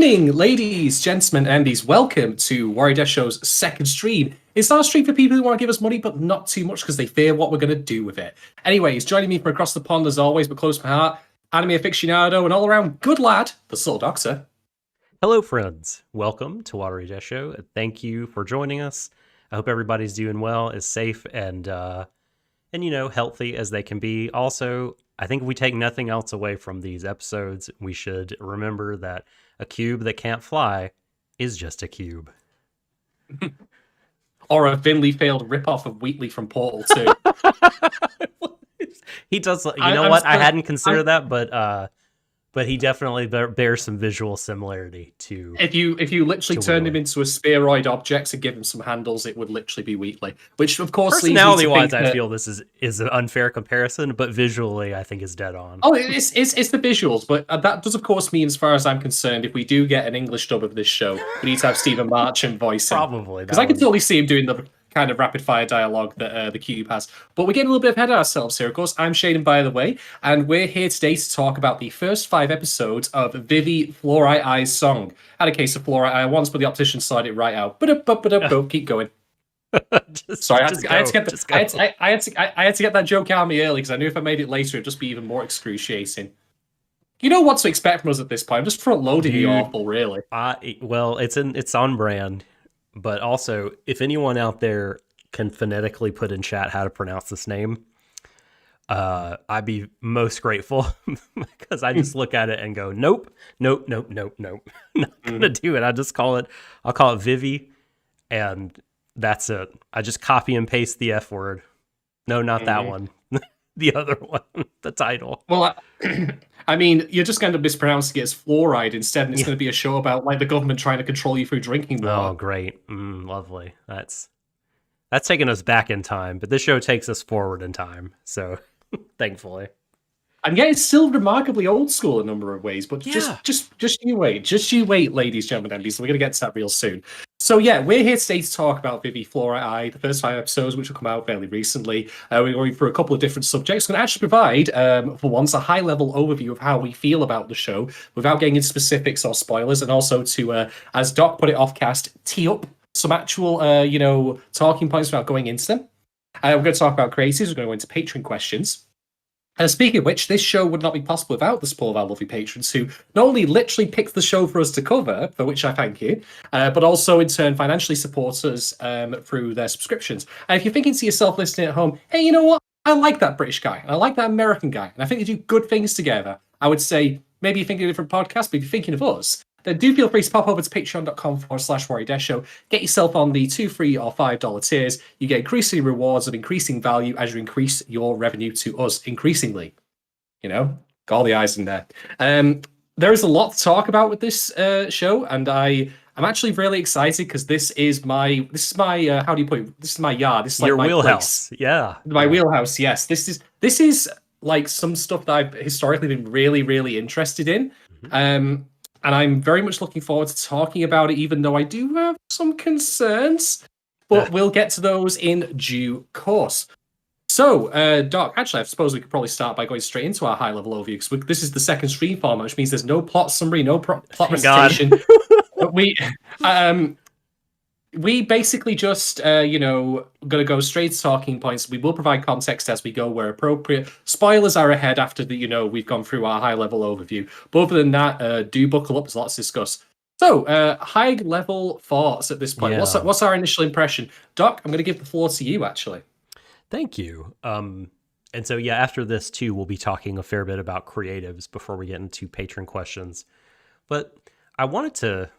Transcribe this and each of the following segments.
evening, ladies, gentlemen, and Andes. Welcome to Warui Deshou's second stream. It's not a stream for people who want to give us money, but not too much because they fear what we're going to do with it. Anyways, joining me from across the pond as always, but close to my heart, anime aficionado and all-around good lad, the Soul Doctor. Hello, friends. Welcome to Warui Deshou. Thank you for joining us. I hope everybody's doing well, is safe, and healthy as they can be. Also, I think if we take nothing else away from these episodes, we should remember that a cube that can't fly is just a cube. Or a thinly failed ripoff of Wheatley from Portal 2. He does. I hadn't considered that, but he definitely bears some visual similarity to. If you literally turned him into a spheroid object and give him some handles, it would literally be Wheatley. Which, of course, personality-wise, I feel this is an unfair comparison, but visually, I think is dead on. Oh, it's the visuals, but that does, of course, mean, as far as I'm concerned, if we do get an English dub of this show, we need to have Stephen Marchant voicing. Probably, because I can totally see him doing the kind of rapid-fire dialogue that the Cube has. But we're getting a little bit ahead of ourselves here. Of course, I'm Shadon, by the way, and we're here today to talk about the first 5 episodes of Vivy Fluorite Eye's song. I had a case of Fluorite Eye once, but the optician sorted it right out. Keep going. Sorry, I had to get that joke out of me early because I knew if I made it later, it'd just be even more excruciating. You know what to expect from us at this point. I'm just front-loading the awful, really. Well, it's on brand. But also, if anyone out there can phonetically put in chat how to pronounce this name, I'd be most grateful because I just look at it and go, nope. Not gonna do it. I'll call it Vivy, and that's it. I just copy and paste the F word. No, not that one. The other one, the title. Well, I mean, you're just going to mispronounce it as fluoride instead, and it's going to be a show about like the government trying to control you through drinking water. Oh, great. Lovely. That's taking us back in time, but this show takes us forward in time, so thankfully. And yet it's still remarkably old school in a number of ways, but just you wait, ladies, gentlemen, and we're going to get to that real soon. So yeah, we're here today to talk about Vivy Fluorite Eye, the first 5 episodes, which will come out fairly recently. We're going through a couple of different subjects. We're going to actually provide, for once, a high-level overview of how we feel about the show, without getting into specifics or spoilers, and also to, as Doc put it off-cast, tee up some actual, talking points without going into them. We're going to talk about creatives. We're going to go into patron questions. Speaking of which, this show would not be possible without the support of our lovely patrons, who not only literally picked the show for us to cover, for which I thank you, but also in turn financially support us through their subscriptions. And if you're thinking to yourself listening at home, hey, you know what? I like that British guy, and I like that American guy, and I think they do good things together. I would say maybe you're thinking of a different podcast, but if you're thinking of us, then do feel free to pop over to patreon.com/Warui Deshou. Get yourself on the $2, $3, or $5 tiers. You get increasing rewards of increasing value as you increase your revenue to us increasingly. Got all the eyes in there. There is a lot to talk about with this show, and I'm actually really excited because this is my how do you put it? This is my yard. This is like your my wheelhouse. place. Yeah, my wheelhouse. Yes, this is like some stuff that I've historically been really, really interested in. And I'm very much looking forward to talking about it, even though I do have some concerns. But we'll get to those in due course. So, Doc, actually, I suppose we could probably start by going straight into our high-level overview, because this is the second stream format, which means there's no plot summary, no plot recitation. But we basically just, going to go straight to talking points. We will provide context as we go where appropriate. Spoilers are ahead after we've gone through our high-level overview. But other than that, do buckle up. There's lots to discuss. So, high-level thoughts at this point. Yeah. What's our initial impression? Doc, I'm going to give the floor to you, actually. Thank you. And so, yeah, after this, too, we'll be talking a fair bit about creatives before we get into patron questions. But I wanted to...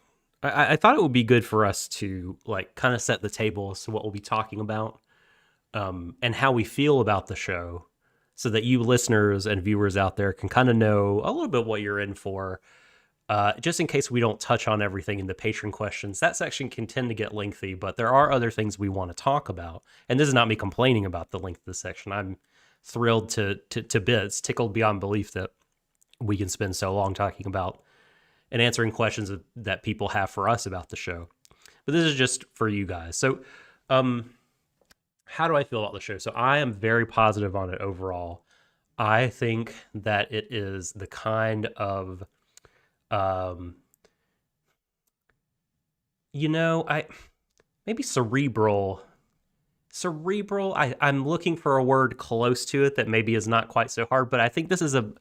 I thought it would be good for us to kind of set the table as to what we'll be talking about and how we feel about the show so that you listeners and viewers out there can kind of know a little bit what you're in for, just in case we don't touch on everything in the patron questions. That section can tend to get lengthy, but there are other things we want to talk about. And this is not me complaining about the length of this section. I'm thrilled to bits, tickled beyond belief that we can spend so long talking about and answering questions that people have for us about the show. But this is just for you guys. So how do I feel about the show? So I am very positive on it overall. I think that it is the kind of I maybe cerebral. Cerebral. I'm looking for a word close to it that maybe is not quite so hard, but I think this is a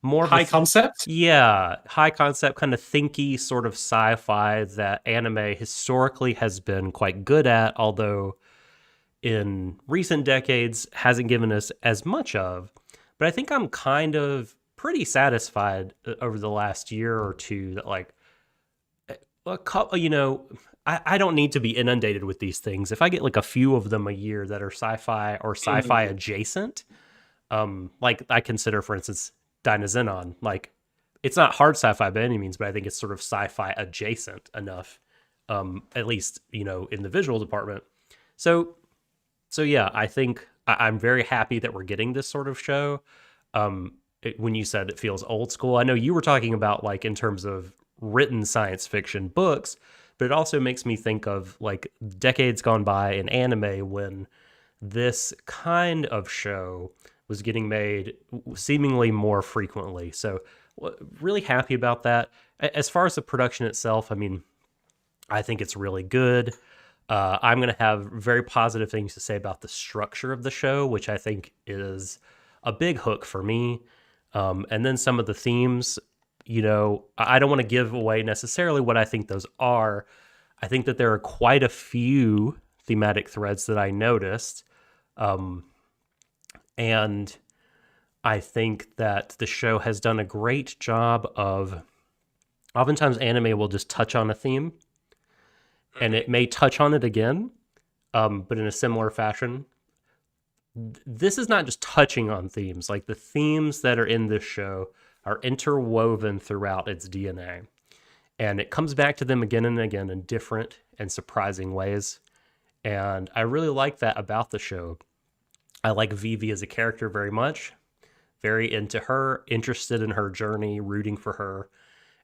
more of High concept. yeah, high concept, kind of thinky sort of sci-fi that anime historically has been quite good at, although in recent decades hasn't given us as much of. But I think I'm kind of pretty satisfied over the last year or two that like a couple, I don't need to be inundated with these things. If I get like a few of them a year that are sci-fi or sci-fi adjacent, like I consider, for instance, Dynazenon, like it's not hard sci-fi by any means, but I think it's sort of sci-fi adjacent enough, at least, in the visual department. So, so yeah, I think I'm very happy that we're getting this sort of show. When you said it feels old school, I know you were talking about like in terms of written science fiction books, but it also makes me think of like decades gone by in anime when this kind of show was getting made seemingly more frequently. So really happy about that. As far as the production itself, I mean, I think it's really good. I'm going to have very positive things to say about the structure of the show, which I think is a big hook for me. And then some of the themes, I don't want to give away necessarily what I think those are. I think that there are quite a few thematic threads that I noticed. And I think that the show has done a great job of, oftentimes anime will just touch on a theme and it may touch on it again, but in a similar fashion. This is not just touching on themes. Like the themes that are in this show are interwoven throughout its DNA. And it comes back to them again and again in different and surprising ways. And I really like that about the show. I like Vivy as a character very much. Very into her, interested in her journey, rooting for her.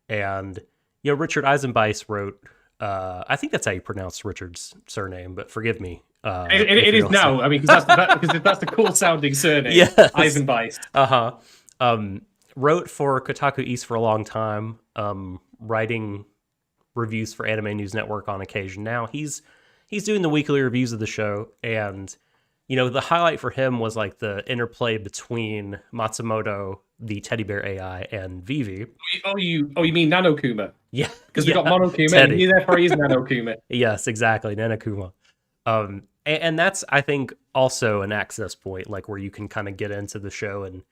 And, Richard Eisenbeis wrote, I think that's how you pronounce Richard's surname, but forgive me. It is now. I mean, because that's the cool sounding surname. Yes. Eisenbeis. Wrote for Kotaku East for a long time, writing reviews for Anime News Network on occasion. Now he's doing the weekly reviews of the show, and the highlight for him was like the interplay between Matsumoto, the teddy bear AI, and Vivy. Oh, you mean Nanokuma? Yeah, because we got Monokuma, and therefore he's Nanokuma. Yes, exactly, Nanokuma. And that's, I think, also an access point, like where you can kind of get into the show, and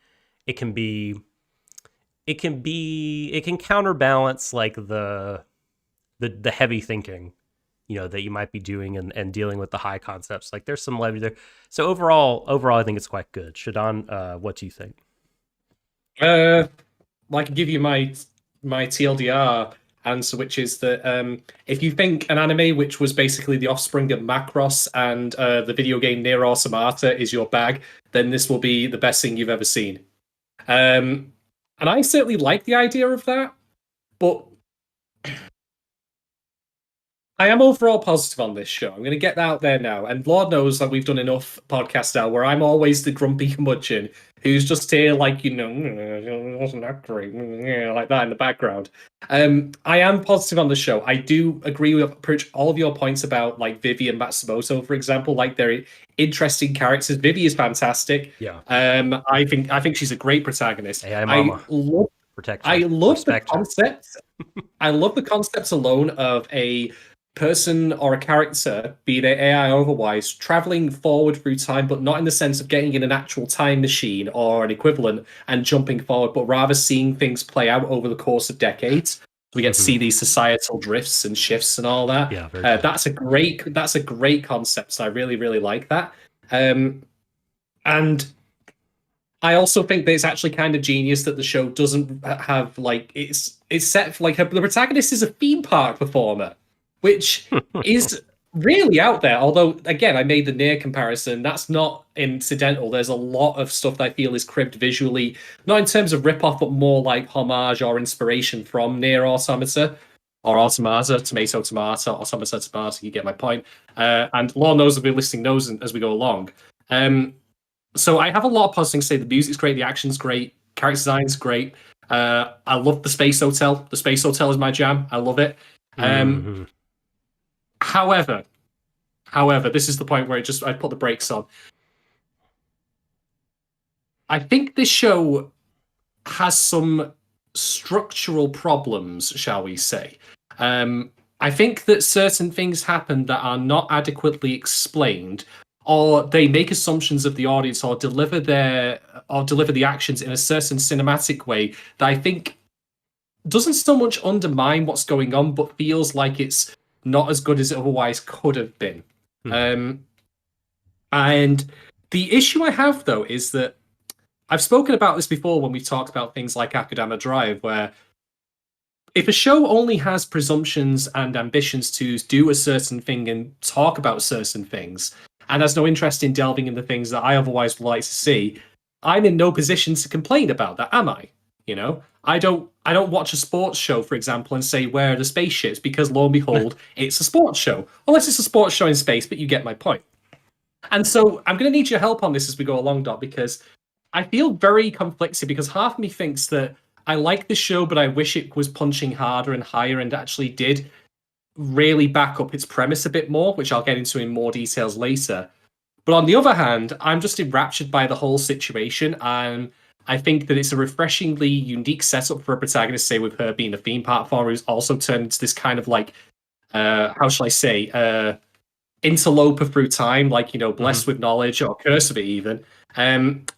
it can counterbalance like the heavy thinking, that you might be doing and dealing with the high concepts. Like there's some levity there. So overall, I think it's quite good. Shadon, what do you think? I can give you my TLDR answer, which is that if you think an anime which was basically the offspring of Macross and the video game Nier Automata is your bag, then this will be the best thing you've ever seen. And I certainly like the idea of that, but I am overall positive on this show. I'm going to get that out there now. And Lord knows that we've done enough podcasts now where I'm always the grumpy curmudgeon who's just here like, wasn't that great? Like that in the background. I am positive on the show. I do agree with pretty much all of your points about like Vivy and Matsumoto, for example. Like they're interesting characters. Vivy is fantastic. Yeah. I think she's a great protagonist. Hey, mama. I love the concept. I love the concepts alone of a person or a character, be they AI or otherwise, traveling forward through time, but not in the sense of getting in an actual time machine or an equivalent and jumping forward, but rather seeing things play out over the course of decades. We get to see these societal drifts and shifts and all that. Yeah, that's a great concept. So I really, really like that. And I also think that it's actually kind of genius that the show doesn't have like it's set for, like the protagonist is a theme park performer, which is really out there. Although, again, I made the Nier comparison. That's not incidental. There's a lot of stuff that I feel is cribbed visually, not in terms of rip-off, but more like homage or inspiration from Nier Automata. Or Automata, Tomato, Tomato, Automata, Tomato, you get my point. And Lord knows I'll be listing those as we go along. So I have a lot of positive things to say. The music's great, the action's great, character design's great. I love the Space Hotel. The Space Hotel is my jam. I love it. However, this is the point where I put the brakes on. I think this show has some structural problems, shall we say. I think that certain things happen that are not adequately explained, or they make assumptions of the audience, or deliver the actions in a certain cinematic way that I think doesn't so much undermine what's going on, but feels like it's not as good as it otherwise could have been. And the issue I have, though, is that I've spoken about this before when we talked about things like Akudama Drive, where if a show only has presumptions and ambitions to do a certain thing and talk about certain things, and has no interest in delving into things that I otherwise would like to see, I'm in no position to complain about that, am I? You know, I don't watch a sports show, for example, and say where are the spaceships, because lo and behold, it's a sports show. Unless it's a sports show in space, but you get my point. And so I'm going to need your help on this as we go along, Dot, because I feel very conflicted, because half of me thinks that I like the show, but I wish it was punching harder and higher and actually did really back up its premise a bit more, which I'll get into in more details later. But on the other hand, I'm just enraptured by the whole situation, and I think that it's a refreshingly unique setup for a protagonist, say with her being a theme platformer who's also turned into this kind of like, how shall I say, interloper through time, like, you know, blessed with knowledge or curse of it even.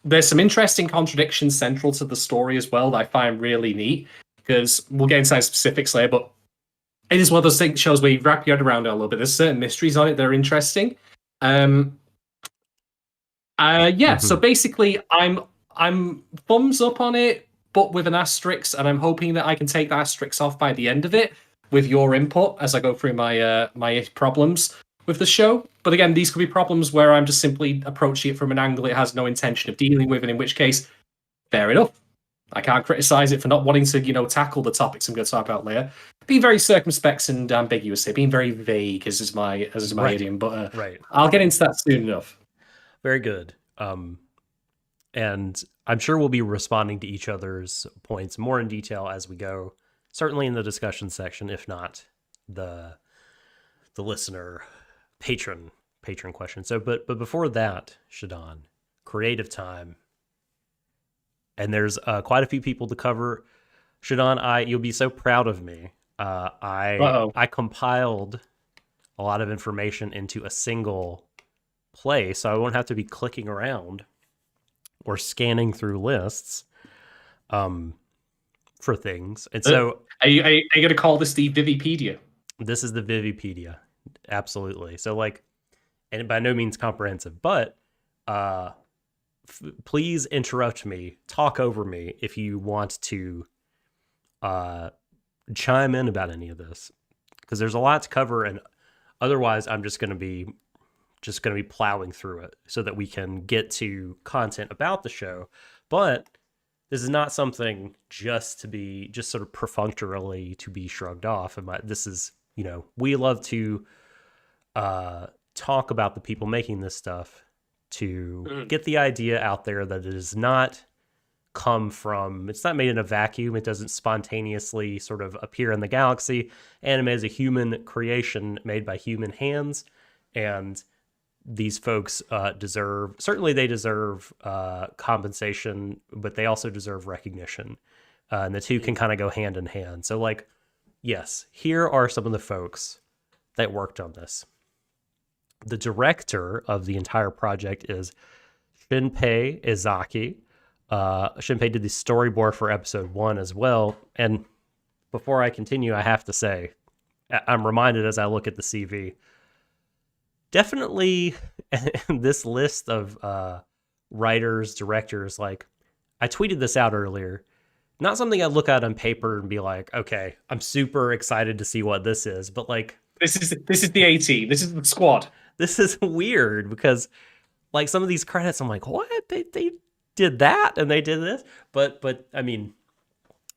There's some interesting contradictions central to the story as well that I find really neat, because we'll get into specifics later, but it is one of those shows where you wrap your head around it a little bit. There's certain mysteries on it that are interesting. So basically I'm thumbs up on it, but with an asterisk, and I'm hoping that I can take the asterisk off by the end of it with your input as I go through my my problems with the show. But again, these could be problems where I'm just simply approaching it from an angle it has no intention of dealing with, and in which case, fair enough. I can't criticize it for not wanting to, you know, tackle the topics I'm going to talk about later. Being very circumspect and ambiguous here, being very vague is my idiom, but I'll get into that soon enough. Very good. And I'm sure we'll be responding to each other's points more in detail as we go, certainly in the discussion section, if not the listener patron question. So, but before that, Shadon, creative time. And there's quite a few people to cover. Shadon, you'll be so proud of me. I compiled a lot of information into a single place, so I won't have to be clicking around or scanning through lists for things. And so, are you going to call this the Vivipedia? This is the Vivipedia, absolutely. So, like, and by no means comprehensive, but please interrupt me, talk over me if you want to chime in about any of this, because there's a lot to cover, and otherwise I'm just going to be plowing through it so that we can get to content about the show. But this is not something just sort of perfunctorily to be shrugged off. This is, you know, we love to talk about the people making this stuff to get the idea out there that it does not it's not made in a vacuum. It doesn't spontaneously sort of appear in the galaxy. Anime is a human creation made by human hands, and these folks deserve compensation, but they also deserve recognition. And the two can kind of go hand in hand. So, like, yes, here are some of the folks that worked on this. The director of the entire project is Shinpei Izaki. Shinpei did the storyboard for episode 1 as well. And before I continue, I have to say, I'm reminded as I look at the CV, definitely this list of writers, directors, like, I tweeted this out earlier, not something I look at on paper and be like, okay, I'm super excited to see what this is, but like, this is the A-team, this is the squad. This is weird because, like, some of these credits, I'm like, what? They did that and they did this, but I mean,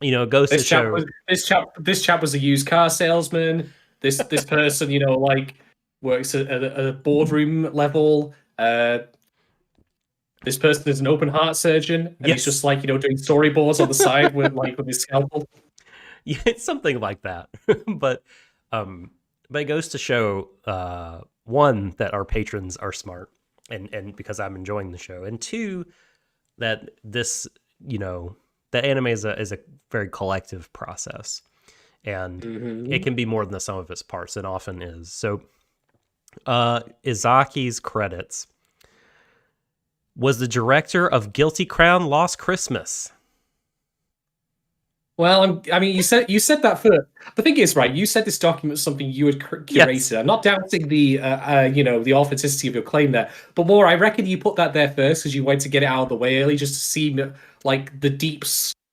you know, it goes to show this chap was a used car salesman. This person, you know, like, works at a boardroom level. This person is an open heart surgeon, and he's just, like, you know, doing storyboards on the side with his scalpel. Yeah, it's something like that. But But it goes to show, one, that our patrons are smart, and because I'm enjoying the show, and two, that this, that anime is a very collective process, and it can be more than the sum of its parts. It often is. So, Izaki's credits: was the director of Guilty Crown Lost Christmas. Well, you said that first. The thing is, right? You said this document was something you had curated. Yes. I'm not doubting the, the authenticity of your claim there, but more, I reckon you put that there first because you wanted to get it out of the way early, just to see like the deep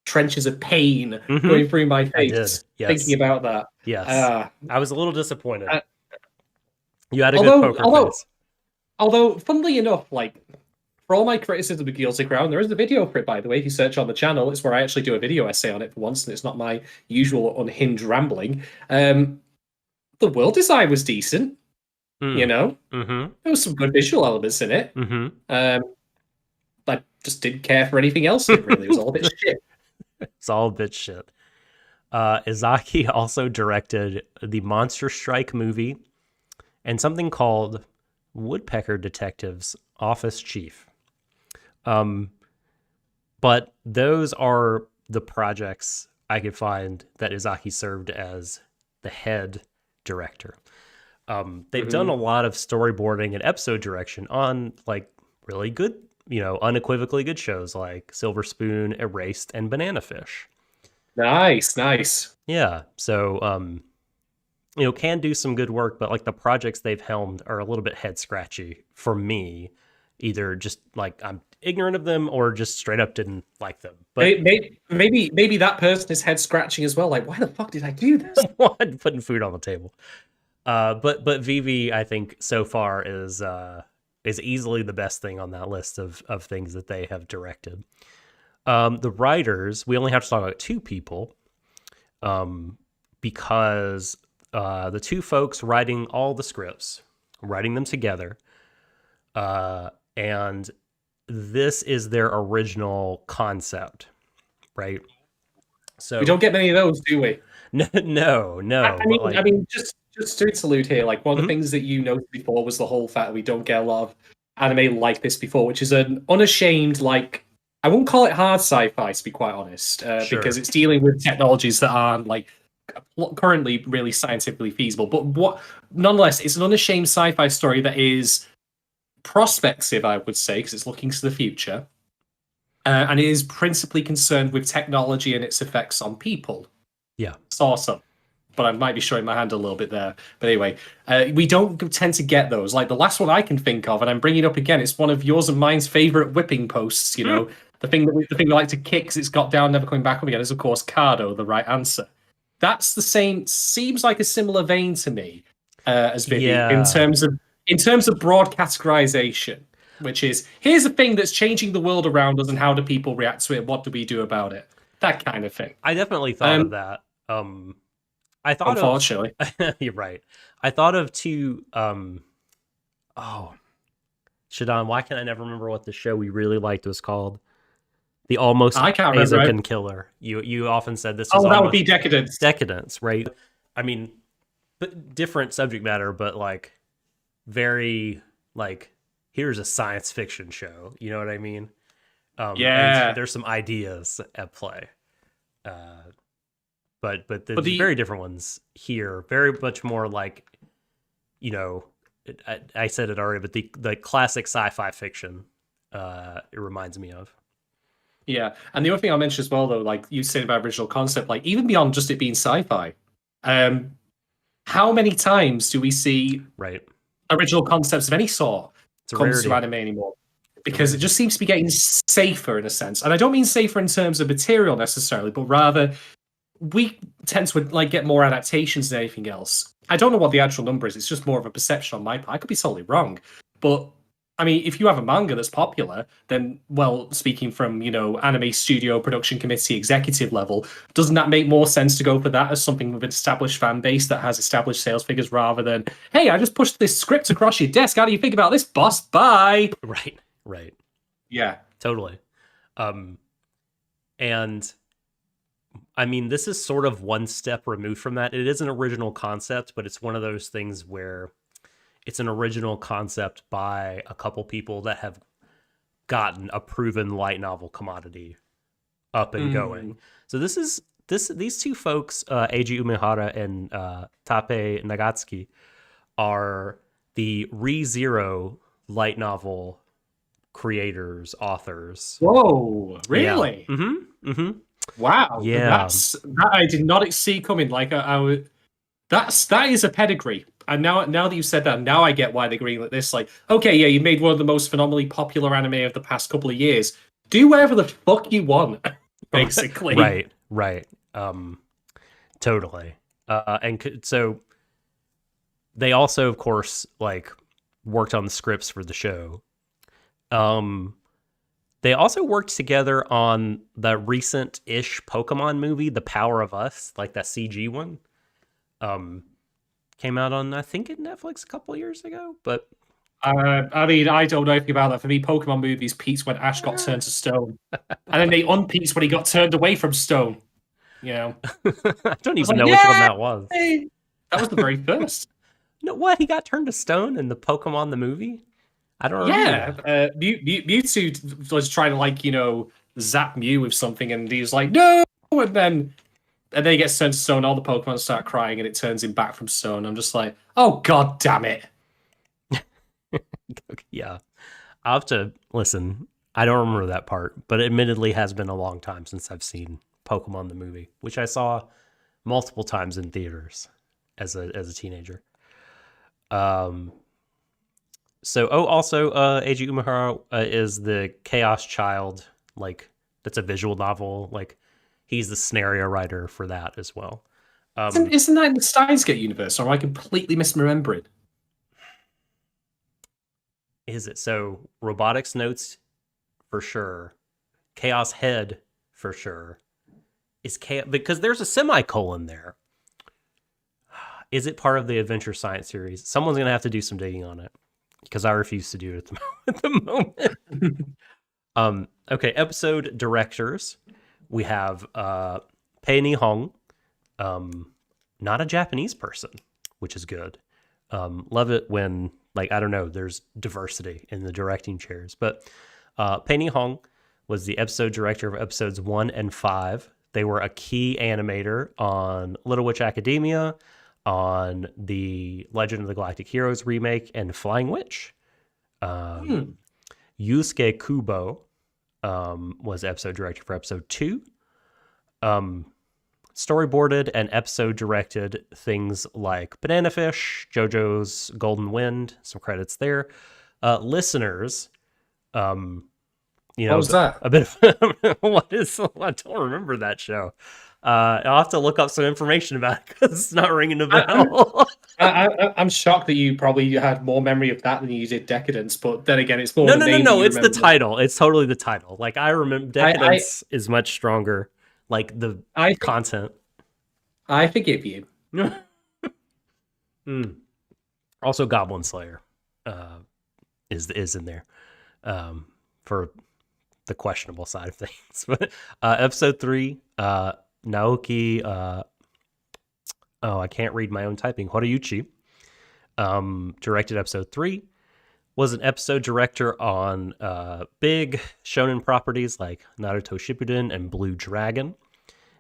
trenches of pain going through my face. I did. Yes. Thinking about that. Yes, I was a little disappointed. You had a good poker face. Although, funnily enough, like, for all my criticism of Guilty Crown, there is a video for it, by the way. If you search on the channel, it's where I actually do a video essay on it for once, and it's not my usual unhinged rambling. The world design was decent, There was some good visual elements in it. I just didn't care for anything else. It really was all a bit shit. It's all a bit shit. Izaki also directed the Monster Strike movie and something called Woodpecker Detectives Office Chief. But those are the projects I could find that Izaki served as the head director. They've done a lot of storyboarding and episode direction on like really good, unequivocally good shows like Silver Spoon, Erased, and Banana Fish. Nice. Yeah. So, can do some good work, but like the projects they've helmed are a little bit head scratchy for me. Either just like I'm ignorant of them or just straight up didn't like them. But maybe that person is head scratching as well. Like, why the fuck did I do this? Putting food on the table. But Vivy, I think so far is easily the best thing on that list of things that they have directed. The writers, we only have to talk about two people, because the two folks writing all the scripts, writing them together, and this is their original concept, right? So we don't get many of those, do we? No. I mean, just to salute here. Like, one of the things that you noted before was the whole fact that we don't get a lot of anime like this before, which is an unashamed, like, I wouldn't call it hard sci-fi, to be quite honest, because it's dealing with technologies that aren't like currently really scientifically feasible. But nonetheless, it's an unashamed sci-fi story that is prospective, I would say, because it's looking to the future, and it is principally concerned with technology and its effects on people. Yeah, it's awesome. But I might be showing my hand a little bit there. But anyway, we don't tend to get those. Like the last one I can think of, and I'm bringing it up again. It's one of yours and mine's favorite whipping posts. The thing we like to kick because it's got down, never coming back up again. Is of course Cardo, the right answer. That's the same. Seems like a similar vein to me as Vivy in terms of broad categorization, which is here's a thing that's changing the world around us, and how do people react to it? What do we do about it? That kind of thing. I definitely thought of that. I thought unfortunately. You're right. I thought of two. Shadon, why can I never remember what the show we really liked was called? The Almost Azokan Killer. You often said this was that would be Decadence. Decadence, right? I mean, different subject matter, but like very like here's a science fiction show. You know what I mean? And there's some ideas at play. But the very different ones here, very much more like, I said it already, but the classic sci-fi fiction it reminds me of. Yeah, and the other thing I'll mention as well, though, like you said about original concept, like even beyond just it being sci-fi, how many times do we see original concepts of any sort come to anime anymore? Because it just seems to be getting safer in a sense. And I don't mean safer in terms of material necessarily, but rather we tend to like get more adaptations than anything else. I don't know what the actual number is. It's just more of a perception on my part. I could be totally wrong. But I mean, if you have a manga that's popular, then, well, speaking from, anime studio production committee executive level, doesn't that make more sense to go for that as something with an established fan base that has established sales figures rather than, hey, I just pushed this script across your desk. How do you think about this, boss? Bye. Right. Yeah. Totally. And I mean, this is sort of one step removed from that. It is an original concept, but it's one of those things where it's an original concept by a couple people that have gotten a proven light novel commodity up and going. So these two folks, Eiji Umehara and Tape Nagatsuki, are the ReZero light novel creators, authors. Whoa, really? Yeah. Wow. Yeah. That I did not see coming. Like I would. That is a pedigree. And now that you said that, now I get why they're greenlit this. Like, okay, yeah, you made one of the most phenomenally popular anime of the past couple of years. Do whatever the fuck you want, basically. Right. Totally. So they also, of course, like worked on the scripts for the show. They also worked together on the recent-ish Pokemon movie, The Power of Us, like that CG one. Came out on, I think, Netflix a couple years ago, but I mean, I don't know anything about that. For me, Pokemon movies peaks when Ash got turned to stone, and then they unpeaks when he got turned away from stone. You know, I don't even know which one that was. That was the very first. No, what? He got turned to stone in the Pokemon the movie? I don't remember. Yeah, Mewtwo was trying to, like, zap Mew with something, and he was like, no, and then he gets turned to stone. All the Pokemon start crying, and it turns him back from stone. I'm just like, oh god damn it. Yeah, I'll have to listen. I don't remember that part, but it admittedly has been a long time since I've seen Pokemon the movie, which I saw multiple times in theaters as a teenager. So, also, Eiji Umehara is the Chaos Child. Like, that's a visual novel. Like, he's the scenario writer for that as well. Isn't that in the Steins Gate universe, or am I completely misremembering? Is it? So, Robotics Notes, for sure. Chaos Head, for sure. Is Chaos... Because there's a semicolon there. Is it part of the Adventure Science series? Someone's going to have to do some digging on it, because I refuse to do it at the moment. Okay, episode directors. We have Pei Nihong, not a Japanese person, which is good. Love it when, like, I don't know, there's diversity in the directing chairs. But Pei Nihong was the episode director of episodes 1 and 5. They were a key animator on Little Witch Academia, on the Legend of the Galactic Heroes remake, and Flying Witch. Yusuke Kubo was episode director for episode 2. Storyboarded and episode directed things like Banana Fish, JoJo's Golden Wind, some credits there. Listeners, what was that? A bit of I don't remember that show. I'll have to look up some information about it because it's not ringing a bell. I'm shocked that you probably had more memory of that than you did Decadence, but then again, it's more No, it's the title. It's totally the title. Like, I remember Decadence is much stronger. Like, the content. I forgive you. Also, Goblin Slayer is in there for the questionable side of things. But episode 3, Naoki, I can't read my own typing. Horiyuchi directed episode 3. Was an episode director on big shonen properties like Naruto Shippuden and Blue Dragon,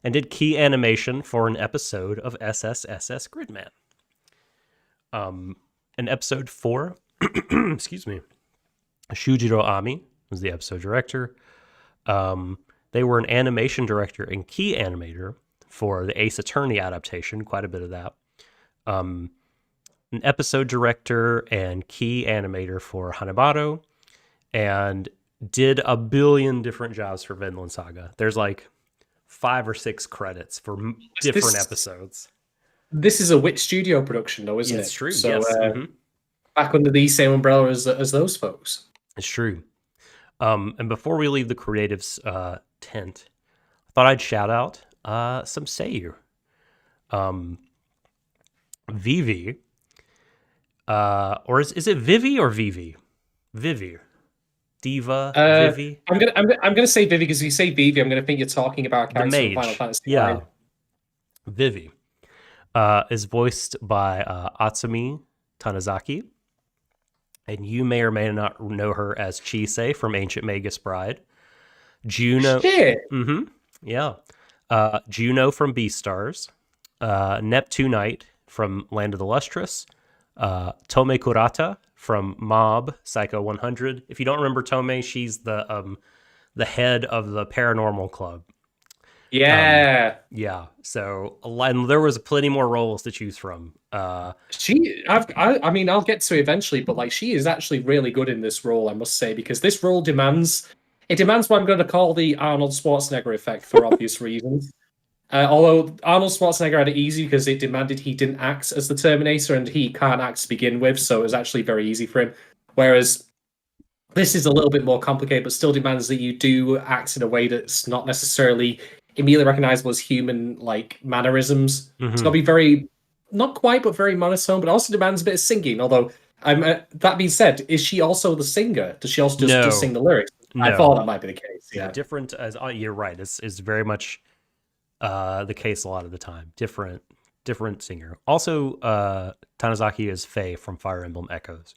and did key animation for an episode of SSSS Gridman. In episode 4, excuse me, Shujiro Ami was the episode director. They were an animation director and key animator for the Ace Attorney adaptation, quite a bit of that. An episode director and key animator for Hanebado, and did a billion different jobs for Vinland Saga. There's like 5 or 6 credits for different episodes. This is a Wit Studio production, though, isn't it? It's true, so, yes. Back under the same umbrella as those folks. It's true. And before we leave the creatives tent, I thought I'd shout out some Seiyu. Vivy, or is it Vivy or Vivy? Vivy. Diva, Vivy? I'm gonna say Vivy because if you say Vivy, I'm gonna think you're talking about a The character from Final mage. Fantasy Yeah. IX. Vivy is voiced by Atsumi Tanizaki. And you may or may not know her as Chise from Ancient Magus Bride. Juno. Shit. Mm-hmm. Yeah. Juno from Beastars. Neptunite from Land of the Lustrous. Tome Kurata from Mob Psycho 100. If you don't remember Tome, she's the head of the paranormal club. Yeah. Yeah. So and there was plenty more roles to choose from. I mean, I'll get to it eventually, but like, she is actually really good in this role, I must say, because this role demands what I'm going to call the Arnold Schwarzenegger effect for obvious reasons. Although Arnold Schwarzenegger had it easy because it demanded he didn't act as the Terminator, and he can't act to begin with, so it was actually very easy for him. Whereas this is a little bit more complicated, but still demands that you do act in a way that's not necessarily immediately recognizable as human like mannerisms. It's got to be very, not quite, but very monotone, but also demands a bit of singing. Although, that being said, is she also the singer? Does she also just sing the lyrics? No. I thought that might be the case. Yeah, different. As you're right, it's very much the case a lot of the time. Different singer. Also, Tanizaki is Faye from Fire Emblem Echoes.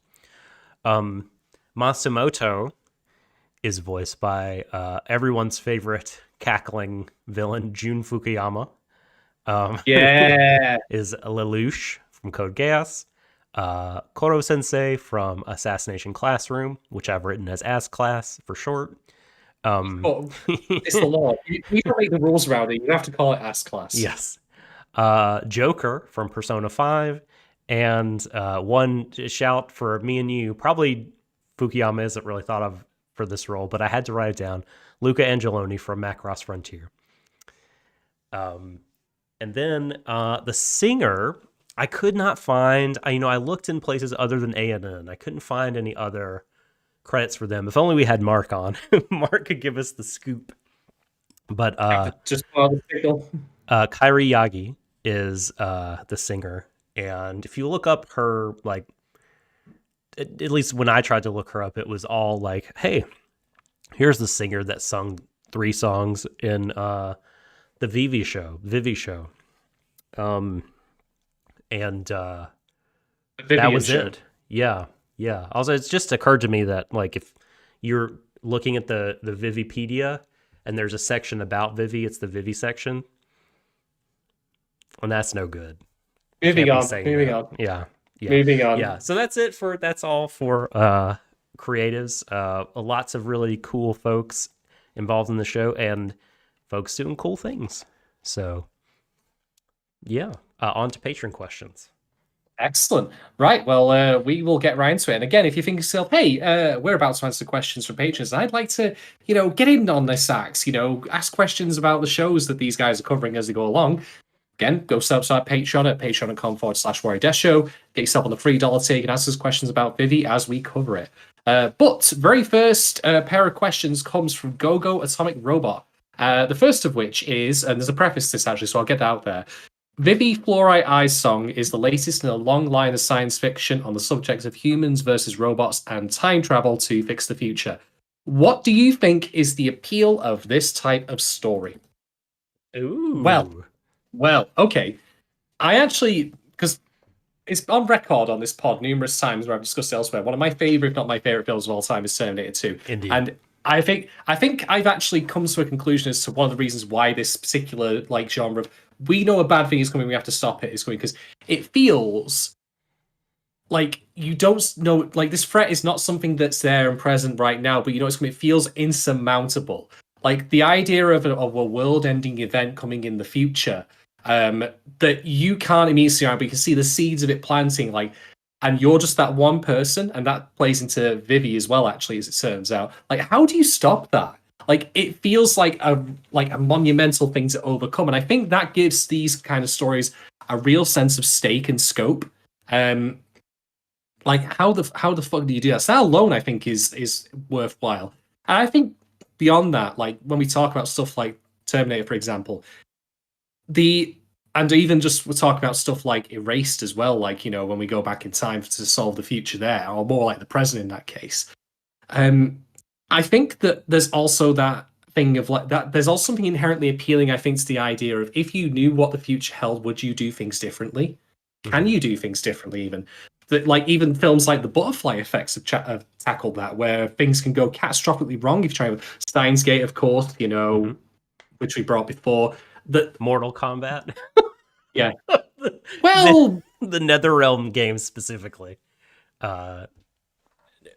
Matsumoto is voiced by everyone's favorite cackling villain, Jun Fukuyama. Is Lelouch from Code Geass. Koro Sensei from Assassination Classroom, which I've written as Ass Class for short. It's the law. You don't make the rules around it. You have to call it Ass Class. Yes. Joker from Persona 5. And one shout for me and you, probably Fukuyama isn't really thought of for this role, but I had to write it down. Luca Angeloni from Macross Frontier. And then the singer, I could not find. I looked in places other than A&N. I couldn't find any other credits for them. If only we had Mark on. Mark could give us the scoop. But just Kairi Yagi is the singer, and if you look up her, like, at least when I tried to look her up, it was all like, hey, here's the singer that sung 3 songs in the Vivy show. And that was it. Yeah. Also, it's just occurred to me that, like, if you're looking at the Vivipedia and there's a section about Vivy, it's the Vivy section, and that's no good. Moving on. Yeah. Moving on. Yeah. So that's all for creatives. Lots of really cool folks involved in the show and folks doing cool things. So yeah, on to patron questions. Excellent. Right. Well, we will get right into it. And again, if you think to yourself, hey, we're about to answer questions from patrons, I'd like to, get in on this axe, ask questions about the shows that these guys are covering as they go along. Again, go subscribe Patreon at patreon.com/Warui Deshou. Get yourself on the $3 tier. You can ask us questions about Vivy as we cover it. But very first pair of questions comes from Gogo Atomic Robot. The first of which is, and there's a preface to this actually, so I'll get that out there. Vivy Fluorite Eyes song is the latest in a long line of science fiction on the subject of humans versus robots and time travel to fix the future. What do you think is the appeal of this type of story? Ooh. Well, okay. I actually, because it's on record on this pod numerous times where I've discussed it elsewhere. One of my favorite, if not my favorite films of all time, is Terminator 2. Indeed. And I think I've actually come to a conclusion as to one of the reasons why this particular genre of we know a bad thing is coming, we have to stop it is coming, because it feels like you don't know, like this threat is not something that's there and present right now, but it's coming. It feels insurmountable. Like the idea of a world-ending event coming in the future. That you can't immediately see, but you can see the seeds of it planting, and you're just that one person, and that plays into Vivy as well, actually, as it turns out. Like, how do you stop that? Like, it feels like a monumental thing to overcome, and I think that gives these kind of stories a real sense of stake and scope. Like, how the fuck do you do that? So that alone, I think, is worthwhile. And I think beyond that, like when we talk about stuff like Terminator, for example. And even just we're talking about stuff like Erased as well, like, when we go back in time to solve the future there, or more like the present in that case. I think that there's also that thing of like that. There's also something inherently appealing, I think, to the idea of if you knew what the future held, would you do things differently? Can you do things differently? Even that, like even films like the Butterfly Effects have tackled that, where things can go catastrophically wrong if you try with Steins Gate, of course, which we brought before. That Mortal Kombat. Yeah. Well, the NetherRealm games specifically,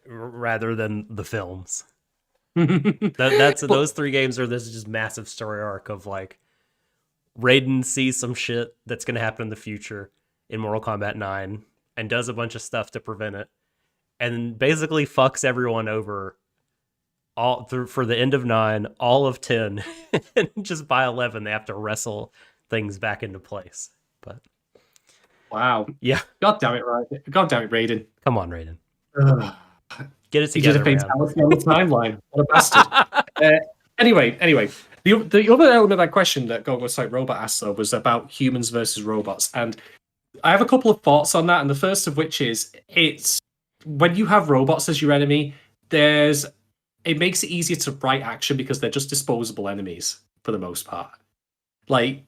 rather than the films. That's those three games are this just massive story arc of like Raiden sees some shit that's going to happen in the future in Mortal Kombat 9 and does a bunch of stuff to prevent it, and basically fucks everyone over for the end of 9, all of 10, and just by 11 they have to wrestle things back into place. But wow, yeah, God damn it, Raiden! God damn it, Raiden! Come on, Raiden. Get it He did together, a fatality on the timeline. What a bastard! Anyway, the other element of that question that Gogo Site Robot asked though was about humans versus robots, and I have a couple of thoughts on that. And the first of which is it's when you have robots as your enemy, it makes it easier to write action because they're just disposable enemies for the most part. Like,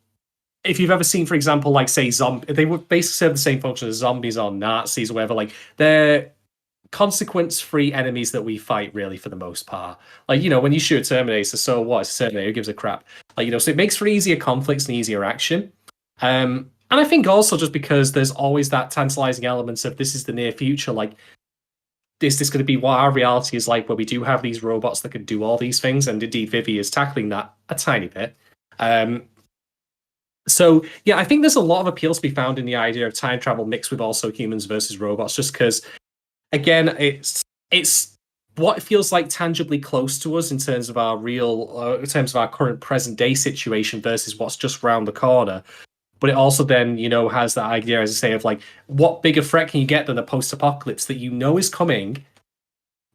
if you've ever seen, for example, like say they would basically serve the same function as zombies or Nazis or whatever. Like they're consequence-free enemies that we fight, really, for the most part. Like, when you shoot a Terminator, so what? It's a Terminator, who gives a crap? Like, so it makes for easier conflicts and easier action. And I think also just because there's always that tantalizing element of this is the near future, like, is this going to be what our reality is like, where we do have these robots that can do all these things? And indeed, Vivy is tackling that a tiny bit. So, yeah, I think there's a lot of appeal to be found in the idea of time travel mixed with also humans versus robots, just because, again, it's what feels like tangibly close to us in terms of our in terms of our current present day situation versus what's just round the corner. But it also then, has that idea, as I say, of like, what bigger threat can you get than a post-apocalypse that is coming,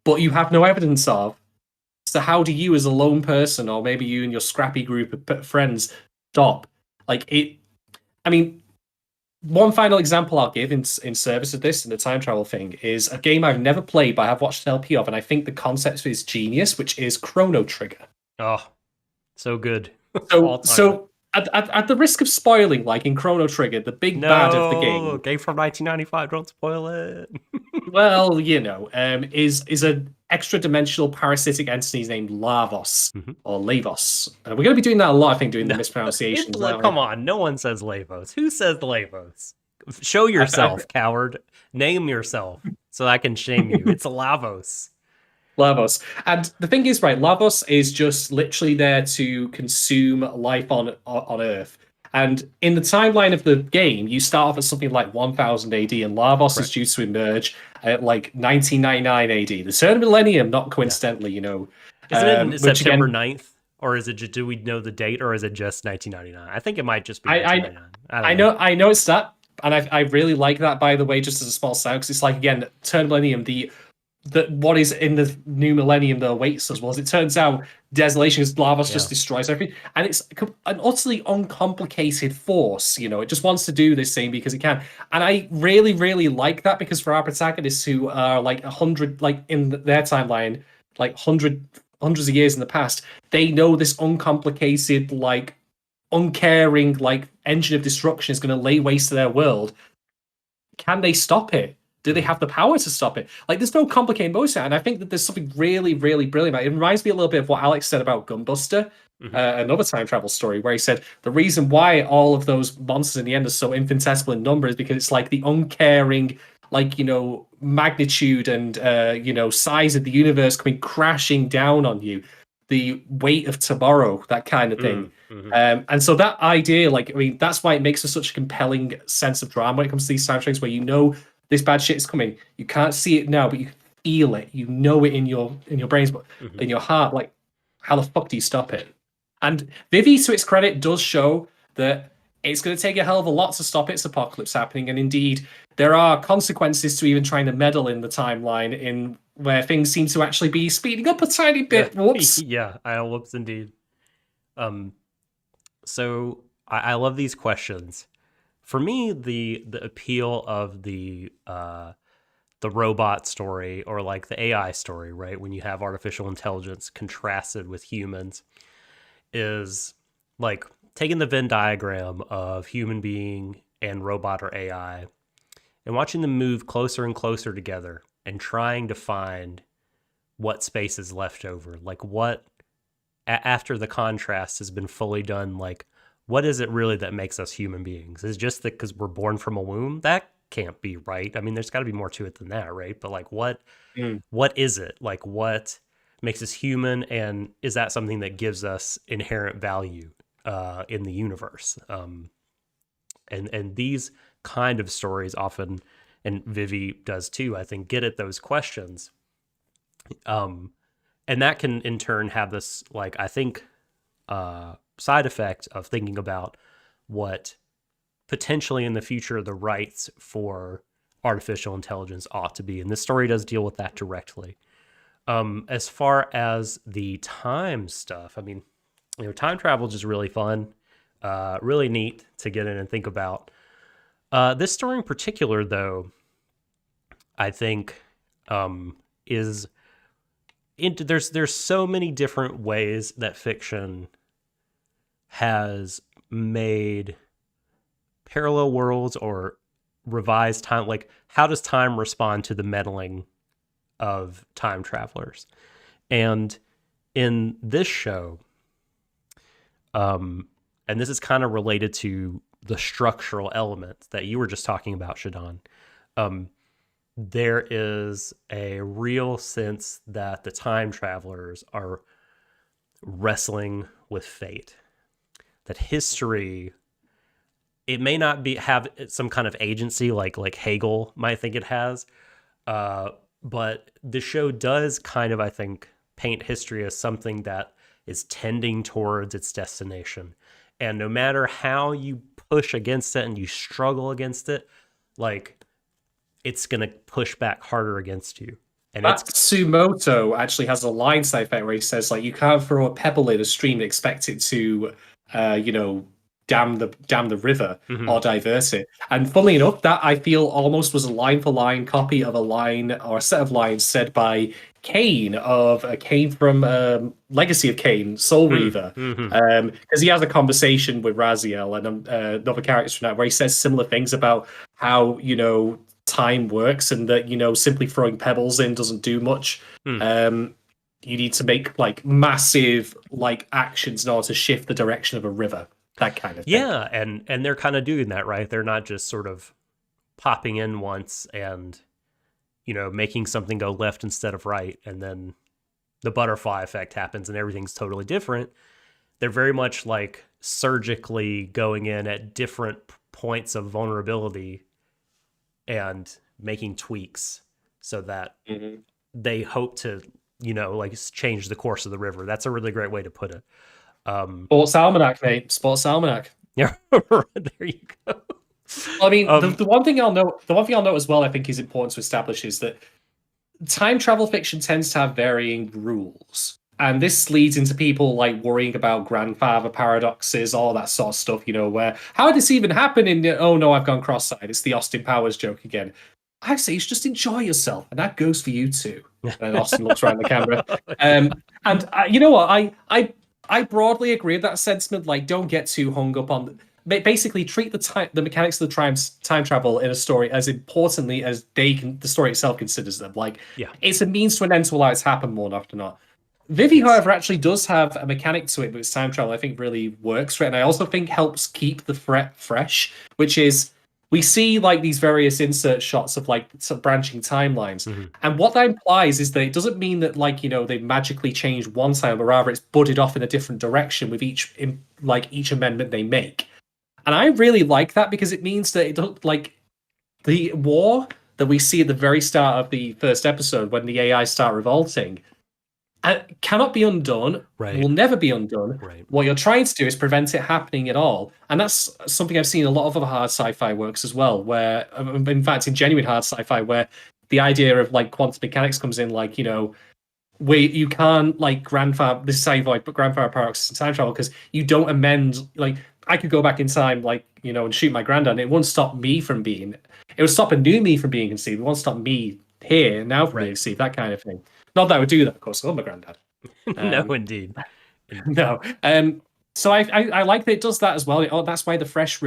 but you have no evidence of? So how do you, as a lone person, or maybe you and your scrappy group of friends, stop? Like it? I mean, one final example I'll give in service of this and the time travel thing is a game I've never played, but I have watched an LP of, and I think the concept is genius, which is Chrono Trigger. Oh, so good. So at the risk of spoiling, like in Chrono Trigger, the big bad of the game from 1995. Don't spoil it. Well, is an extra-dimensional parasitic entity named Lavos or Lavos. We're going to be doing that a lot, I think, doing the mispronunciations. Come on, no one says Lavos. Who says Lavos? Show yourself, coward. Name yourself so I can shame you. It's Lavos. Lavos. And the thing is, right, Lavos is just literally there to consume life on Earth. And in the timeline of the game, you start off at something like 1000 AD, and Lavos is due to emerge at like 1999 AD, the turn of millennium, not coincidentally, Isn't it September 9th? Or is it just, do we know the date, or is it just 1999? I think it might just be 1999. I know it's that, and I really like that, by the way, just as a small side, because it's like, again, turn of millennium, what is in the new millennium that awaits us. Well, as it turns out, desolation is Lavos just destroys everything, and it's an utterly uncomplicated force. It just wants to do this thing because it can, and I really, really like that, because for our protagonists who are like 100, like in their timeline, like hundreds of years in the past, they know this uncomplicated, like uncaring, like engine of destruction is going to lay waste to their world. Can they stop it? Do they have the power to stop it? Like, there's no complicated motion, and I think that there's something really, really brilliant about it. It reminds me a little bit of what Alex said about Gunbuster, another time travel story, where he said the reason why all of those monsters in the end are so infinitesimal in number is because it's like the uncaring, like, magnitude and, size of the universe coming crashing down on you. The weight of tomorrow, that kind of thing. And so that idea, that's why it makes for such a compelling sense of drama when it comes to these soundtracks, where this bad shit is coming. You can't see it now, but you feel it. You know it in your brains, but in your heart. Like, how the fuck do you stop it? And Vivy, to its credit, does show that it's going to take a hell of a lot to stop its apocalypse happening. And indeed, there are consequences to even trying to meddle in the timeline, in where things seem to actually be speeding up a tiny bit. Whoops. Whoops indeed. So I love these questions. For me, the appeal of the the robot story or like the AI story, right? When you have artificial intelligence contrasted with humans, is like taking the Venn diagram of human being and robot or AI and watching them move closer and closer together and trying to find what space is left over. Like what, after the contrast has been fully done, like what is it really that makes us human beings? Is it just that because we're born from a womb? That can't be right. I mean, there's got to be more to it than that, right? But like what is it? Like what makes us human, and is that something that gives us inherent value in the universe? And these kind of stories often, and Vivy does too, I think, get at those questions. And that can in turn have this, like, I think, side effect of thinking about what potentially in the future the rights for artificial intelligence ought to be. And this story does deal with that directly. As far as the time stuff, I mean, time travel is just really fun, really neat to get in and think about. This story in particular, though, I think is there's so many different ways that fiction has made parallel worlds or revised time. Like, how does time respond to the meddling of time travelers? And in this show, and this is kind of related to the structural elements that you were just talking about, Shadon, there is a real sense that the time travelers are wrestling with fate, that history, it may not have some kind of agency like Hegel might think it has, but the show does kind of, I think, paint history as something that is tending towards its destination. And no matter how you push against it and you struggle against it, like, it's going to push back harder against you. And Matsumoto actually has a line sci-fi where he says, like, you can't throw a pebble in a stream and expect it to, dam the river or divert it. And funnily enough, that I feel almost was a line for line copy of a line or a set of lines said by Kane from Legacy of Kane, Soul Reaver, because he has a conversation with Raziel and other characters from that where he says similar things about how time works and that simply throwing pebbles in doesn't do much. You need to make like massive like actions in order to shift the direction of a river. That kind of thing. Yeah, and they're kind of doing that, right? They're not just sort of popping in once and, making something go left instead of right, and then the butterfly effect happens and everything's totally different. They're very much like surgically going in at different points of vulnerability and making tweaks so that they hope to, like change the course of the river. That's a really great way to put it. Sports Almanac, mate. Sports Almanac. Yeah, there you go. I mean, the one thing I'll note as well, I think is important to establish is that time travel fiction tends to have varying rules. And this leads into people like worrying about grandfather paradoxes, all that sort of stuff, where how did this even happen oh no, I've gone cross-eyed. It's the Austin Powers joke again. I say you should just enjoy yourself, and that goes for you too. And Austin looks around the camera. You know what? I broadly agree with that sentiment. Like, don't get too hung up on. Basically, treat the mechanics of the time travel in a story as importantly as the story itself considers them. Like, it's a means to an end to allow it to happen more often than not. Vivy, however, actually does have a mechanic to it, but its time travel I think really works for it, and I also think helps keep the threat fresh, which is we see like these various insert shots of like some branching timelines, and what that implies is that it doesn't mean that they magically changed one time, but rather it's budded off in a different direction with each amendment they make. And I really like that because it means that it doesn't like the war that we see at the very start of the first episode when the AI start revolting. Cannot be undone, will never be undone. Right. What you're trying to do is prevent it happening at all. And that's something I've seen in a lot of other hard sci-fi works as well, where, in fact, in genuine hard sci-fi, where the idea of like quantum mechanics comes in, like, where you can't like this is how you avoid grandfather paradoxes in time travel, because you don't amend, like, I could go back in time, like, and shoot my granddad, and it won't stop me from being, it would stop a new me from being conceived. It won't stop me here now for me to see that kind of thing. Not that I would do that, of course. I love my granddad. No, indeed. No. So I like that it does that as well. That's why the threat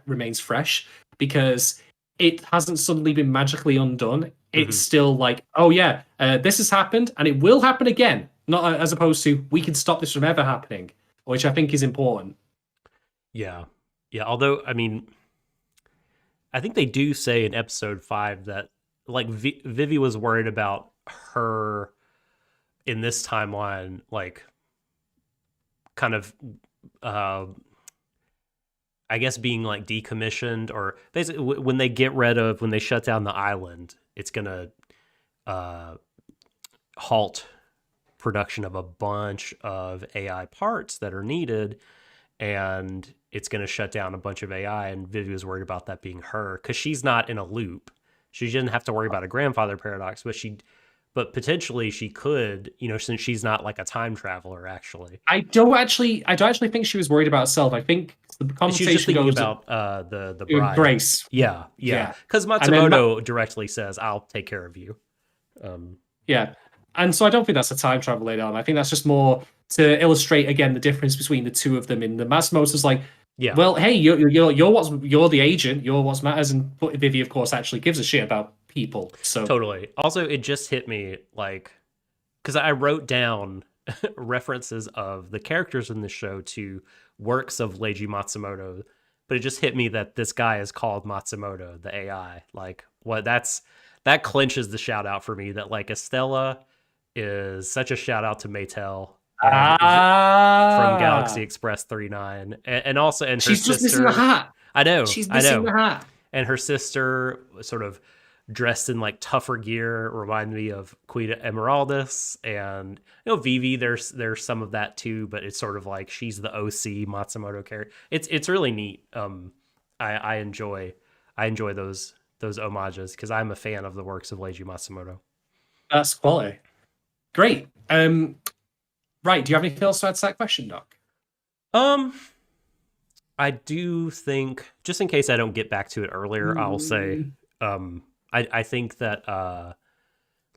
remains fresh, because it hasn't suddenly been magically undone. It's still like, oh yeah, this has happened and it will happen again. Not as opposed to we can stop this from ever happening, which I think is important. Yeah. Although, I mean, I think they do say in episode 5 that like Vivy was worried about her in this timeline, like kind of I guess being like decommissioned, or basically when they shut down the island, it's gonna halt production of a bunch of AI parts that are needed, and it's going to shut down a bunch of AI. And Vivi was worried about that being her, because she's not in a loop. She didn't have to worry about a grandfather paradox, but potentially she could, since she's not like a time traveler. Actually, I don't actually think she was worried about herself. I think the conversation she's just thinking goes about the bride. Grace. Yeah. Because Matsumoto directly says, "I'll take care of you." Yeah, and so I don't think that's a time travel later on. I think that's just more to illustrate again the difference between the two of them. In the Matsumoto's like, yeah, well, hey, you're the agent, you're what matters, and Vivi, of course, actually gives a shit about people. So totally. Also, it just hit me like, because I wrote down references of the characters in the show to works of Leiji Matsumoto, but it just hit me that this guy is called Matsumoto, the AI. Like, what that clinches the shout out for me that like Estella is such a shout out to Maytel from Galaxy Express 39, and also her she's sister, just missing the hat. I know she's missing the hat, and her sister sort of dressed in like tougher gear reminded me of Queen Emeraldis, and Vivi. There's some of that too, but it's sort of like she's the OC Matsumoto character. It's really neat. I enjoy those homages because I'm a fan of the works of Leiji Matsumoto. That's quality. Great. Right. Do you have anything else to add to that question, Doc? I do think, just in case I don't get back to it earlier, I'll say, I think that,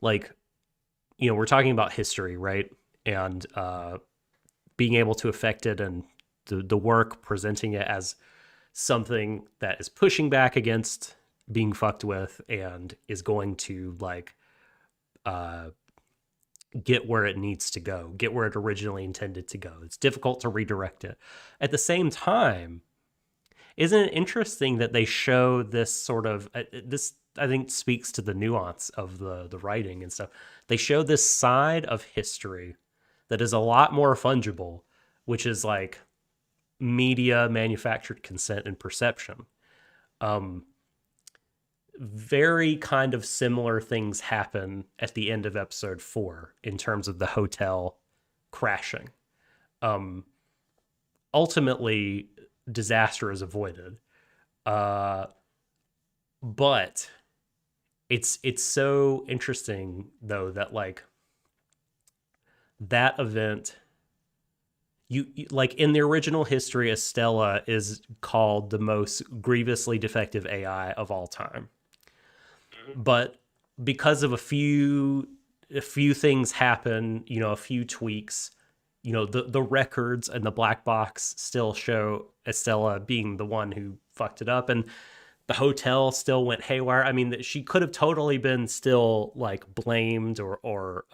we're talking about history, right? And being able to affect it, and the work presenting it as something that is pushing back against being fucked with and is going to get where it needs to go, get where it originally intended to go. It's difficult to redirect it. At the same time, isn't it interesting that they show this sort of, this I think speaks to the nuance of the writing and stuff. They show this side of history that is a lot more fungible, which is like media, manufactured consent, and perception. Very kind of similar things happen at the end of episode 4 in terms of the hotel crashing. Ultimately, disaster is avoided. But it's so interesting though that like that event, you like in the original history, Estella is called the most grievously defective AI of all time. But because of a few things happen, a few tweaks, the records and the black box still show Estella being the one who fucked it up, and the hotel still went haywire. I mean, she could have totally been still like blamed, or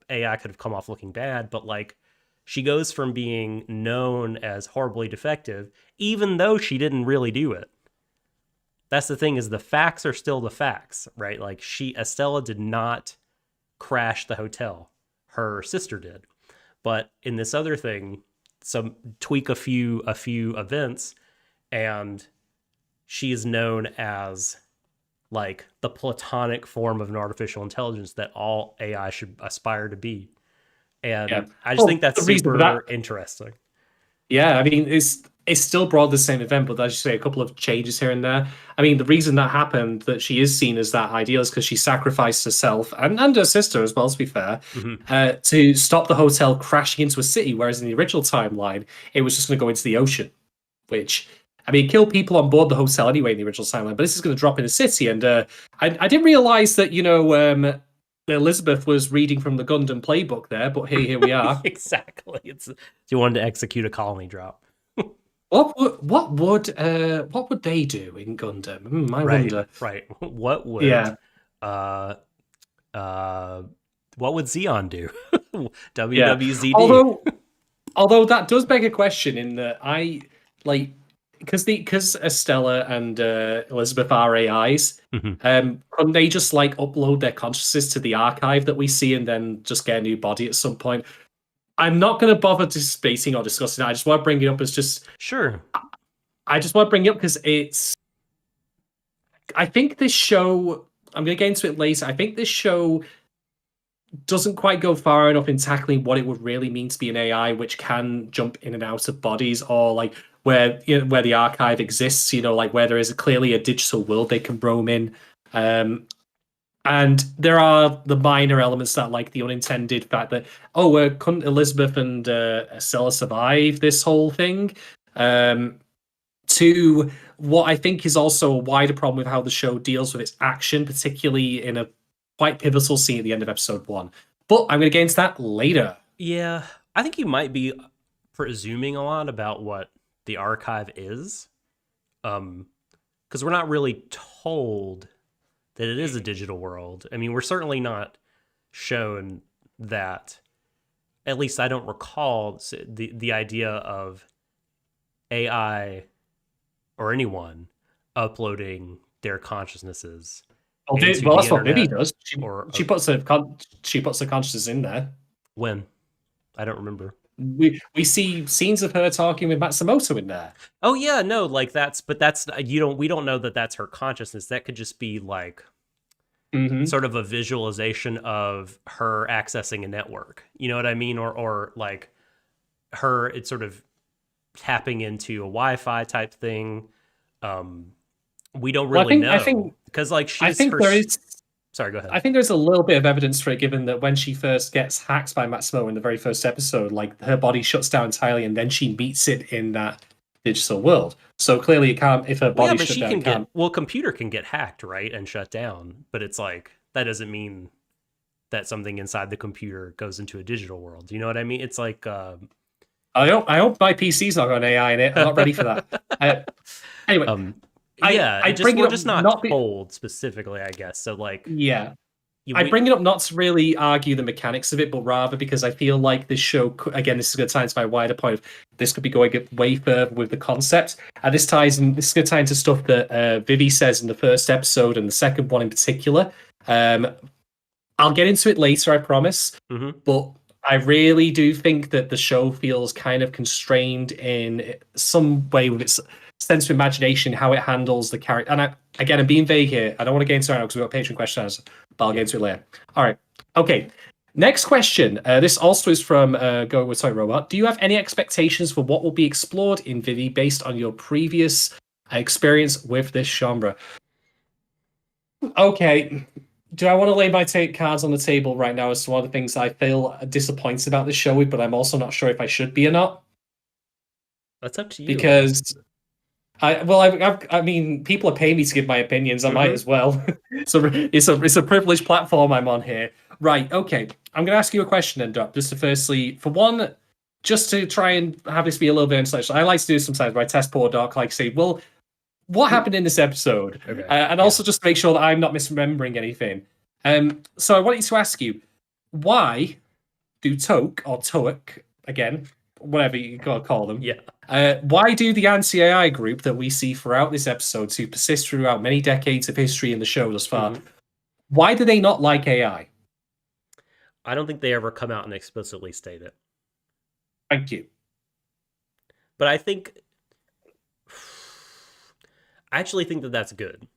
AI could have come off looking bad, but like she goes from being known as horribly defective, even though she didn't really do it. That's the thing, is the facts are still the facts, right? Like Estella did not crash the hotel. Her sister did. But in this other thing, tweak a few events, and she is known as like the platonic form of an artificial intelligence that all AI should aspire to be. And I just think that's super interesting. Yeah, I mean, it's still broad the same event, but as you say, a couple of changes here and there. I mean, the reason that happened, that she is seen as that ideal, is because she sacrificed herself and her sister as well, to be fair, to stop the hotel crashing into a city, whereas in the original timeline, it was just going to go into the ocean, which I mean, it killed people on board the hotel anyway in the original timeline, but this is going to drop in a city. And I didn't realize that, Elizabeth was reading from the Gundam playbook there, but here we are. Exactly. You wanted to execute a colony drop. What would they do in Gundam? I wonder. Right. What would what would Xeon do? WWZD. Although that does beg a question in that I like because Estella and Elizabeth are AIs. Couldn't they just like upload their consciousness to the archive that we see and then just get a new body at some point? I'm not going to bother debating or discussing it. I just want to bring it up as just sure. I just want to bring it up because I think this show. I'm going to get into it later. I think this show doesn't quite go far enough in tackling what it would really mean to be an AI, which can jump in and out of bodies, or like where the archive exists. Like where there is clearly a digital world they can roam in. And there are the minor elements that, like the unintended fact that, couldn't Elizabeth and Estella survive this whole thing? To what I think is also a wider problem with how the show deals with its action, particularly in a quite pivotal scene at the end of episode 1. But I'm going to get into that later. Yeah, I think you might be presuming a lot about what the archive is. Because we're not really told that it is a digital world. I mean, we're certainly not shown that. At least I don't recall the idea of AI or anyone uploading their consciousnesses. Well, that's what Vivy does. She puts her consciousness in there. When? I don't remember. We see scenes of her talking with Matsumoto in there. Oh yeah, no, like that's we don't know that that's her consciousness. That could just be like sort of a visualization of her accessing a network. You know what I mean? Or like it's sort of tapping into a Wi-Fi type thing. We don't really know because like Sorry, go ahead. I think there's a little bit of evidence for it, given that when she first gets hacked by Matsumoto in the very first episode, like her body shuts down entirely, and then she meets it in that digital world. So clearly, it can't. If her body shut down, computer can get hacked, right, and shut down. But it's like that doesn't mean that something inside the computer goes into a digital world. You know what I mean? It's like I hope my PC's not got an AI in it. I'm not ready for that. Anyway. We're just not told specifically, I guess. So, like, I bring it up not to really argue the mechanics of it, but rather because I feel like this show, again, this is going to tie into my wider point. This could be going way further with the concept, and this is going to tie into stuff that Vivy says in the first episode and the second one in particular. I'll get into it later, I promise. But I really do think that the show feels kind of constrained in some way with its sense of imagination, how it handles the character. And I'm being vague here. I don't want to get into it right now because we've got Patreon questions, but I'll get into it later. All right. Okay. Next question. This also is from Go With Toy Robot. Do you have any expectations for what will be explored in Vivy based on your previous experience with this genre? Okay. Do I want to lay my cards on the table right now as to one of the things I feel disappointed about this show with, but I'm also not sure if I should be or not? That's up to you. Because I mean, people are paying me to give my opinions. I might as well. So it's a privileged platform I'm on here. Right. Okay. I'm going to ask you a question, then, Doc. Just to firstly, for one, just to try and have this be a little bit intellectual. I like to do this sometimes where I test poor Doc, like say, well, what happened in this episode? Okay. And also just to make sure that I'm not misremembering anything. So I wanted to ask you, why do Toke or Toek, again, whatever you gotta call them, why do the anti-AI group that we see throughout this episode to persist throughout many decades of history in the show thus far, why do they not like AI? I don't think they ever come out and explicitly state it. Thank you. But I actually think that that's good.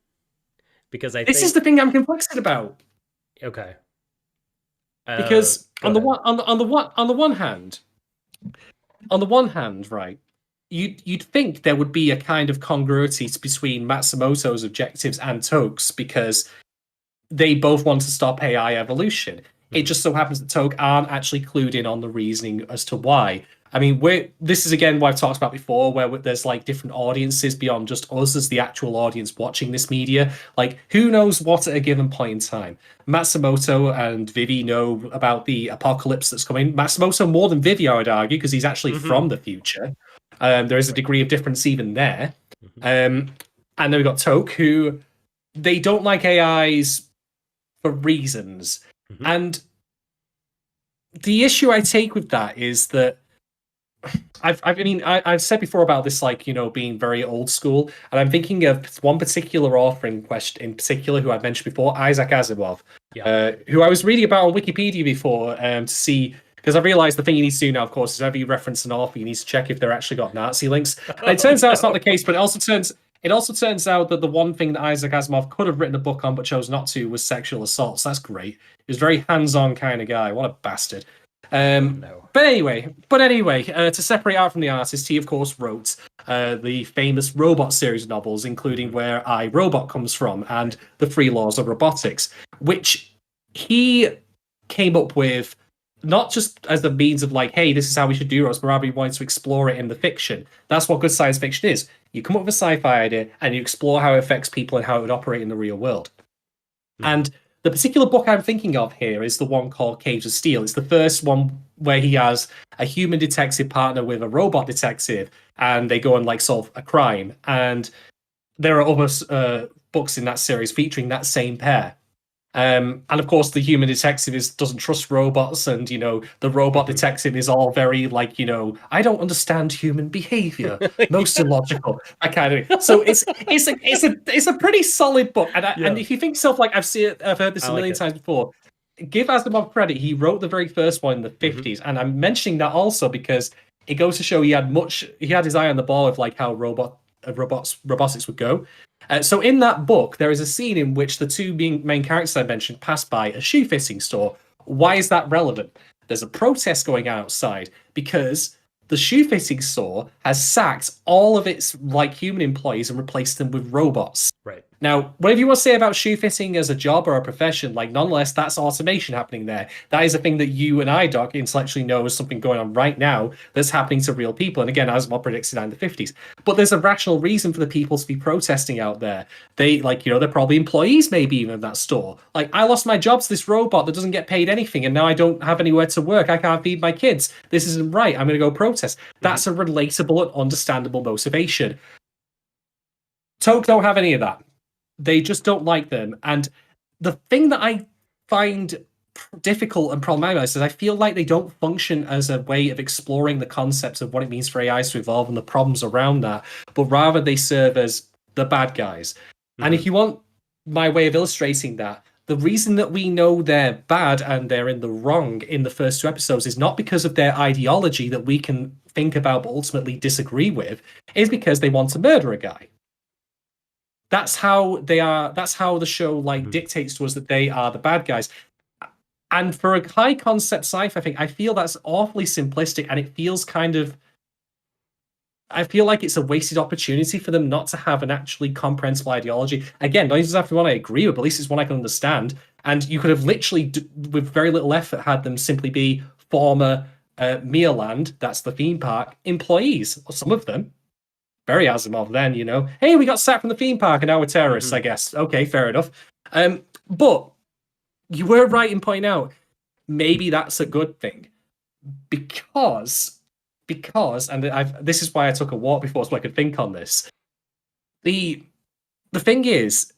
Because this is the thing I'm conflicted about. Okay. Because on the one hand, right, you'd think there would be a kind of congruity between Matsumoto's objectives and Toke's because they both want to stop AI evolution. It just so happens that Toke aren't actually clued in on the reasoning as to why. I mean, this is again what I've talked about before, where there's like different audiences beyond just us as the actual audience watching this media. Like, who knows what at a given point in time? Matsumoto and Vivy know about the apocalypse that's coming. Matsumoto more than Vivy, I would argue, because he's actually from the future. There is a degree of difference even there. And then we've got Toke, who they don't like AIs for reasons. And the issue I take with that is that I've said before about this, like, you know, being very old school, and I'm thinking of one particular author in particular who I've mentioned before, Isaac Asimov, who I was reading about on Wikipedia before to see, because I realized the thing you need to do now, of course, is whenever you reference an author, you need to check if they're actually got Nazi links. And it turns out it's not the case, but it also turns out that the one thing that Isaac Asimov could have written a book on but chose not to was sexual assault. So that's great. He was a very hands-on kind of guy. What a bastard. No. But anyway, to separate out from the artist, he of course wrote the famous Robot series of novels, including Where I, Robot comes from and The Three Laws of Robotics, which he came up with not just as a means of like, hey, this is how we should do robots, but rather he wanted to explore it in the fiction. That's what good science fiction is. You come up with a sci-fi idea and you explore how it affects people and how it would operate in the real world. And the particular book I'm thinking of here is the one called Caves of Steel. It's the first one where he has a human detective partner with a robot detective, and they go and like solve a crime. And there are other books in that series featuring that same pair. And of course, the human detective doesn't trust robots, and you know the robot detective is all very like, you know, I don't understand human behavior, most illogical, that kind of thing. So it's a pretty solid book, and if you think yourself like I've heard this a million times before, give Asimov credit. He wrote the very first one in the 50s, and I'm mentioning that also because it goes to show he had his eye on the ball of like how robotics would go. So in that book, there is a scene in which the two main characters I mentioned pass by a shoe fitting store. Why is that relevant? There's a protest going on outside because the shoe fitting store has sacked all of its like human employees and replaced them with robots. Right. Now, whatever you want to say about shoe fitting as a job or a profession, like nonetheless, that's automation happening there. That is a thing that you and I, Doc, intellectually know is something going on right now that's happening to real people. And again, Asimov predicted that in the 50s. But there's a rational reason for the people to be protesting out there. They, like, you know, they're probably employees maybe even of that store. Like, I lost my job to this robot that doesn't get paid anything, and now I don't have anywhere to work. I can't feed my kids. This isn't right. I'm going to go protest. That's a relatable and understandable motivation. Toke don't have any of that. They just don't like them. And the thing that I find difficult and problematic is I feel like they don't function as a way of exploring the concepts of what it means for AIs to evolve and the problems around that, but rather they serve as the bad guys. And if you want my way of illustrating that, the reason that we know they're bad and they're in the wrong in the first two episodes is not because of their ideology that we can think about but ultimately disagree with, is because they want to murder a guy. That's how they are. That's how the show like dictates to us that they are the bad guys. And for a high concept sci-fi thing, I feel that's awfully simplistic, and it feels kind of. I feel like it's a wasted opportunity for them not to have an actually comprehensible ideology. Again, don't even have to be one I agree with, but at least it's one I can understand. And you could have literally, with very little effort, had them simply be former Meerland, that's the theme park, employees, or some of them. Very Asimov then, you know. Hey, we got sacked from the theme park and now we're terrorists, I guess. Okay, fair enough. But you were right in pointing out, maybe that's a good thing. Because, and this is why I took a walk before so I could think on this. The thing is,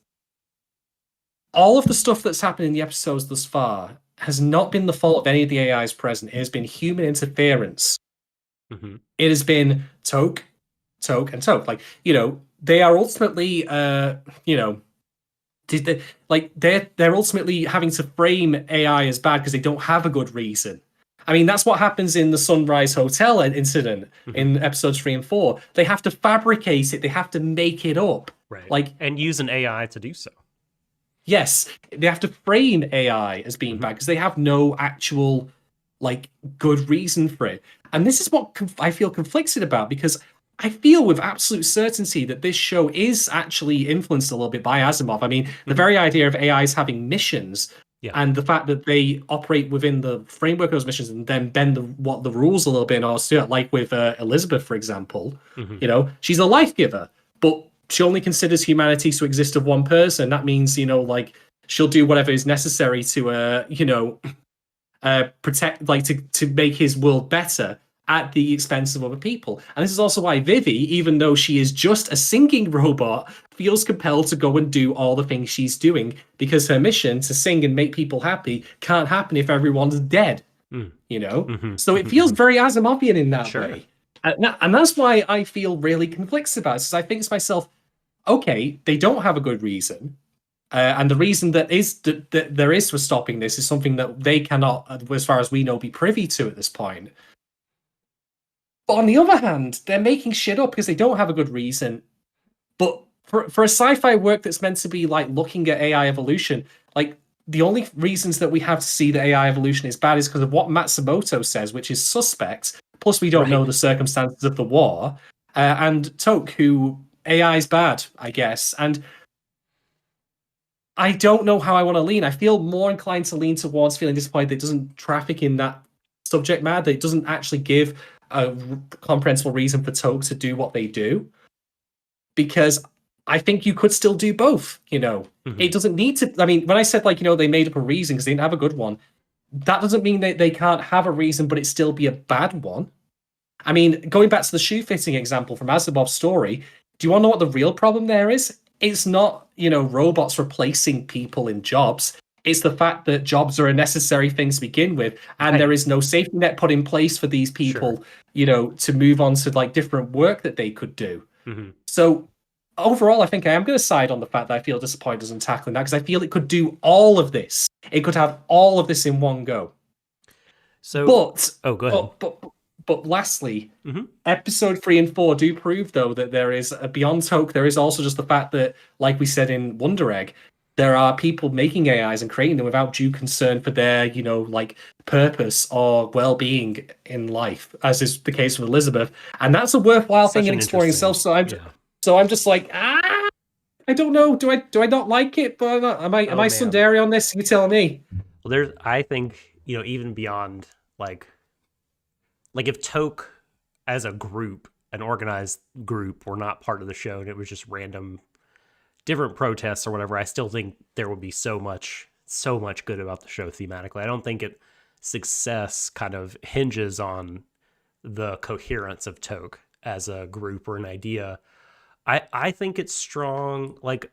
all of the stuff that's happened in the episodes thus far has not been the fault of any of the AIs present. It has been human interference. It has been Toke, and Toke. Like, you know, they are ultimately, you know, they're ultimately having to frame AI as bad because they don't have a good reason. I mean, that's what happens in the Sunrise Hotel incident in episodes 3 and 4. They have to fabricate it. They have to make it up. Right. Like, and use an AI to do so. Yes, they have to frame AI as being bad because they have no actual, like, good reason for it. And this is what I feel conflicted about, because I feel with absolute certainty that this show is actually influenced a little bit by Asimov. I mean, the very idea of AIs having missions And the fact that they operate within the framework of those missions and then bend the rules a little bit in order to do it, like with Elizabeth, for example, she's a life giver, but she only considers humanity to exist of one person. That means, like she'll do whatever is necessary to, protect, like to make his world better at the expense of other people. And this is also why Vivy, even though she is just a singing robot, feels compelled to go and do all the things she's doing, because her mission to sing and make people happy can't happen if everyone's dead. So it feels very Asimovian in that way. And that's why I feel really conflicted about it, because I think to myself, okay, they don't have a good reason. And the reason that there is for stopping this is something that they cannot, as far as we know, be privy to at this point. But on the other hand, they're making shit up because they don't have a good reason. But for a sci-fi work that's meant to be like looking at AI evolution, like the only reasons that we have to see that AI evolution is bad is because of what Matsumoto says, which is suspect. Plus, we don't know the circumstances of the war. And Toke, who AI is bad, I guess. And I don't know how I want to lean. I feel more inclined to lean towards feeling disappointed that it doesn't traffic in that subject matter, that it doesn't actually give a comprehensible reason for Toke to do what they do. Because I think you could still do both, It doesn't need to. I mean, when I said, like, they made up a reason because they didn't have a good one, that doesn't mean that they can't have a reason, but it still be a bad one. I mean, going back to the shoe fitting example from Asimov's story, do you want to know what the real problem there is? It's not, robots replacing people in jobs. It's the fact that jobs are a necessary thing to begin with, and there is no safety net put in place for these people, to move on to like different work that they could do. So overall, I think I am going to side on the fact that I feel disappointed in tackling that, because I feel it could do all of this. It could have all of this in one go. So, go ahead. But lastly, episode 3 and 4 do prove, though, that there is beyond Toke, there is also just the fact that, like we said in Wonder Egg, there are people making AIs and creating them without due concern for their, like purpose or well-being in life, as is the case with Elizabeth. And that's a worthwhile thing in exploring itself. So I'm just like, I don't know. Do I not like it? But am I Sundari on this? You tell me. Well, I think, even beyond like if Toke as a group, an organized group, were not part of the show and it was just random different protests or whatever, I still think there would be so much good about the show thematically. I don't think success kind of hinges on the coherence of Toke as a group or an idea. I think it's strong, like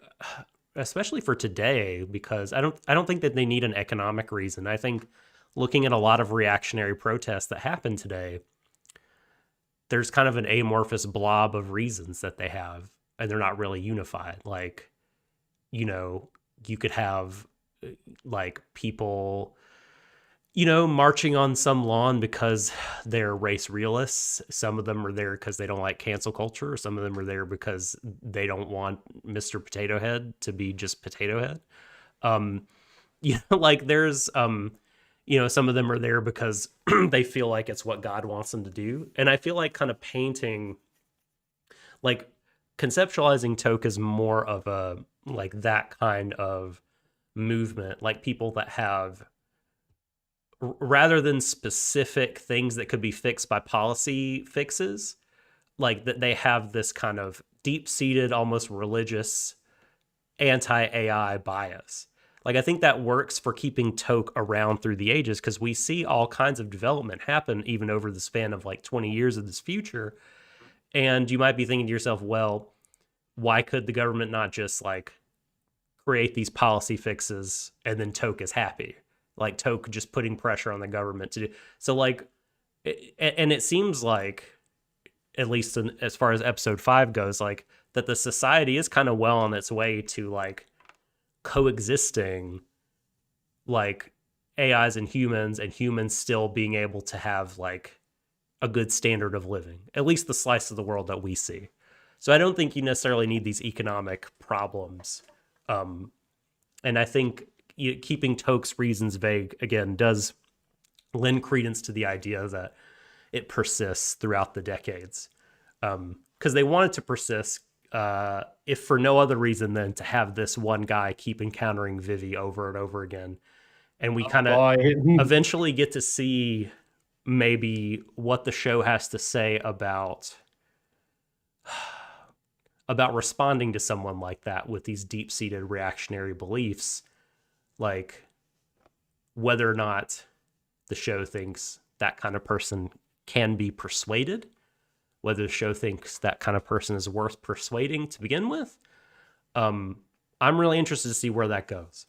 especially for today, because I don't think that they need an economic reason. I think looking at a lot of reactionary protests that happen today, there's kind of an amorphous blob of reasons that they have, and they're not really unified. Like, you could have like people, marching on some lawn because they're race realists. Some of them are there because they don't like cancel culture. Some of them are there because they don't want Mr. Potato Head to be just Potato Head. Like there's, some of them are there because they feel like it's what God wants them to do. And I feel like kind of painting, like conceptualizing Toke is more of a, like that kind of movement, like people that have, rather than specific things that could be fixed by policy fixes, like that they have this kind of deep-seated, almost religious anti-AI bias. Like, I think that works for keeping Toke around through the ages, because we see all kinds of development happen even over the span of like 20 years of this future. And you might be thinking to yourself, well, why could the government not just like create these policy fixes and then Toke is happy? Like Toke just putting pressure on the government to do. So like, and it seems like, at least as far as episode 5 goes, like that the society is kind of well on its way to like coexisting, like AIs and humans still being able to have like a good standard of living, at least the slice of the world that we see. So I don't think you necessarily need these economic problems. And I think keeping Toke's reasons vague, again, does lend credence to the idea that it persists throughout the decades. Because they want it to persist, if for no other reason than to have this one guy keep encountering Vivy over and over again and we kind of eventually get to see maybe what the show has to say about responding to someone like that with these deep-seated reactionary beliefs, like whether or not the show thinks that kind of person can be persuaded, whether the show thinks that kind of person is worth persuading to begin with. I'm really interested to see where that goes.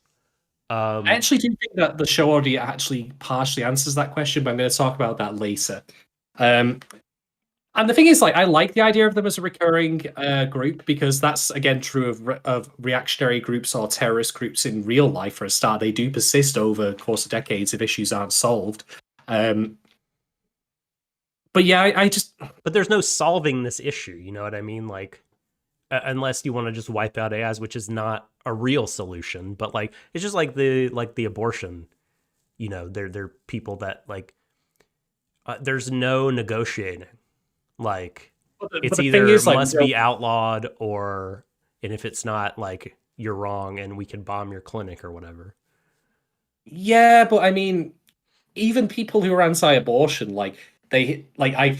I actually do think that the show already actually partially answers that question, but I'm going to talk about that later. And the thing is, like, I like the idea of them as a recurring group, because that's, again, true of reactionary groups or terrorist groups in real life. For a start, they do persist over the course of decades if issues aren't solved. But yeah, I just... But there's no solving this issue, you know what I mean? Like, unless you want to just wipe out AIs, which is not a real solution. But, like, it's just like the abortion. You know, they're people that, like, there's no negotiating. Like, it's either is, like, must be outlawed, or, and if it's not, like, you're wrong and we can bomb your clinic or whatever. Yeah, but I mean, even people who are anti-abortion, like, I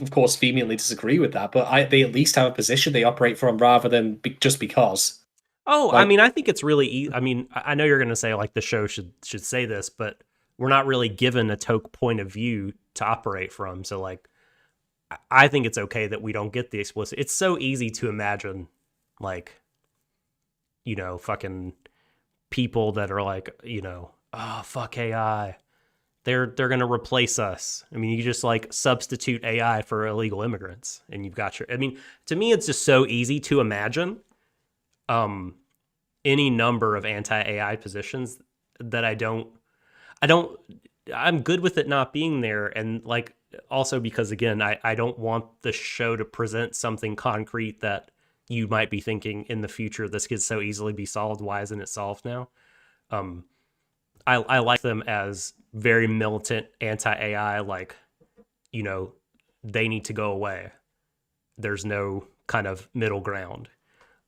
of course vehemently disagree with that, but they at least have a position they operate from, rather than just because. Oh, like, I mean, I think it's really I mean, I know you're going to say, like, the show should say this, but we're not really given a toke point of view to operate from. So, like, I think it's okay that we don't get the explicit. It's so easy to imagine, like, you know, fucking people that are like, you know, oh, fuck AI. They're going to replace us. I mean, you just, like, substitute AI for illegal immigrants and you've got your... I mean, to me, it's just so easy to imagine any number of anti-AI positions that I'm good with it not being there. And, like, also because, again, I don't want the show to present something concrete that you might be thinking in the future, this could so easily be solved. Why isn't it solved now? I like them as very militant anti-AI, like, you know, they need to go away. There's no kind of middle ground.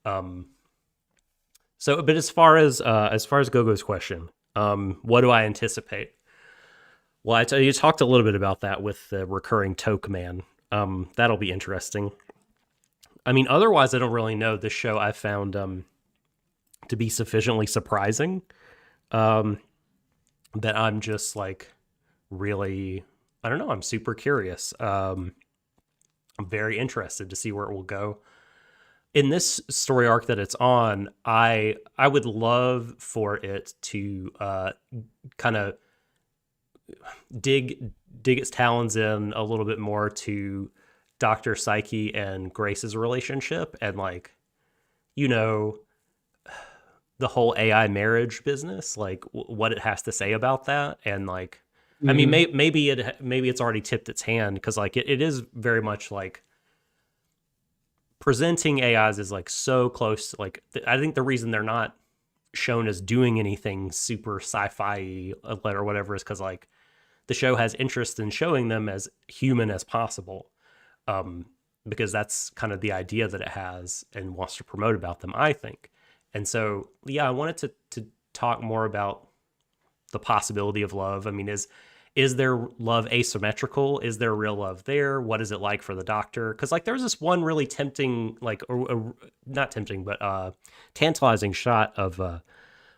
So, but as far as Gogo's question, what do I anticipate? Well, you talked a little bit about that with the recurring toke man. That'll be interesting. I mean, otherwise, I don't really know. This show I found to be sufficiently surprising that I'm just, like, really, I don't know, I'm super curious. I'm very interested to see where it will go. In this story arc that it's on, I would love for it to kind of dig its talons in a little bit more to Dr. Psyche and Grace's relationship, and, like, you know, the whole AI marriage business, like what it has to say about that. And, like, I mean, maybe it's already tipped its hand, because, like, it is very much, like, presenting AIs is, like, so close. Like, I think the reason they're not shown as doing anything super sci-fi or whatever is because, like, the show has interest in showing them as human as possible, because that's kind of the idea that it has and wants to promote about them, I think. And so, yeah, I wanted to talk more about the possibility of love. I mean, is their love asymmetrical? Is there real love there? What is it like for the doctor? Because, like, there's this one really tempting, like, not tempting, but tantalizing shot of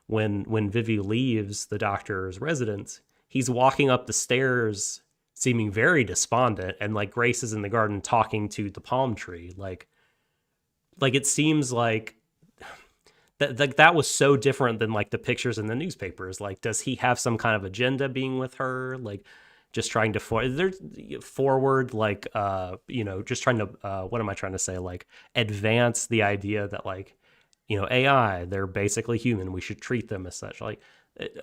when Vivy leaves the doctor's residence. He's walking up the stairs seeming very despondent, and, like, Grace is in the garden talking to the palm tree. Like it seems like that was so different than, like, the pictures in the newspapers. Like, does he have some kind of agenda being with her? Like, just trying to forward, like, you know, just trying to, what am I trying to say? Like, advance the idea that, like, you know, AI, they're basically human. We should treat them as such. Like,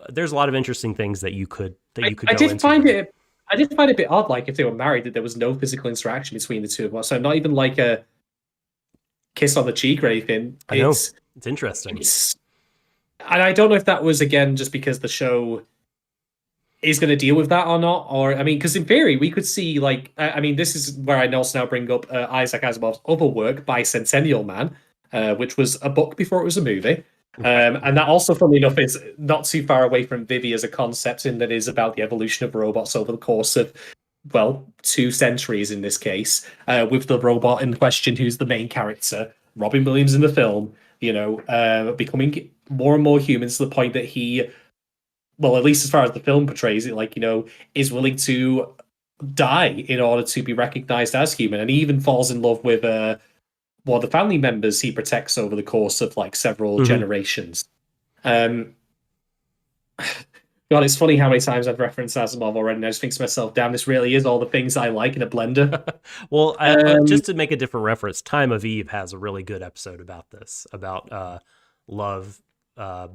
there's a lot of interesting things that you could go into. I did find it a bit odd, like, if they were married, that there was no physical interaction between the two of us. So not even, like, a kiss on the cheek or anything. I know. It's interesting. And I don't know if that was, again, just because the show is going to deal with that or not. Or, I mean, because in theory, we could see, like, I mean, this is where I also now bring up Isaac Asimov's other work, Bicentennial Man, which was a book before it was a movie. And that also, funnily enough, is not too far away from Vivy as a concept, in that is about the evolution of robots over the course of, well, 2 centuries in this case, with the robot in question, who's the main character, Robin Williams in the film, becoming more and more human to the point that he, well, at least as far as the film portrays it, is willing to die in order to be recognized as human. And he even falls in love with one of the family members he protects over the course of several generations. God, it's funny how many times I've referenced Asimov already, and I just think to myself, damn, this really is all the things I like in a blender. Well, just to make a different reference, Time of Eve has a really good episode about this, about love. I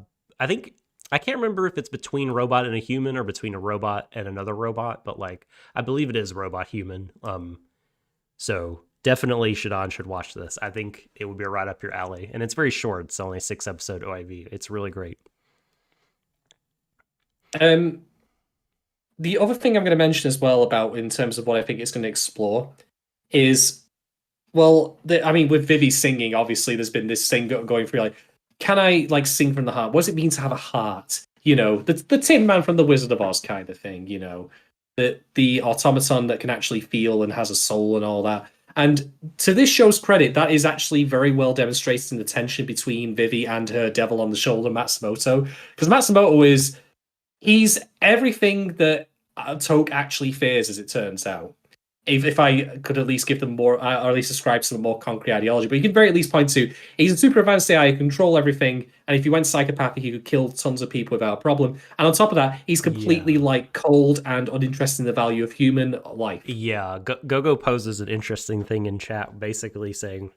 think, I can't remember if it's between a robot and a human or between a robot and another robot, but I believe it is robot-human. So definitely Shadon should watch this. I think it would be right up your alley. And it's very short. It's only a 6-episode OIV. It's really great. The other thing I'm going to mention as well about, in terms of what I think it's going to explore, is, well, with Vivy singing, obviously there's been this thing going through, can I sing from the heart? What does it mean to have a heart? The Tin Man from the Wizard of Oz kind of thing. The automaton that can actually feel and has a soul and all that. And to this show's credit, that is actually very well demonstrated in the tension between Vivy and her devil on the shoulder, Matsumoto. Because Matsumoto he's everything that Toke actually fears, as it turns out. If I could at least give them more, or at least describe some more concrete ideology, but you can very at least point to, he's a super advanced AI, control everything, and if he went psychopathic, he could kill tons of people without a problem. And on top of that, he's completely cold and uninterested in the value of human life. Yeah, Gogo poses an interesting thing in chat, basically saying,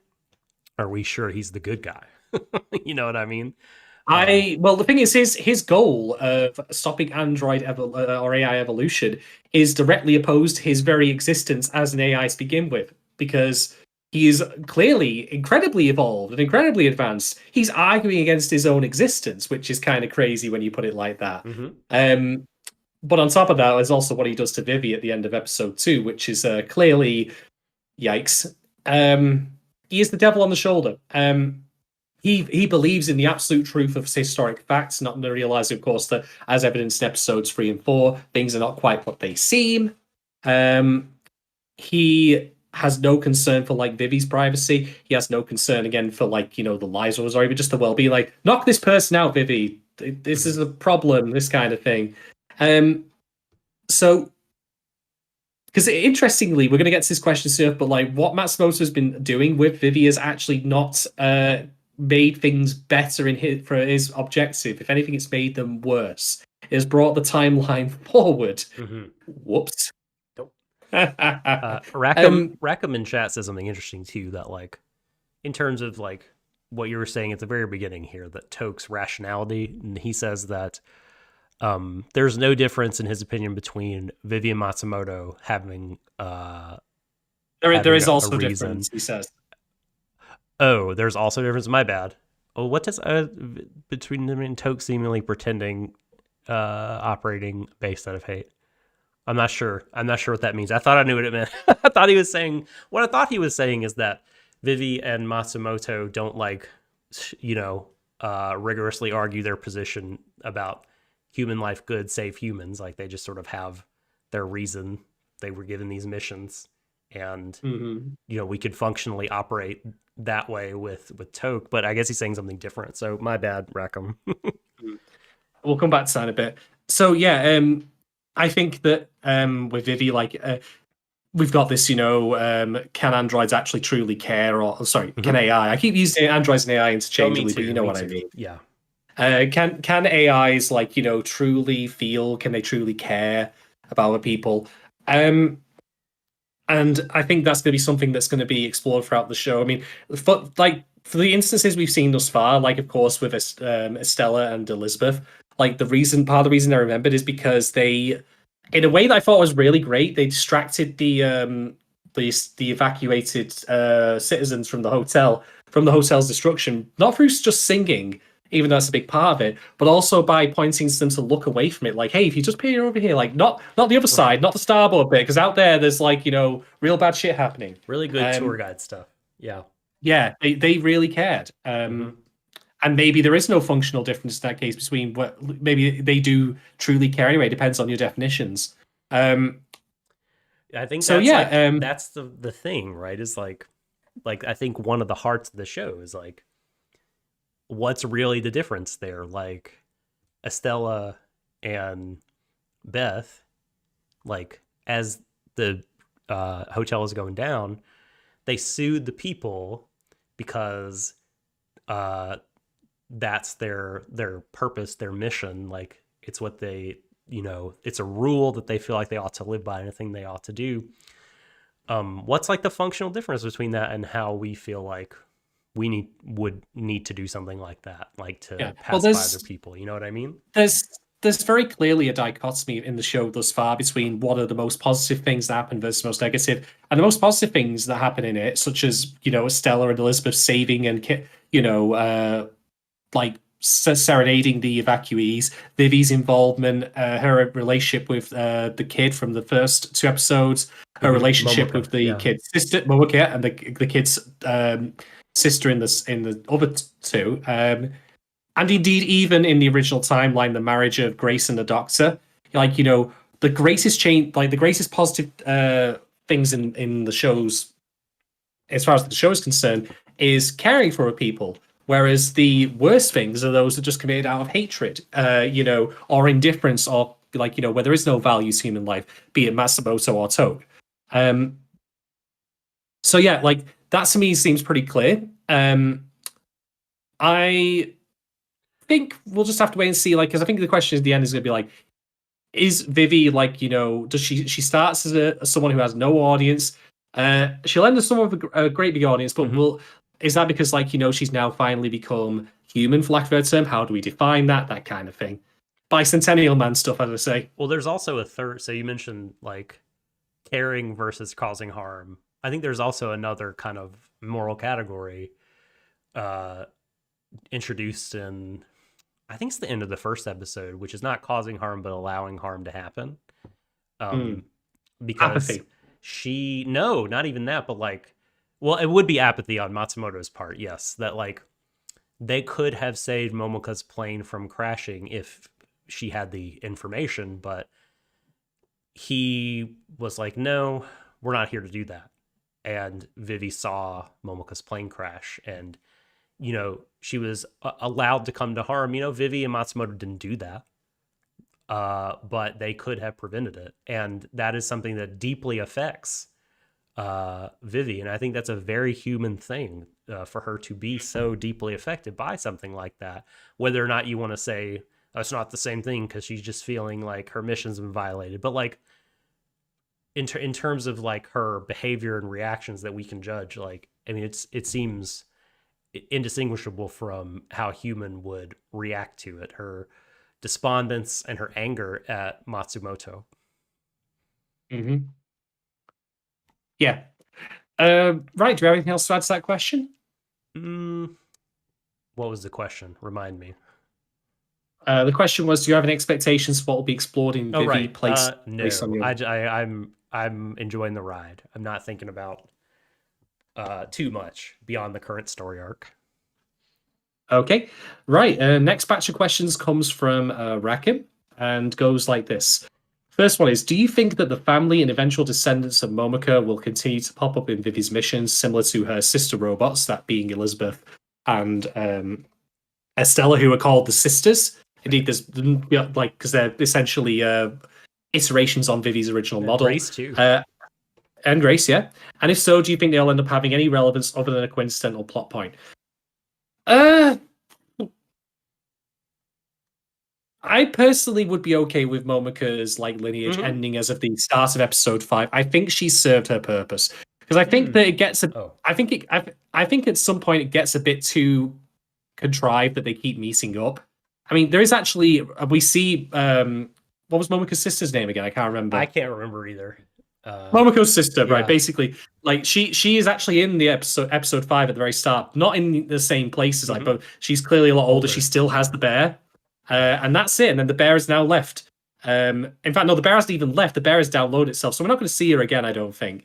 "Are we sure he's the good guy?" You know what I mean? Well, the thing is, his goal of stopping Android or AI evolution is directly opposed to his very existence as an AI to begin with, because he is clearly incredibly evolved and incredibly advanced. He's arguing against his own existence, which is kind of crazy when you put it like that. But on top of that, there's also what he does to Vivy at the end of episode 2, which is clearly, yikes. He is the devil on the shoulder. He believes in the absolute truth of historic facts, not realizing, of course, that, as evidenced in episodes 3 and 4, things are not quite what they seem. He has no concern for Vivy's privacy. He has no concern again for the lives of us, or even just the well-being. Knock this person out, Vivy. This is a problem. This kind of thing. So, because interestingly, we're going to get to this question soon, but what Matsumoto has been doing with Vivy is actually not made things better for his objective. If anything, it's made them worse. It has brought the timeline forward. Whoops. Rackham in chat says something interesting too, that in terms of what you were saying at the very beginning here, that Toke's rationality, and he says that there's no difference in his opinion between Vivy and Matsumoto having there is also a difference, he says. Oh, there's also a difference. My bad. Oh, what does between them and Toke seemingly pretending operating based out of hate? I'm not sure. I'm not sure what that means. I thought I knew what it meant. I thought he was saying is that Vivy and Matsumoto don't rigorously argue their position about human life good, save humans. They just sort of have their reason. They were given these missions, and we could functionally operate that way with Toke, but I guess he's saying something different. So my bad, Rackham. We'll come back to that in a bit. So yeah, I think that with Vivy, we've got this, can androids actually truly care, or can AI? I keep using androids and AI interchangeably, but you know what I mean. Yeah. Can AIs truly feel? Can they truly care about other people? And I think that's going to be something that's going to be explored throughout the show. I mean, for the instances we've seen thus far, of course with Estella and Elizabeth, part of the reason I remembered is because they, in a way that I thought was really great, they distracted the evacuated citizens from the hotel's destruction, not through just singing, even though that's a big part of it, but also by pointing them to look away from it. Hey, if you just peer over here, not the other side, not the starboard bit, because out there's real bad shit happening. Really good tour guide stuff. Yeah. Yeah, they really cared. And And maybe there is no functional difference in that case between what maybe they do truly care anyway. It depends on your definitions. I think So that's like yeah, that's the thing, right? Is like I think one of the hearts of the show is like what's really the difference there? Like Estella and Beth, like as the hotel is going down, they sued the people because that's their purpose, their mission. Like it's what they, it's a rule that they feel like they ought to live by, anything they ought to do. What's like the functional difference between that and how we feel like we would need to do something like that, like to pacify other people? You know what I mean? There's very clearly a dichotomy in the show thus far between what are the most positive things that happen versus most negative. And the most positive things that happen in it, such as, Estella and Elizabeth saving and, like serenading the evacuees, Vivy's involvement, her relationship with the kid from the first 2 episodes, her relationship Momoko, with the kid's sister, Momoko, and the kid's sister in the other 2. And indeed, even in the original timeline, the marriage of Grace and the Doctor, like, the greatest change, like the greatest positive things in the shows, as far as the show is concerned, is caring for people. Whereas the worst things are those that just committed out of hatred, or indifference, or like, where there is no value to human life, be it Matsumoto or Toad. So yeah, like that to me seems pretty clear. I think we'll just have to wait and see, like, because I think the question at the end is going to be like, is Vivy like, does she starts as someone who has no audience? She'll end as someone with a great big audience, but is that because, like, she's now finally become human, for lack of a better term? How do we define that? That kind of thing. Bicentennial man stuff, as I say. Well, there's also a third. So you mentioned like caring versus causing harm. I think there's also another kind of moral category introduced in, I think it's the end of the first episode, which is not causing harm but allowing harm to happen. Because apathy. No, not even that, but like, well, it would be apathy on Matsumoto's part, yes, that like they could have saved Momoka's plane from crashing if she had the information, but he was like, no, we're not here to do that. And Vivy saw Momoka's plane crash, and she was allowed to come to harm. Vivy and Matsumoto didn't do that, but they could have prevented it, and that is something that deeply affects Vivy, and I think that's a very human thing for her to be so deeply affected by something like that. Whether or not you want to say it's not the same thing because she's just feeling like her mission's been violated, but like in terms of like her behavior and reactions that we can judge, like, I mean, it seems indistinguishable from how human would react to it. Her despondence and her anger at Matsumoto. Yeah. Right. Do you have anything else to add to that question? What was the question? Remind me. The question was, do you have any expectations for what will be explored in Vivy Place? No, I'm enjoying the ride. I'm not thinking about too much beyond the current story arc. Okay, right. Next batch of questions comes from Rakim and goes like this. First one is, do you think that the family and eventual descendants of Momoka will continue to pop up in Vivy's missions, similar to her sister robots, that being Elizabeth and Estella, who are called the Sisters? Indeed, there's like, because they're essentially iterations on Vivy's original model. Grace too. And Grace, yeah. And if so, do you think they'll end up having any relevance other than a coincidental plot point? I personally would be okay with Momoka's like lineage ending as of the start of episode 5. I think she served her purpose, because I think that it gets I think at some point it gets a bit too contrived that they keep meeting up. I mean, there is actually we see what was Momoka's sister's name again? I can't remember. I can't remember either. Momoko's sister, right? Basically, like she is actually in the episode 5 at the very start, not in the same places, like, but she's clearly a lot older. She still has the bear, and that's it. And then the bear is now left. In fact, no, the bear hasn't even left. The bear has downloaded itself, so we're not going to see her again, I don't think.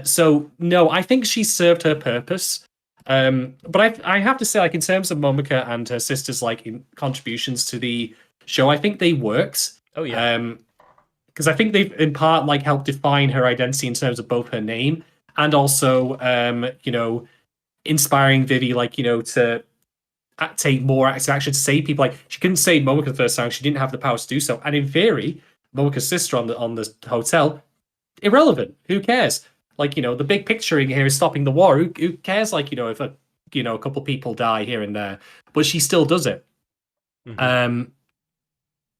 So no, I think she served her purpose. But I have to say, like, in terms of Momika and her sisters, like, contributions to the show, I think they worked. Oh yeah. Because I think they've in part like helped define her identity in terms of both her name and also, inspiring Vivy, like, to take more active action to save people. Like, she couldn't save Momika the first time; she didn't have the power to do so. And in theory, Momika's sister on the hotel, irrelevant. Who cares? Like, the big picture in here is stopping the war. Who cares? Like, if a couple people die here and there, but she still does it. Mm-hmm.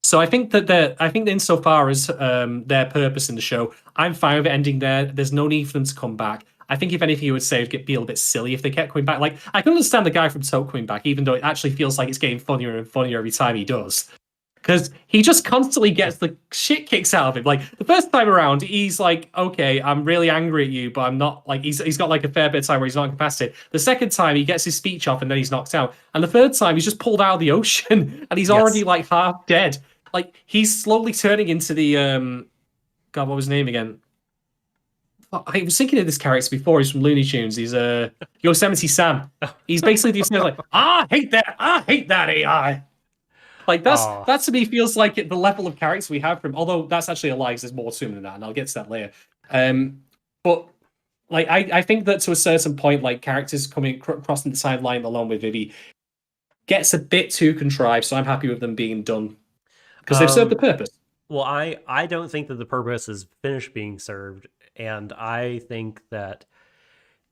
So I think that insofar as their purpose in the show, I'm fine with it ending there. There's no need for them to come back. I think if anything, you would say it'd be a little bit silly if they kept coming back. Like, I can understand the guy from Tote coming back, even though it actually feels like it's getting funnier and funnier every time he does. Because he just constantly gets the shit kicks out of him. Like, the first time around, he's like, okay, I'm really angry at you, but I'm not, like, he's got like a fair bit of time where he's not incapacitated. The second time, he gets his speech off and then he's knocked out. And the third time, he's just pulled out of the ocean and he's already like half dead. Like, he's slowly turning into the God, what was his name again? I was thinking of this character before. He's from Looney Tunes. He's Yosemite Sam. He's basically the like, I hate that AI. Like, that to me feels like the level of character we have from. Although that's actually a lie. There's more to him than that, and I'll get to that later. But like, I think that to a certain point, like, characters crossing the sideline along with Vivy gets a bit too contrived. So I'm happy with them being done because they've served the purpose. Well, I don't think that the purpose is finished being served, and I think that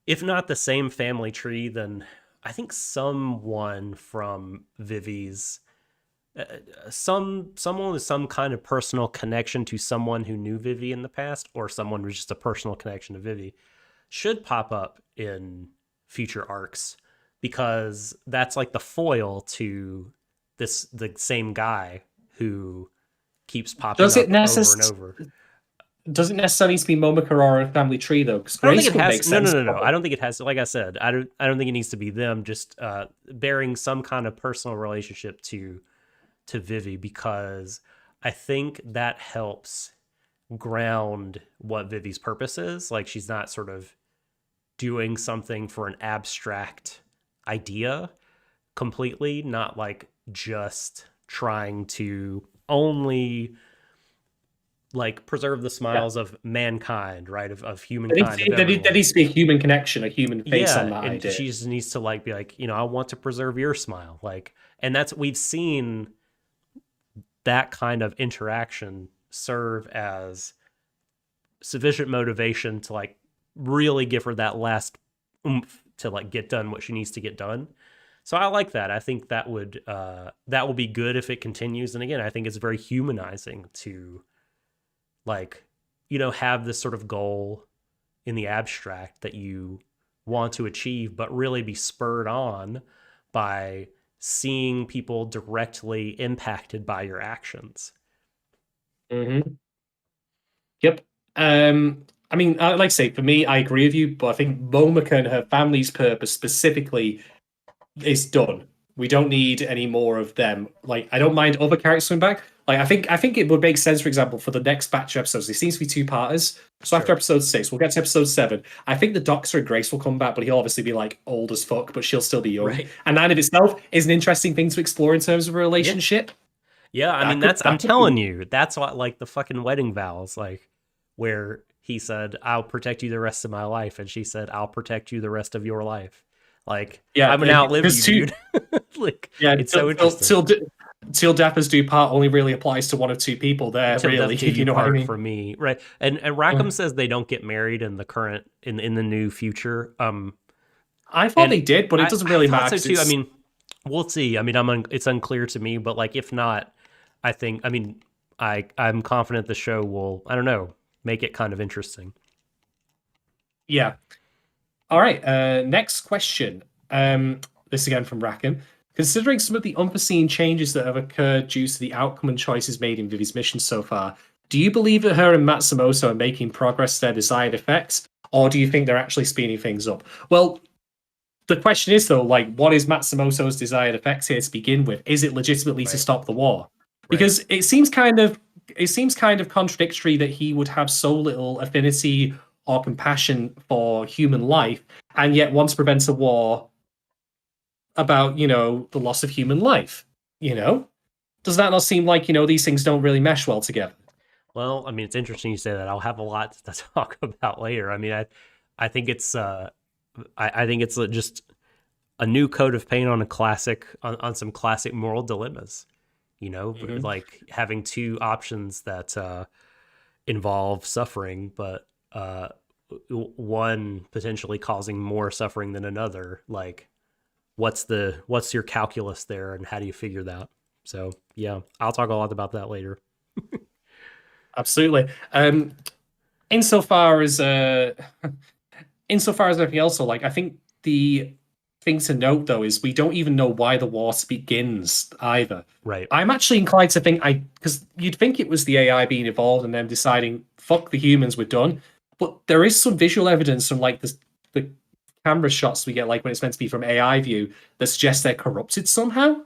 if not the same family tree, then I think someone from Vivy's, someone with some kind of personal connection to someone who knew Vivy in the past, or someone with just a personal connection to Vivy, should pop up in future arcs, because that's like the foil to the same guy who keeps popping up over and over. Does it necessarily need to be Momika or a family tree, though? Because Grace could make sense. No. I don't think it has. Like I said, I don't think it needs to be them. Just bearing some kind of personal relationship to Vivy, because I think that helps ground what Vivy's purpose is. Like, she's not sort of doing something for an abstract idea completely, not like just trying to only like preserve the smiles of mankind, right? Of humankind. There needs to be a human connection, a human face on that idea. She just needs to like be like, I want to preserve your smile. Like, and that's, we've seen that kind of interaction serve as sufficient motivation to like really give her that last oomph to like get done what she needs to get done. So I like that. I think that will be good if it continues. And again, I think it's very humanizing to like, have this sort of goal in the abstract that you want to achieve, but really be spurred on by seeing people directly impacted by your actions. Mm-hmm. Yep. I mean, like I say, for me, I agree with you, but I think Momika and her family's purpose specifically is done. We don't need any more of them. Like, I don't mind other characters coming back. Like, I think it would make sense, for example, for the next batch of episodes. It seems to be two-parters. So after episode 6, we'll get to episode 7. I think the Doctor and Grace will come back, but he'll obviously be like old as fuck, but she'll still be young. Right. And that in itself is an interesting thing to explore in terms of a relationship. Yeah, I mean, I'm telling you, that's what, like, the fucking wedding vows, like, where he said, I'll protect you the rest of my life, and she said, I'll protect you the rest of your life. Like, yeah, I'm gonna outlive you, dude. Like, yeah, it's so interesting. Till death us do part only really applies to one of two people there, really. You know what I mean? For me, right? And Rackham says they don't get married in the current in the new future. I thought they did, but it doesn't really matter. So too. I mean, we'll see. I mean, it's unclear to me, but like, if not, I think. I mean, I'm confident the show will. I don't know, make it kind of interesting. Yeah. All right. Next question. This again from Rackham. Considering some of the unforeseen changes that have occurred due to the outcome and choices made in Vivy's mission so far, do you believe that her and Matsumoto are making progress to their desired effects, or do you think they're actually speeding things up? Well, the question is, though, like, what is Matsumoto's desired effects here to begin with? Is it legitimately to stop the war? Because it seems kind of contradictory that he would have so little affinity or compassion for human life, and yet wants to prevent a war about, the loss of human life. Does that not seem like, these things don't really mesh well together? Well, I mean, it's interesting you say that. I'll have a lot to talk about later. I mean, I think it's I think it's just a new coat of paint on a classic on some classic moral dilemmas. Like having two options that involve suffering, but one potentially causing more suffering than another. Like, what's your calculus there, and how do you figure that? So yeah, I'll talk a lot about that later. Absolutely. Insofar as anything else, so like I think the thing to note though is we don't even know why the war begins either. Right. I'm actually inclined to think because you'd think it was the AI being evolved and them deciding fuck the humans, we're done. But there is some visual evidence from like the camera shots we get, like when it's meant to be from AI view, that suggests they're corrupted somehow.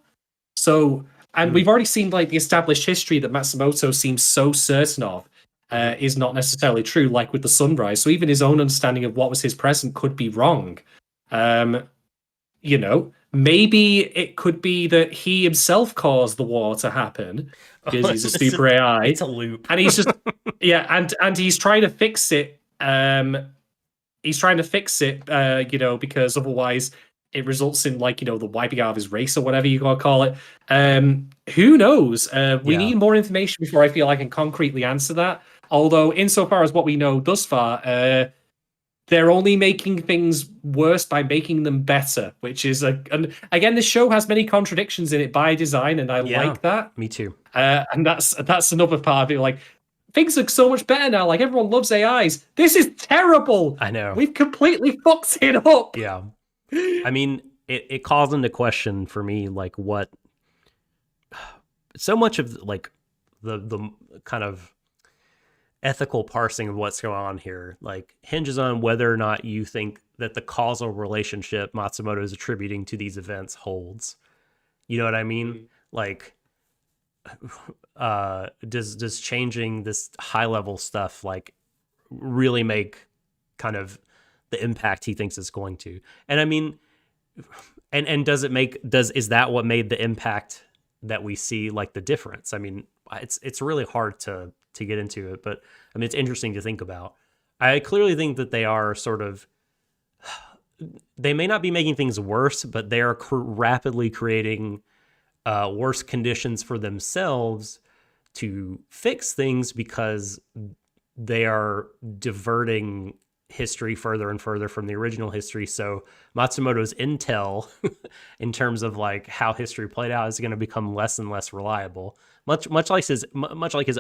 So, and we've already seen like the established history that Matsumoto seems so certain of is not necessarily true, like with the sunrise. So even his own understanding of what was his present could be wrong. Maybe it could be that he himself caused the war to happen because he's a super AI. It's a loop. And he's just, and he's trying to fix it. Because otherwise it results in like, the wiping out of his race or whatever you gotta call it. Who knows? We need more information before I feel I can concretely answer that. Although, insofar as what we know thus far, they're only making things worse by making them better, which is and again, this show has many contradictions in it by design, and I like that. Me too. And that's another part of it. Like, things are so much better now. Like, everyone loves AIs. This is terrible. I know. We've completely fucked it up. Yeah. I mean, it calls into question for me, like, what so much of like the kind of ethical parsing of what's going on here, like, hinges on whether or not you think that the causal relationship Matsumoto is attributing to these events holds. You know what I mean? Like, does changing this high level stuff like really make kind of the impact he thinks it's going to? And I mean, and is that what made the impact that we see, like, the difference? I mean, it's really hard to get into it, but I mean, it's interesting to think about. I clearly think that they are they may not be making things worse, but they are rapidly creating worse conditions for themselves to fix things, because they are diverting history further and further from the original history. So Matsumoto's intel in terms of like how history played out is going to become less and less reliable, much like his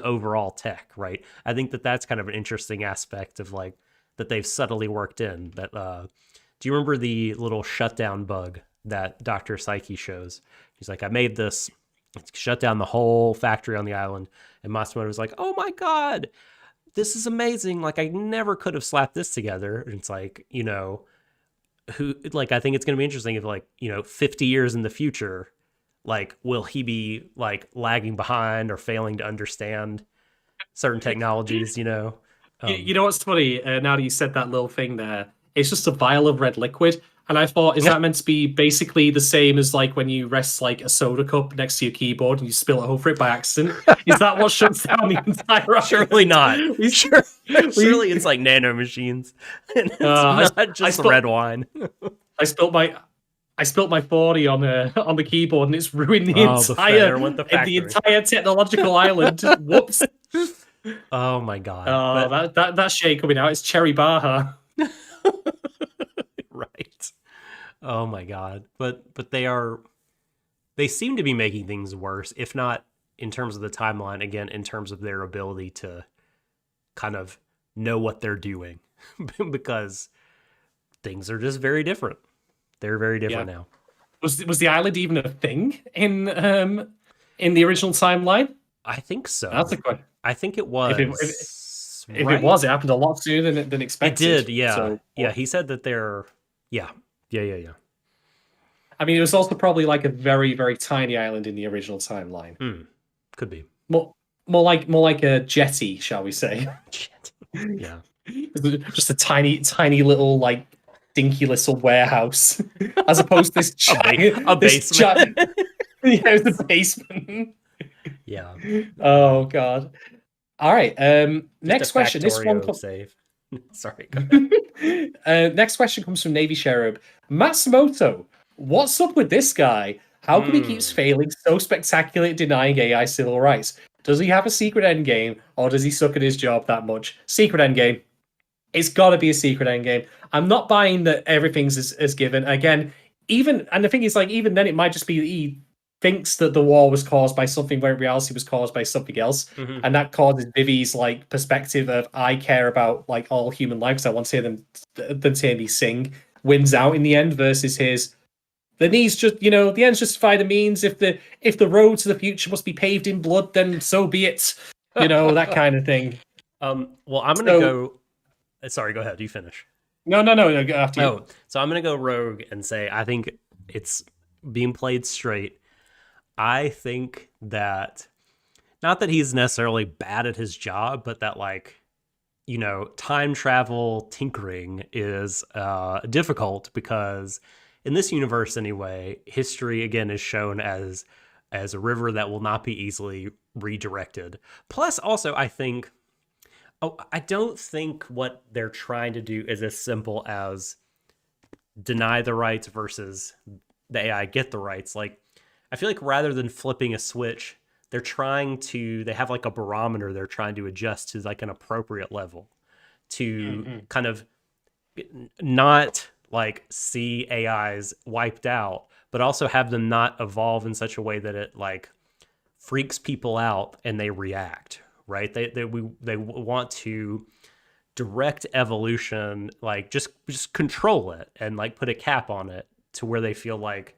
overall tech, right? I think that's kind of an interesting aspect of like that they've subtly worked in. That do you remember the little shutdown bug that Dr. Psyche shows? He's like, I made this, it's shut down the whole factory on the island, and Matsumoto was like, oh my god, this is amazing. Like, I never could have slapped this together. And it's like, who, like, I think it's going to be interesting if, like, 50 years in the future, like, will he be like lagging behind or failing to understand certain technologies, You know what's funny? Now that you said that little thing there, it's just a vial of red liquid. And I thought, is that meant to be basically the same as like when you rest like a soda cup next to your keyboard and you spill it over it by accident? Is that what shuts down the entire? Surely not. Surely it's like nano machines. And it's not just red wine. I spilt my 40 on the keyboard, and it's ruined the entire technological island. Whoops. Oh my god. Oh, that shade coming out, it's Cherry Baja. Right. Oh my god. But they seem to be making things worse, if not in terms of the timeline, again, in terms of their ability to kind of know what they're doing, because things are just very different. They're very different now. Was the island even a thing in the original timeline? I think so. That's a question. I think it was. If it was, it happened a lot sooner than expected. It did, yeah. So, yeah, he said that they're... Yeah. I mean, it was also probably like a very, very tiny island in the original timeline. Could be. More like a jetty, shall we say. Yeah. Just a tiny little, like, dinky little warehouse, as opposed to this giant, a basement. Yeah, the basement. Yeah. Oh god. All right. Next question. This one. Save. Sorry. Go ahead. Next question comes from Navy Cherub. Matsumoto, what's up with this guy? How come he keeps failing so spectacularly at denying AI civil rights? Does he have a secret endgame, or does he suck at his job that much? Secret endgame. It's got to be a secret endgame. I'm not buying that everything's as given. Again, and the thing is, like, even then, it might just be that he thinks that the war was caused by something where in reality was caused by something else, and that causes Vivy's like perspective of I care about like all human life because I want to hear them to hear me sing wins out in the end versus his. The needs just the ends justify the means. If the road to the future must be paved in blood, then so be it. That kind of thing. Well, I'm gonna go. Sorry, go ahead. You finish. No, after you. Oh, so I'm gonna go rogue and say I think it's being played straight. I think that not that he's necessarily bad at his job, but that like, time travel tinkering is difficult because in this universe anyway, history again is shown as a river that will not be easily redirected. Plus, also, I don't think what they're trying to do is as simple as deny the rights versus the AI get the rights. Like, I feel like rather than flipping a switch, they have like a barometer they're trying to adjust to like an appropriate level to kind of not like see AIs wiped out, but also have them not evolve in such a way that it like freaks people out and they react, right? They want to direct evolution, like just control it and like put a cap on it to where they feel like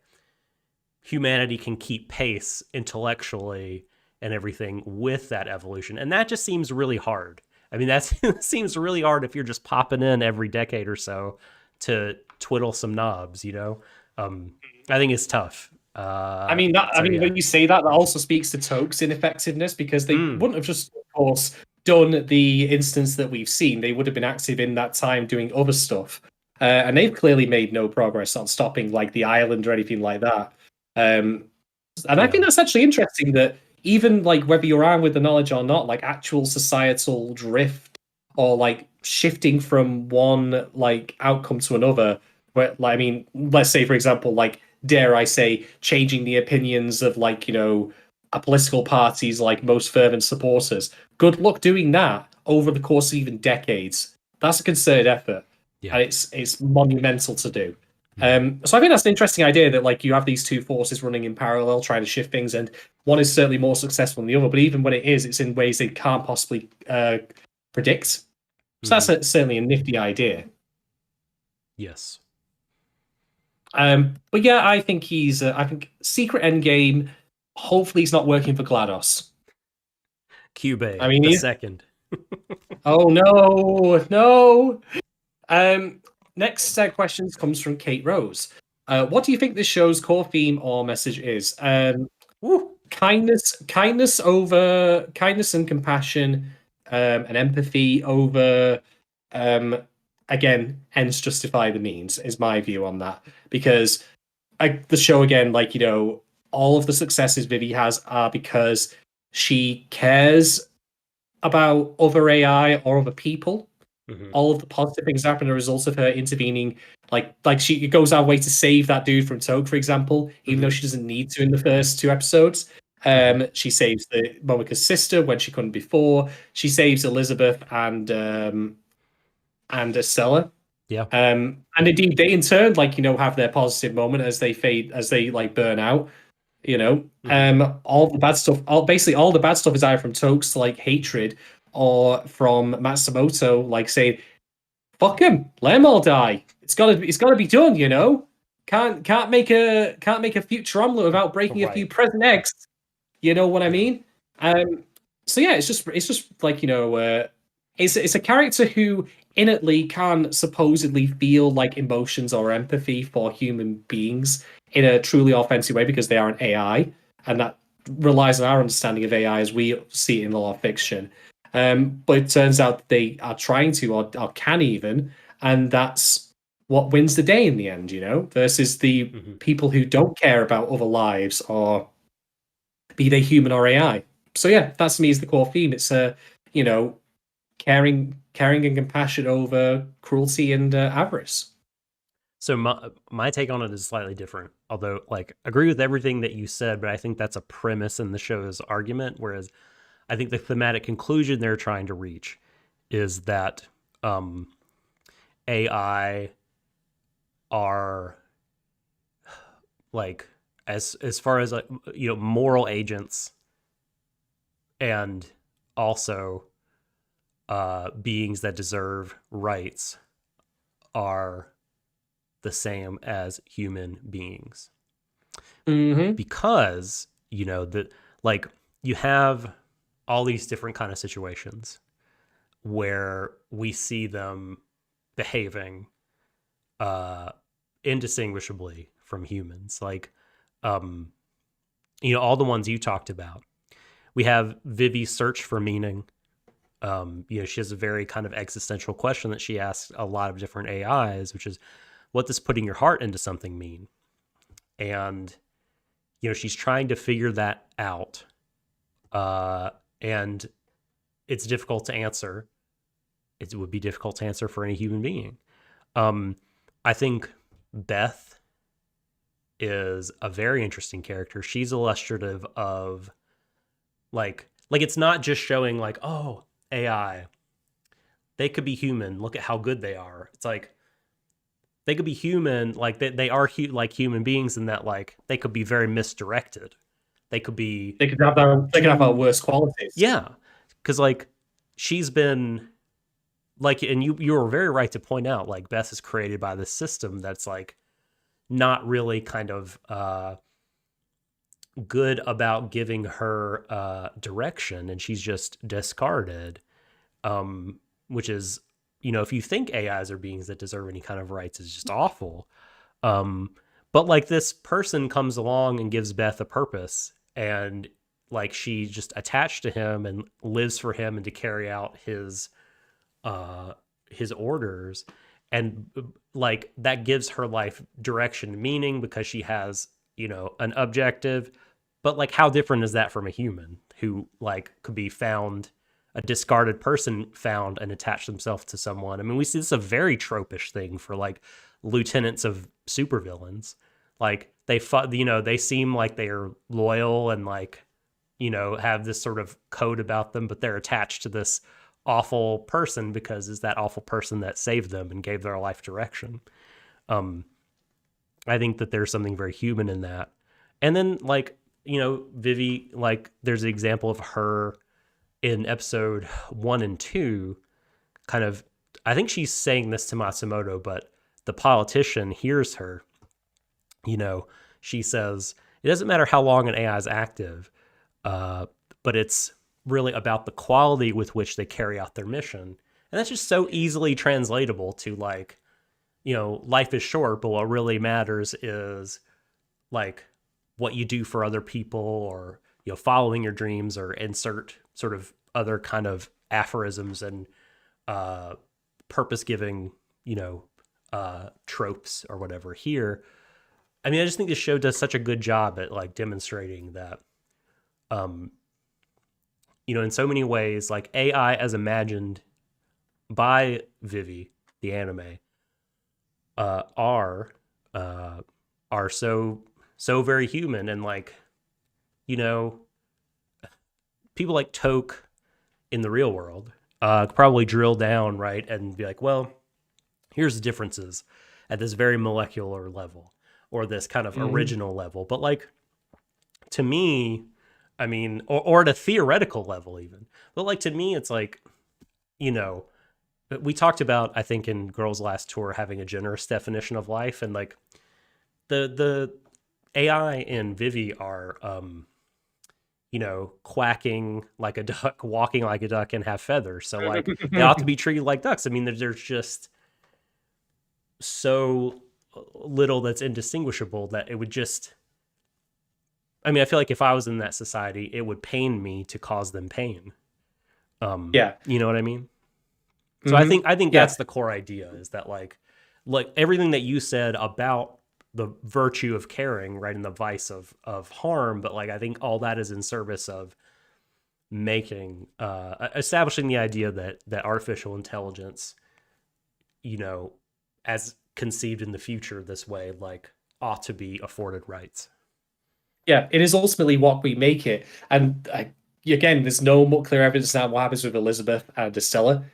humanity can keep pace intellectually and everything with that evolution. And that just seems really hard. I mean, that seems really hard if you're just popping in every decade or so to twiddle some knobs, I think it's tough. When you say that also speaks to Toge's ineffectiveness because they wouldn't have just, of course, done the instance that we've seen. They would have been active in that time doing other stuff. And they've clearly made no progress on stopping like the island or anything like that. I think that's actually interesting that even like whether you're armed with the knowledge or not, like actual societal drift or like shifting from one like outcome to another, where let's say for example, like dare I say, changing the opinions of like a political party's like most fervent supporters. Good luck doing that over the course of even decades. That's a concerted effort, and it's monumental to do. So I think that's an interesting idea that like you have these two forces running in parallel trying to shift things, and one is certainly more successful than the other, but even when it is, it's in ways they can't possibly predict. So that's certainly a nifty idea. Yes. But yeah, I think I think secret endgame, hopefully he's not working for GLaDOS. Cube, the second. Oh no. Next set of questions comes from Kate Rose. What do you think this show's core theme or message is? Kindness and compassion, and empathy over, again, ends justify the means is my view on that. Because the show again, like all of the successes Vivy has are because she cares about other AI or other people. All of the positive things happen as a result of her intervening. Like she goes our way to save that dude from Toge, for example, even though she doesn't need to in the first two episodes. She saves Momika's sister when she couldn't before. She saves Elizabeth and Estella. Yeah. And indeed, they in turn have their positive moment as they fade, as they burn out. All the bad stuff. Basically, all the bad stuff is either from Toge's hatred or from Matsumoto saying, "Fuck him, let them all die. It's gotta be done." Can't make a future omelet without breaking a few present eggs. You know what I mean? So yeah, it's just it's a character who innately can supposedly feel like emotions or empathy for human beings in a truly offensive way because they are an AI, and that relies on our understanding of AI as we see it in the law of fiction. But it turns out that they are trying to or can even, and that's what wins the day in the end, versus the people who don't care about other lives, or be they human or AI. So yeah, that to me is the core theme. It's you know, caring and compassion over cruelty and avarice. So my take on it is slightly different. Although, like, agree with everything that you said, but I think that's a premise in the show's argument. Whereas, I think the thematic conclusion they're trying to reach is that AI are, like, as far as, like, moral agents, and also beings that deserve rights, are the same as human beings. Because that, like, you have all these different kind of situations where we see them behaving indistinguishably from humans, like all the ones you talked about. We have Vivy's search for meaning. She has a very kind of existential question that she asks a lot of different AIs, which is, what does putting your heart into something mean? And she's trying to figure that out, and it's difficult to answer. It would be difficult to answer for any human being. I think Beth is a very interesting character. She's illustrative of, like it's not just showing, like, oh, AI, they could be human, look at how good they are. It's like, they could be human, like they are like human beings, in that, like, they could be very misdirected. They could have our worst qualities. Yeah, because, like, she's been, like, and you were very right to point out, like, Beth is created by this system that's, like, not really kind of good about giving her direction, and she's just discarded, which is, if you think AIs are beings that deserve any kind of rights, is just awful. But, like, this person comes along and gives Beth a purpose, and, like, she just attached to him and lives for him and to carry out his orders, and, like, that gives her life direction and meaning because she has, an objective. But, like, how different is that from a human who, like, could be found, a discarded person found and attached themselves to someone? I mean, we see this is a very tropish thing for, like, lieutenants of supervillains. Like, they seem like they're loyal and, like, have this sort of code about them, but they're attached to this awful person because it's that awful person that saved them and gave their life direction. I think that there's something very human in that. And then, like, Vivy, like, there's an example of her in episode 1 and 2, kind of, I think she's saying this to Matsumoto, but the politician hears her. She says, it doesn't matter how long an AI is active, but it's really about the quality with which they carry out their mission. And that's just so easily translatable to, like, life is short, but what really matters is, like, what you do for other people, or, following your dreams, or insert sort of other kind of aphorisms and purpose-giving, tropes or whatever here. I mean, I just think this show does such a good job at, like, demonstrating that, in so many ways, like, AI as imagined by Vivy, the anime, are so very human. And, like, people like Toke in the real world could probably drill down, right, and be like, well, here's the differences at this very molecular level, or this kind of original level. But, like, to me, I mean, or at a theoretical level even. But, like, to me, it's like, we talked about, I think, in Girls' Last Tour, having a generous definition of life, and, like, the AI and Vivy are, quacking like a duck, walking like a duck, and have feathers. So, like, they ought to be treated like ducks. I mean, there's just so little that's indistinguishable that it would just, I mean, I feel like if I was in that society, it would pain me to cause them pain. Yeah. You know what I mean? So I think that's the core idea, is that, like, like everything that you said about the virtue of caring, right, and the vice of harm, but like I think all that is in service of making establishing the idea that artificial intelligence, you know, as conceived in the future this way, like ought to be afforded rights. Yeah, it is ultimately what we make it. And again, there's no more clear evidence now what happens with Elizabeth and Stella,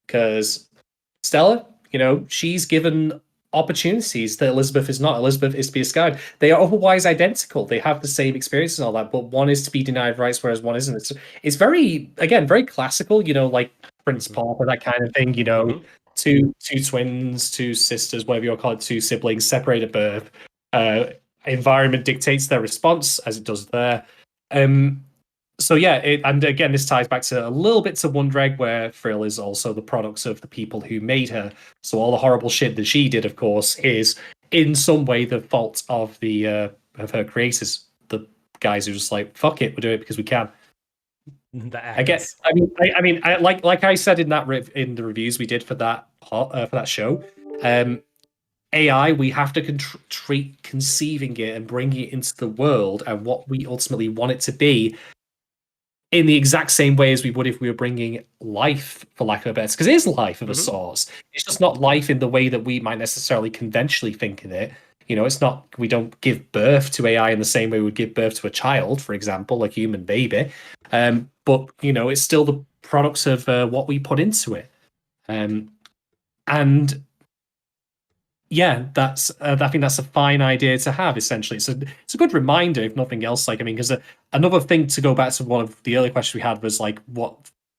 because Stella, you know, she's given opportunities that Elizabeth is not. Elizabeth is to be a scarred. They are otherwise identical. They have the same experiences and all that, but one is to be denied rights, whereas one isn't. It's very, again, very classical, you know, like Prince Pauper, that kind of thing, you know, two twins, two sisters, whatever you call it, two siblings, separated at birth. Environment dictates their response, as it does there. So yeah, and again, this ties back to a little bit to Wonder Egg, where Frill is also the products of the people who made her. So all the horrible shit that she did, of course, is in some way the fault of the of her creators, the guys who just like, fuck it, we're doing it because we can. I guess. I mean, like I said in that in the reviews we did for that show. AI, we have to treat conceiving it and bringing it into the world and what we ultimately want it to be in the exact same way as we would if we were bringing life, for lack of a better, because it is life of a source. It's just not life in the way that we might necessarily conventionally think of it. You know, it's not, we don't give birth to AI in the same way we would give birth to a child, for example, a human baby. But, you know, it's still the products of what we put into it. And yeah, that's I think that's a fine idea to have. Essentially, it's a good reminder, if nothing else. Like, I mean, because another thing to go back to one of the earlier questions we had was like, what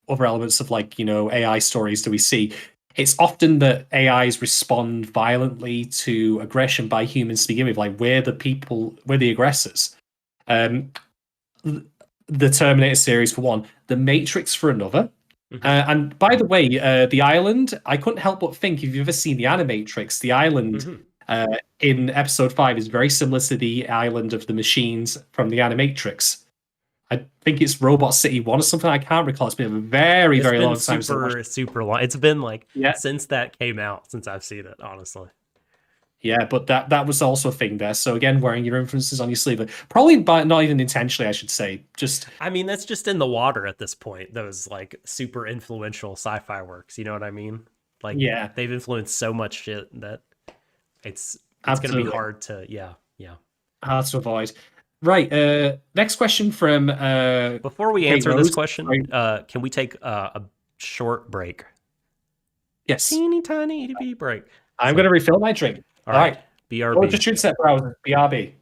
other elements of, like, you know, AI stories do we see? It's often that AIs respond violently to aggression by humans to begin with. Like, we're the aggressors. The Terminator series for one, The Matrix for another. And by the way, the island, I couldn't help but think, if you've ever seen the Animatrix, the island in episode 5 is very similar to the island of the machines from the Animatrix. I think it's Robot City 1 or something. I can't recall. It's been a very long time. Super long. It's been like since that came out, since I've seen it, honestly. Yeah, but that was also a thing there. So again, wearing your influences on your sleeve, but probably not even intentionally, I should say. Just, I mean, that's just in the water at this point. Those like super influential sci-fi works. You know what I mean? Like, yeah, they've influenced so much shit that it's going to be hard to hard to avoid. Right. Next question from before we answer this question, can we take a short break? Yes. Teeny tiny itty break. I'm going to refill my drink. All right. BRB. Or just shoot set browser. BRB.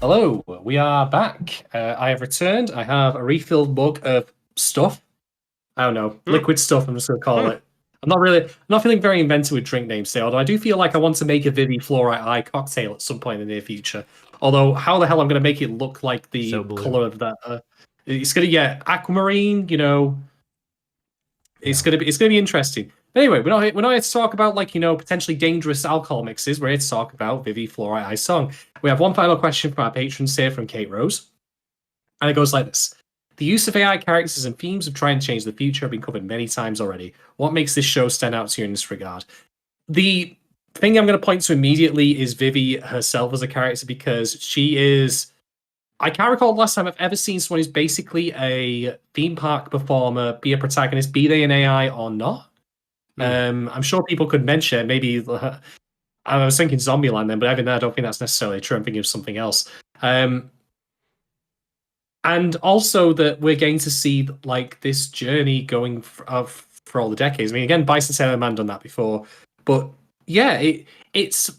Hello, we are back. I have returned. I have a refilled mug of stuff. I don't know, liquid stuff. I'm just going to call it. I'm not feeling very inventive with drink names today. Although I do feel like I want to make a Vivy Fluorite eye cocktail at some point in the near future. Although how the hell I'm going to make it look like the color of that? It's going to aquamarine. You know, it's going to be interesting. But anyway, we're not here to talk about potentially dangerous alcohol mixes. We're here to talk about Vivy Fluorite Eye Song. We have one final question from our patrons here from Kate Rose, and it goes like this: the use of AI characters and themes of trying to change the future have been covered many times already. What makes this show stand out to you in this regard? The thing I'm going to point to immediately is Vivy herself as a character, because she is. I can't recall the last time I've ever seen someone who's basically a theme park performer be a protagonist, be they an AI or not. I'm sure people could mention maybe. I was thinking Zombieland then, but even then, I don't think that's necessarily true. I'm thinking of something else. And also that we're going to see like this journey going for all the decades. I mean, again, Bison Sailor Man done that before, but yeah, it's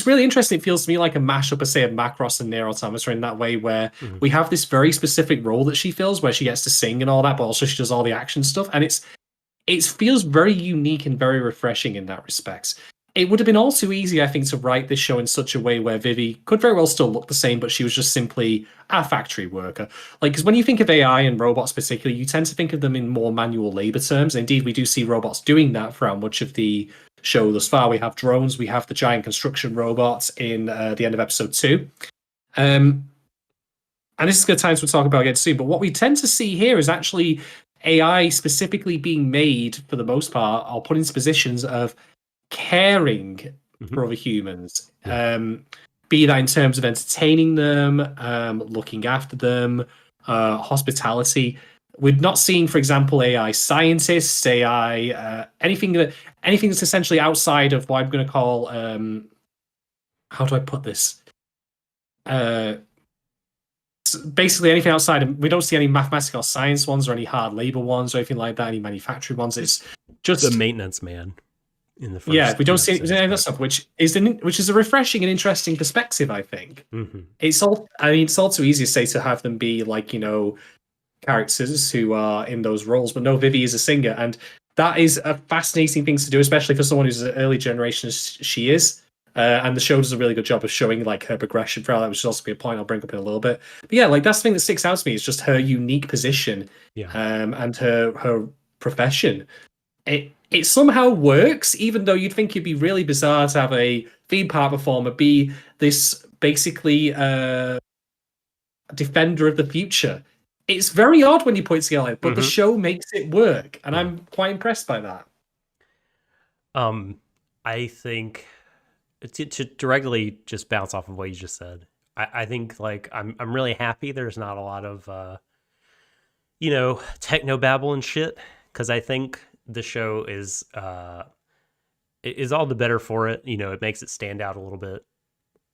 really interesting. It feels to me like a mashup of, say, of Macross and Nier Automata in that way, where we have this very specific role that she fills, where she gets to sing and all that, but also she does all the action stuff, and it feels very unique and very refreshing in that respect. It would have been all too easy, I think, to write this show in such a way where Vivy could very well still look the same, but she was just simply a factory worker. Like, because when you think of AI and robots particularly, you tend to think of them in more manual labor terms. Indeed, we do see robots doing that throughout much of the show thus far. We have drones, we have the giant construction robots in the end of episode 2. And this is good times we'll talk about again soon, but what we tend to see here is actually AI specifically being made, for the most part, or put into positions of caring for other humans, be that in terms of entertaining them, looking after them, hospitality. We're not seeing, for example, AI scientists, AI anything that's essentially outside of what I'm going to call how do I put this? Basically anything outside of, we don't see any mathematical science ones or any hard labor ones or anything like that, any manufacturing ones. It's just the maintenance man in the first. We don't see any of that stuff, which is a refreshing and interesting perspective, I think. It's all too easy to say to have them be like, characters who are in those roles, but no, Vivy is a singer, and that is a fascinating thing to do, especially for someone who's an early generation as she is. And the show does a really good job of showing like her progression throughout that, which is also be a point I'll bring up in a little bit. But yeah, like that's the thing that sticks out to me is just her unique position, and her profession. It somehow works, even though you'd think it'd be really bizarre to have a theme park performer be this basically defender of the future. It's very odd when you put it together, but the show makes it work, and I'm quite impressed by that. I think to directly just bounce off of what you just said, I think like I'm really happy there's not a lot of technobabble and shit, because I think the show is all the better for it. It makes it stand out a little bit.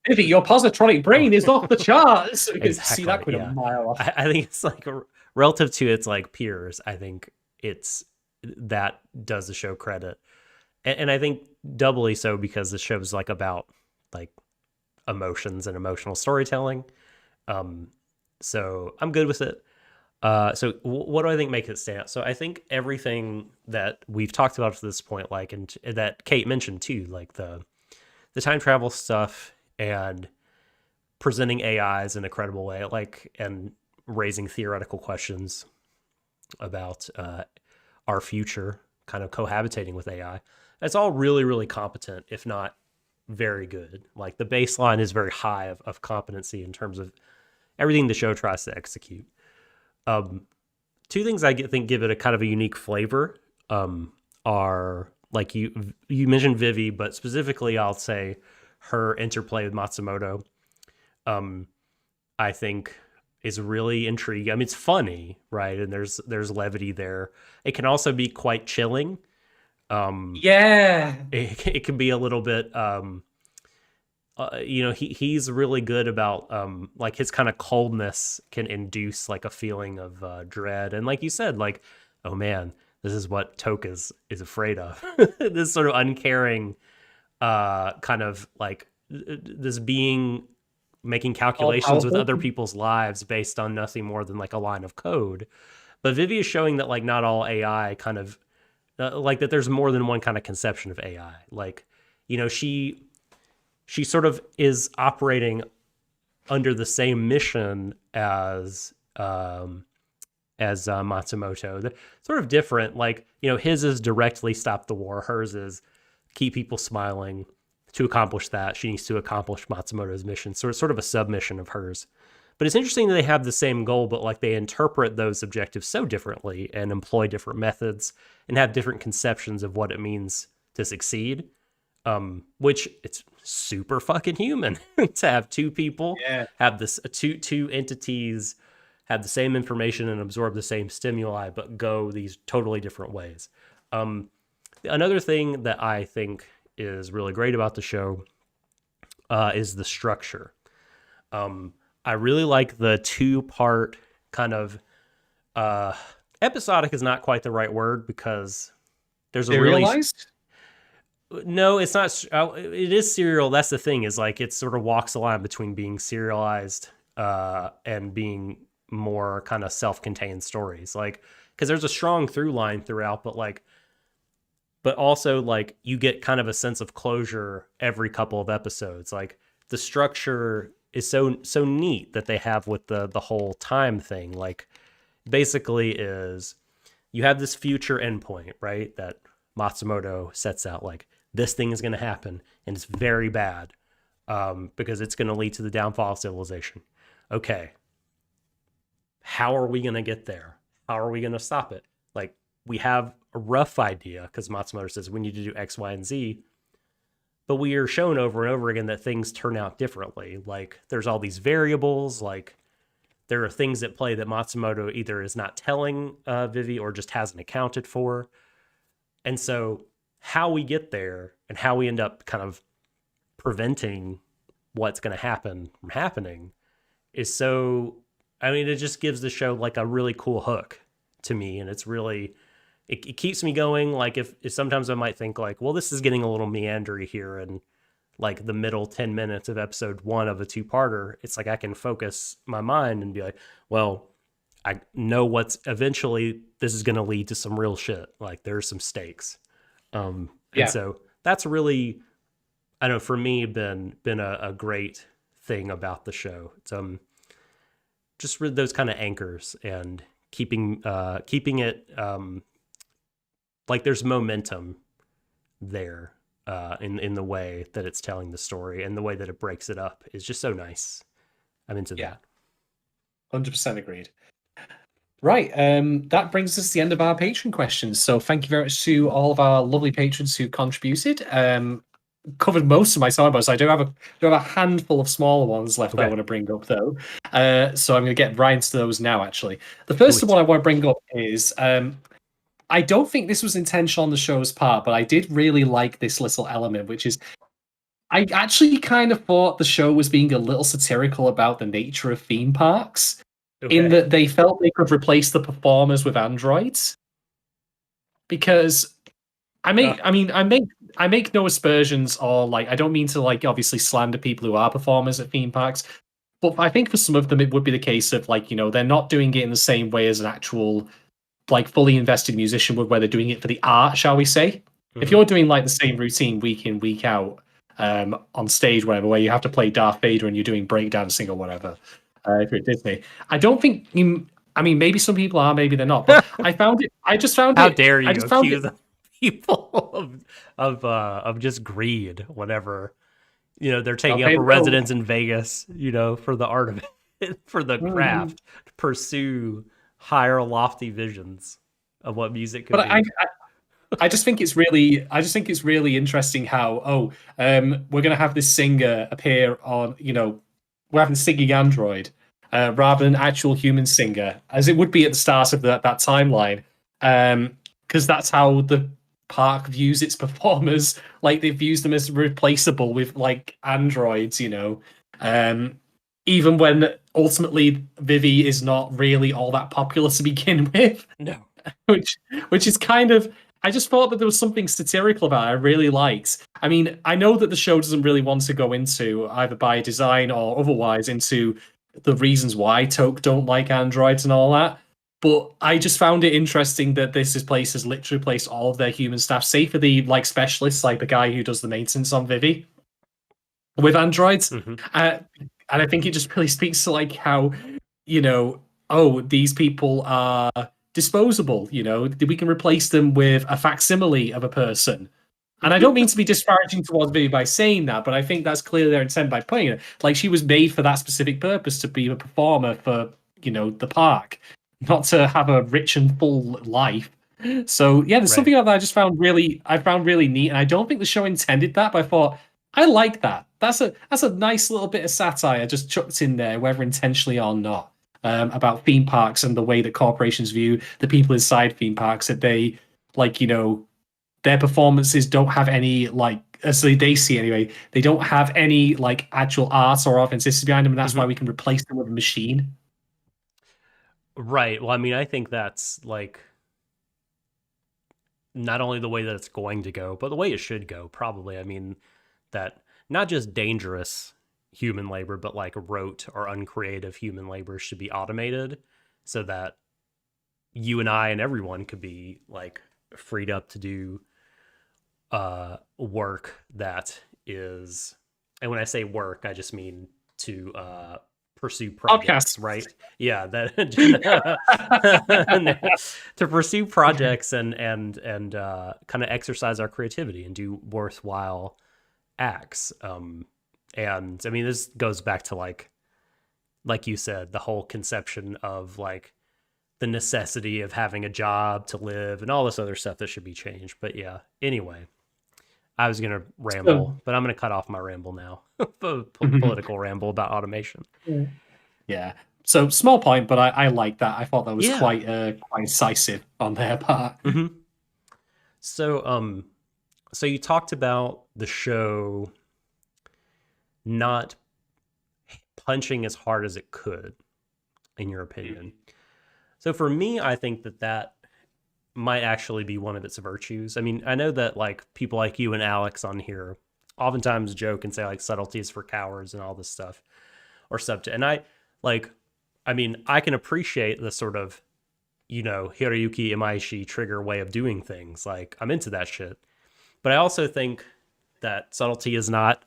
Vivy, your positronic brain is off the charts. You can Exactly, see that a mile off. I think it's like relative to its like peers, I think that does the show credit. And I think doubly so because the show is like about like emotions and emotional storytelling. So I'm good with it. So what do I think makes it stand out? So I think everything that we've talked about to this point, like, and that Kate mentioned too, like the time travel stuff and presenting AIs in a credible way, like, and raising theoretical questions about our future, kind of cohabitating with AI. That's all really, really competent, if not very good. Like the baseline is very high of competency in terms of everything the show tries to execute. Two things I think give it a kind of a unique flavor are, like you mentioned Vivy, but specifically I'll say her interplay with Matsumoto, I think is really intriguing. I mean, it's funny, right? And there's levity there. It can also be quite chilling. It can be a little bit, he's really good about, like his kind of coldness can induce like a feeling of dread. And like you said, like, oh man, this is what Toke is afraid of. This sort of uncaring, kind of like this being making calculations with other people's lives based on nothing more than like a line of code. But Vivy is showing that like not all AI kind of like that there's more than one kind of conception of AI. Like, you know, she sort of is operating under the same mission as Matsumoto. They're sort of different. Like, you know, his is directly stop the war. Hers is keep people smiling. To accomplish that, she needs to accomplish Matsumoto's mission. So it's sort of a submission of hers. But it's interesting that they have the same goal, but like they interpret those objectives so differently and employ different methods and have different conceptions of what it means to succeed. Which it's super fucking human to have two people have this two entities have the same information and absorb the same stimuli, but go these totally different ways. Another thing that I think is really great about the show is the structure. I really like the two-part kind of episodic is not quite the right word because there's a serialized? No, it's not. It is serial. That's the thing is like it sort of walks the line between being serialized and being more kind of self-contained stories. Like because there's a strong through line throughout, but also like you get kind of a sense of closure every couple of episodes. Like the structure is so neat that they have with the whole time thing. Like basically is you have this future endpoint, right? That Matsumoto sets out like this thing is going to happen and it's very bad because it's going to lead to the downfall of civilization. Okay. How are we going to get there? How are we going to stop it? Like we have a rough idea because Matsumoto says we need to do X, Y, and Z. But we are shown over and over again that things turn out differently. Like there's all these variables, like there are things at play that Matsumoto either is not telling Vivy or just hasn't accounted for. And so how we get there and how we end up kind of preventing what's going to happen from happening is so, I mean, it just gives the show like a really cool hook to me. And it's really, it keeps me going. Like if sometimes I might think like, well, this is getting a little meandery here. And like the middle 10 minutes of episode 1 of a 2-parter, it's like I can focus my mind and be like, well, I know what's eventually this is going to lead to some real shit. Like there's some stakes. And so that's really, I don't know, for me, been a great thing about the show. It's just those kind of anchors and keeping it like there's momentum there in the way that it's telling the story and the way that it breaks it up is just so nice. I'm into that. 100% agreed. Right, that brings us to the end of our patron questions. So thank you very much to all of our lovely patrons who contributed. Covered most of my sidebars. I do have a handful of smaller ones left that I want to bring up though. So I'm going to get right into those now. Actually, the first one I want to bring up is I don't think this was intentional on the show's part, but I did really like this little element, which is I actually kind of thought the show was being a little satirical about the nature of theme parks. In that they felt they could replace the performers with androids, because I make no aspersions or like I don't mean to like obviously slander people who are performers at theme parks, but I think for some of them it would be the case of like, you know, they're not doing it in the same way as an actual like fully invested musician would, where they're doing it for the art, shall we say? If you're doing like the same routine week in week out on stage, whatever, where you have to play Darth Vader and you're doing breakdancing or whatever. If you're at Disney, I don't think you. I mean, maybe some people are, maybe they're not. But I just found How it. dare you accuse people of just greed? Whatever, you know, they're taking up a residence in Vegas, you know, for the art of it, for the craft, to pursue higher, lofty visions of what music could be. I just think it's really interesting how we're gonna have this singer appear on, you know. We're having a singing android rather than actual human singer, as it would be at the start of that timeline, because that's how the park views its performers. Like they views them as replaceable with like androids, you know. Even when ultimately Vivy is not really all that popular to begin with. No, which is kind of I just thought that there was something satirical about it. I really liked. I mean, I know that the show doesn't really want to go into either by design or otherwise into the reasons why Toke don't like androids and all that. But I just found it interesting that place has literally replaced all of their human staff, save for the like specialists, like the guy who does the maintenance on Vivy, with androids. And I think it just really speaks to like how, oh, these people are disposable, we can replace them with a facsimile of a person. And I don't mean to be disparaging towards Vivi by saying that, but I think that's clearly their intent by playing it. Like, she was made for that specific purpose, to be a performer for, the park, not to have a rich and full life. So yeah, there's something that I just found really neat, and I don't think the show intended that, but I thought I like that. That's a nice little bit of satire just chucked in there, whether intentionally or not, about theme parks and the way that corporations view the people inside theme parks. That they their performances don't have any as they see anyway. They don't have any actual art or authenticity behind them, and that's why we can replace them with a machine. Right. Well, I mean, I think that's not only the way that it's going to go, but the way it should go, probably. I mean, that not just dangerous human labor, but rote or uncreative human labor should be automated, so that you and I and everyone could be freed up to do work that is, and when I say work, I just mean to pursue projects, right? Yeah, that to pursue projects and kind of exercise our creativity and do worthwhile acts. And I mean, this goes back to like you said, the whole conception of the necessity of having a job to live and all this other stuff that should be changed. But yeah, anyway, I was going to ramble, but I'm going to cut off my ramble now. Political ramble about automation. Yeah. So small point, but I like that. I thought that was quite incisive on their part. So, so you talked about the show not punching as hard as it could, in your opinion. So for me, I think that might actually be one of its virtues. I mean, I know that people like you and Alex on here oftentimes joke and say subtleties for cowards and all this stuff, or subject. And I mean, I can appreciate the sort of, Hiroyuki Imaishi trigger way of doing things. I'm into that shit. But I also think that subtlety is not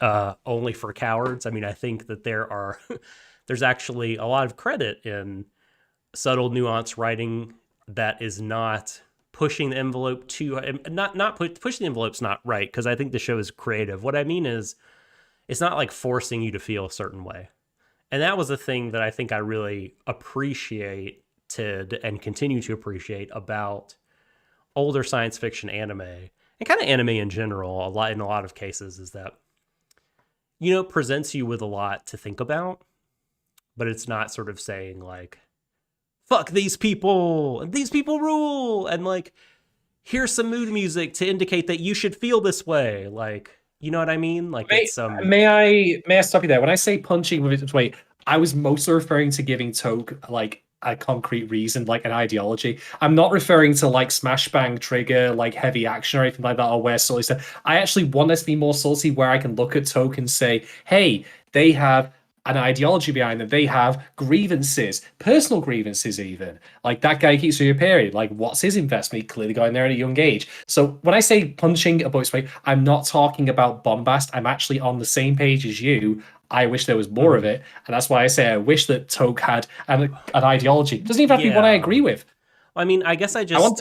only for cowards. I mean, I think that there's actually a lot of credit in subtle, nuanced writing that is not pushing the envelope too. Pushing the envelope's not right, because I think the show is creative. What I mean is, it's not forcing you to feel a certain way. And that was a thing that I think I really appreciated and continue to appreciate about older science fiction anime, and kind of anime in general, in a lot of cases, is that, it presents you with a lot to think about, but it's not sort of saying fuck these people, and these people rule, and here's some mood music to indicate that you should feel this way. You know what I mean? May I stop you there? When I say punching with its weight, I was mostly referring to giving Toke a concrete reason, an ideology. I'm not referring to smash bang trigger, heavy action or anything like that, or where salty stuff. I actually want this to be more salty, where I can look at Toke and say, hey, they have an ideology behind them. They have grievances, personal grievances even. That guy keeps reappearing. What's his investment? He clearly got in there at a young age. So when I say punching above its weight, I'm not talking about bombast. I'm actually on the same page as you. I wish there was more of it. And that's why I say I wish that Toke had an ideology. It doesn't even have to be one I agree with. I mean, I guess I don't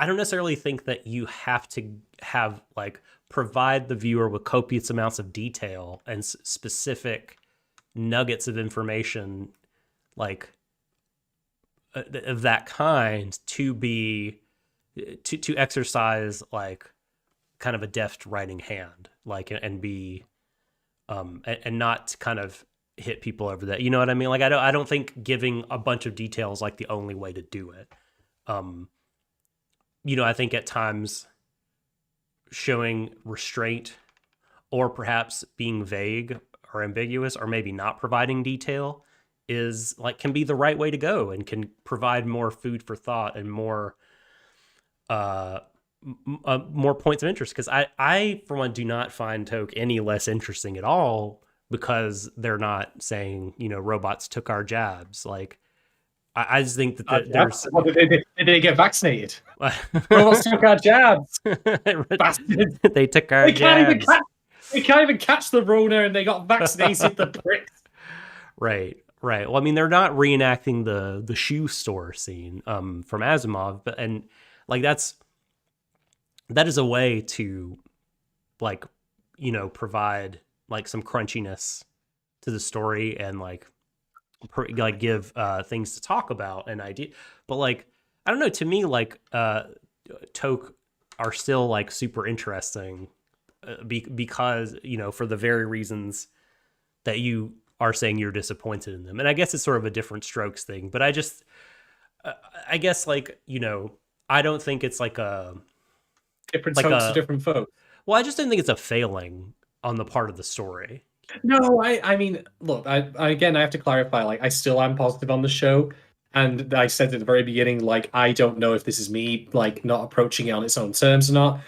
necessarily think that you have to have provide the viewer with copious amounts of detail and specific nuggets of information of that kind to be to exercise kind of a deft writing hand, and be and not kind of hit people over that. You know what I mean? I don't think giving a bunch of details the only way to do it. I think at times showing restraint, or perhaps being vague or ambiguous, or maybe not providing detail, is can be the right way to go, and can provide more food for thought and more more points of interest, because I for one do not find Toke any less interesting at all because they're not saying, robots took our jabs. Like, I just think that there's. What, did they get vaccinated? Robots took our jabs. Bastards. They took our jabs. They can't even catch the Rona, and they got vaccinated. The pricks. Right. Well, I mean, they're not reenacting the shoe store scene from Asimov, but like that is a way to, like, provide like some crunchiness to the story and like give things to talk about and idea. But like, I don't know, to me, like Toke are still like super interesting because for the very reasons that you are saying you're disappointed in them. And I guess it's sort of a different strokes thing, but I guess like, I don't think it's like a different strokes to different folks. Well, I just didn't think it's a failing on the part of the story. No, I mean, look, I have to clarify, like, I still am positive on the show. And I said at the very beginning, like, I don't know if this is me, like, not approaching it on its own terms or not.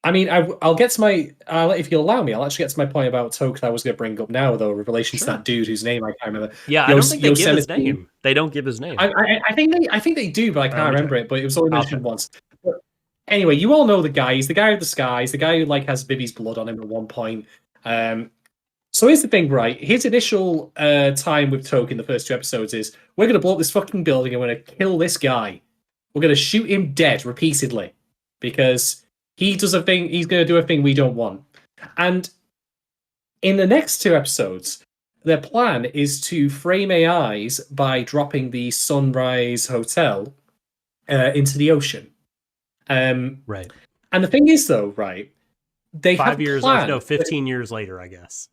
I mean, I'll get to my, if you allow me, I'll actually get to my point about Toke that I was going to bring up now, though, in relation to that dude whose name I can't remember. Yeah, I don't think they give his name. They don't give his name. I think they do, but I can't remember it. But it was only mentioned once. But anyway, you all know the guy. He's the guy with the sky. He's the guy who like has Vivy's blood on him at one point. So here's the thing, right? His initial time with Toke in the first 2 episodes is, we're going to blow up this fucking building and we're going to kill this guy. We're going to shoot him dead repeatedly because he does a thing. He's going to do a thing we don't want. And in the next 2 episodes, their plan is to frame AIs by dropping the Sunrise Hotel into the ocean. Right. And the thing is, though, right? They 5 years, no, 15 years later, I guess.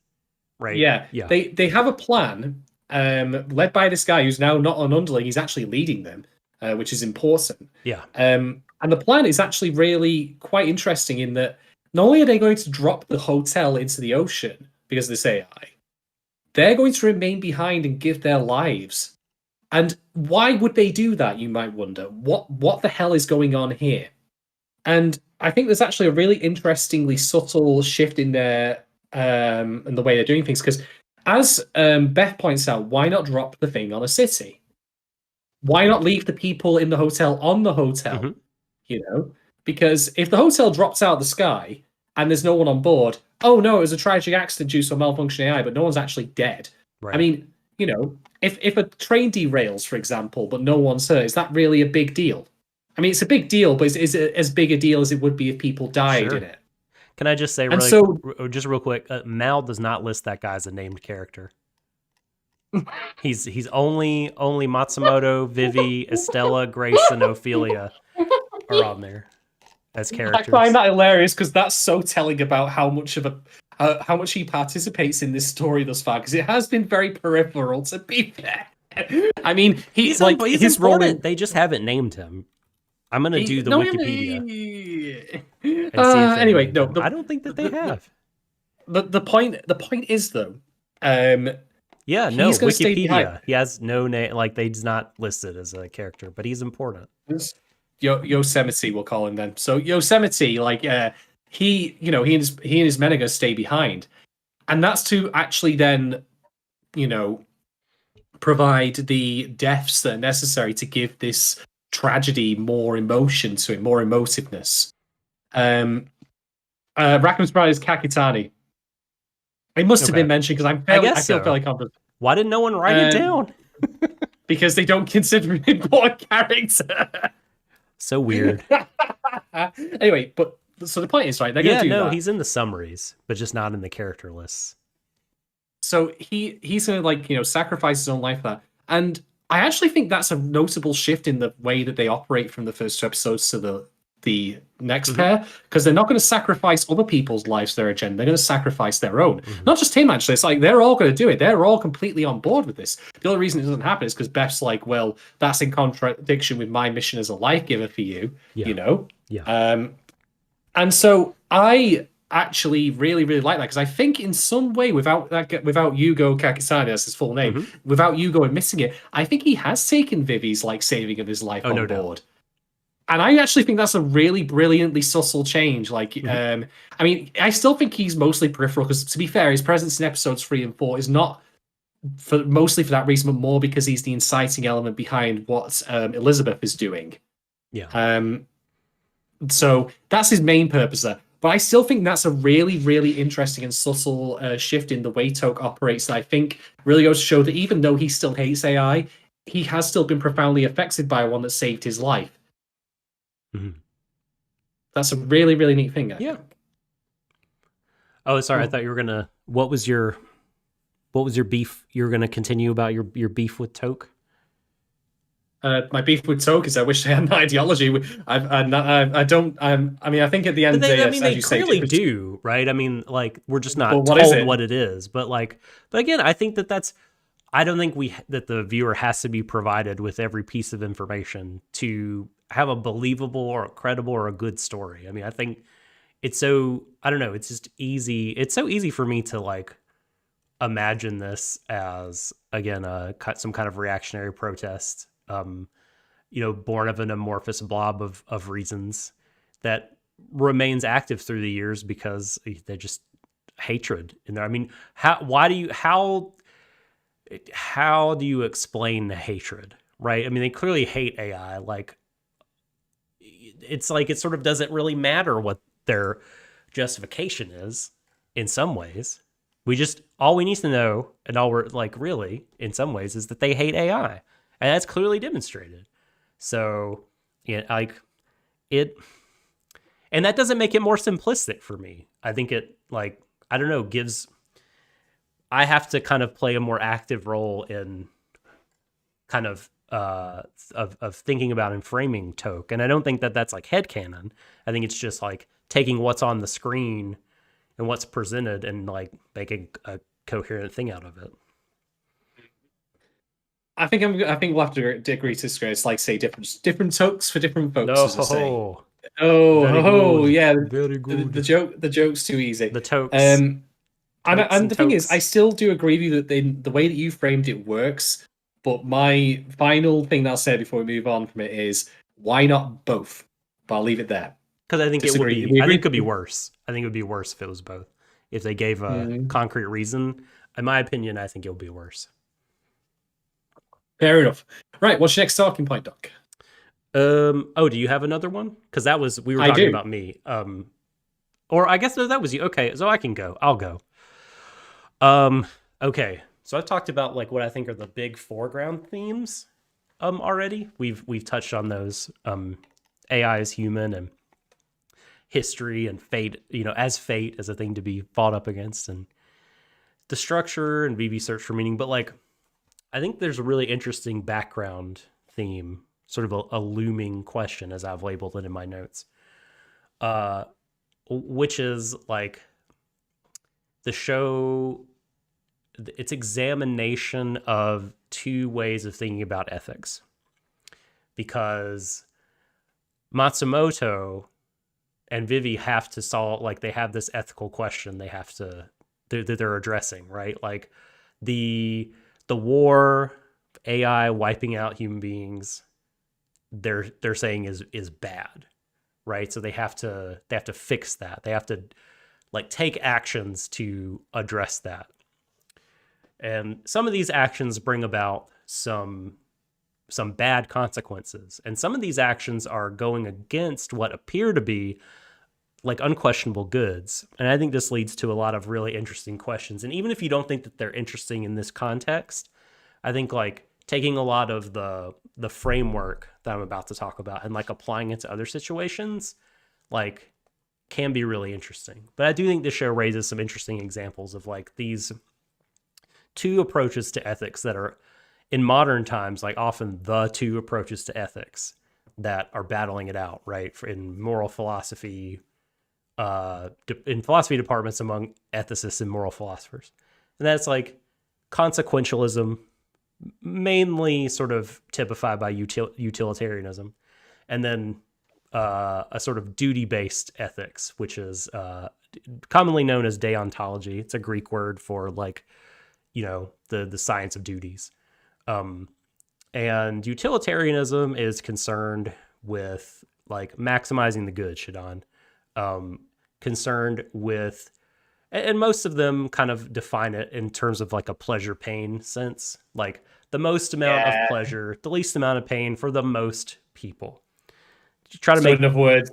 Right. Yeah. They have a plan led by this guy who's now not an underling. He's actually leading them, which is important. Yeah. And the plan is actually really quite interesting in that not only are they going to drop the hotel into the ocean because of this AI, they're going to remain behind and give their lives. And why would they do that, you might wonder? What the hell is going on here? And I think there's actually a really interestingly subtle shift in their in the way they're doing things. Because as Beth points out, why not drop the thing on a city? Why not leave the people in the hotel on the hotel? Mm-hmm. Because if the hotel drops out of the sky and there's no one on board, oh no, it was a tragic accident due to a malfunctioning AI, but no one's actually dead. Right. I mean, if a train derails, for example, but no one's hurt, is that really a big deal? I mean, it's a big deal, but is it as big a deal as it would be if people died in it? Can I just say just real quick, Mal does not list that guy as a named character. He's only Matsumoto, Vivy, Estella, Grace, and Ophelia are on there as characters. I find that hilarious because that's so telling about how much he participates in this story thus far. Because it has been very peripheral, to be fair. I mean, he's his important. They just haven't named him. I'm gonna do the Wikipedia. Anyway, no, I don't think that they have. The point is though. Yeah, no, Wikipedia. He has no name. Like, he's not listed as a character, but he's important. Yosemite, we'll call him then. So Yosemite, like, he and his men are going to stay behind, and that's to actually then, provide the deaths that are necessary to give this tragedy more emotion to it, more emotiveness. Rackham's brother is Kakitani. It must have been mentioned because I feel fairly confident. Why did no one write it down? Because they don't consider him an important character. So weird. Anyway, but so the point is, right? They're going to do that. He's in the summaries, but just not in the character lists. So he's going to sacrifice his own life for that, and I actually think that's a notable shift in the way that they operate from the first 2 episodes to the next pair, because they're not going to sacrifice other people's lives to their agenda. They're going to sacrifice their own. Not just him, actually. It's like they're all going to do it. They're all completely on board with this. The only reason it doesn't happen is because Beth's like, well, that's in contradiction with my mission as a life giver for you, Yeah. And so I actually really, really like that, because I think in some way, without Yugo Kakisani, that's his full name, without Yugo admitting it, I think he has taken Vivy's saving of his life on board. And I actually think that's a really brilliantly subtle change. Like, I mean, I still think he's mostly peripheral because, to be fair, his presence in episodes 3 and 4 is not mostly for that reason, but more because he's the inciting element behind what Elizabeth is doing. Yeah. So that's his main purpose there. But I still think that's a really, really interesting and subtle shift in the way Toke operates that I think really goes to show that even though he still hates AI, he has still been profoundly affected by one that saved his life. Mm-hmm. That's a really, really neat thing, I yeah. think. Oh, sorry. I thought you were gonna. What was your beef? You were gonna continue about your beef with Toke. My beef with Toke is I wish I had an ideology. I don't. I mean, I think at the end of the day, I mean, as they you say, clearly do, right? I mean, like we're just not what is told it? what it is. But again, I think that's. I don't think that the viewer has to be provided with every piece of information to have a believable or a credible or a good story. I mean, I think it's so, I don't know, it's just easy. It's so easy for me to like imagine this as, again, some kind of reactionary protest, born of an amorphous blob of reasons that remains active through the years because they're just hatred in there. I mean, how do you explain the hatred, right? I mean, they clearly hate AI. Like, it's like it sort of doesn't really matter what their justification is in some ways. All we need to know, and all we're like really in some ways, is that they hate AI, and that's clearly demonstrated. So, yeah, like it, and that doesn't make it more simplistic for me. I think it, like, I don't know, I have to kind of play a more active role in kind of thinking about and framing Toke. And I don't think that that's like headcanon. I think it's just like taking what's on the screen and what's presented and like making a coherent thing out of it. I think we'll have to agree to disagree. It's like say different Tokes for different folks, No, as I say. very good. Yeah, Very good. the joke's too easy. The Tokes. And the thing is, Tokes. I still do agree with you that the way that you framed it works. But my final thing that I'll say before we move on from it is, why not both? But I'll leave it there. Because I think Disagree. it would be. I think it could be worse. I think it would be worse if it was both. If they gave a concrete reason, in my opinion, I think it would be worse. Fair enough. Right. What's your next talking point, Doc? Oh, do you have another one? Because we were talking about me. Or I guess no, that was you. Okay, so I can go. I'll go. Okay. So I've talked about like what I think are the big foreground themes already. We've touched on those. AI is human and history and fate, as fate as a thing to be fought up against, and the structure and Vivy search for meaning. But like, I think there's a really interesting background theme, sort of a looming question as I've labeled it in my notes, which is like the show, its examination of two ways of thinking about ethics. Because Matsumoto and Vivy have to solve, like they have this ethical question they're addressing, right? Like the war, AI wiping out human beings, they're saying is bad, right? So they have to fix that. They have to like take actions to address that. And some of these actions bring about some bad consequences. And some of these actions are going against what appear to be like unquestionable goods. And I think this leads to a lot of really interesting questions. And even if you don't think that they're interesting in this context, I think like taking a lot of the framework that I'm about to talk about and like applying it to other situations, like can be really interesting. But I do think this show raises some interesting examples of like these two approaches to ethics that are in modern times, like often the two approaches to ethics that are battling it out, right? In moral philosophy, in philosophy departments among ethicists and moral philosophers. And that's like consequentialism, mainly sort of typified by utilitarianism. And then a sort of duty-based ethics, which is commonly known as deontology. It's a Greek word for like, the science of duties. And utilitarianism is concerned with like maximizing the good, Shadon, concerned with, and most of them kind of define it in terms of like a pleasure pain sense, like the most amount of pleasure, the least amount of pain for the most people. You try to make, in other words,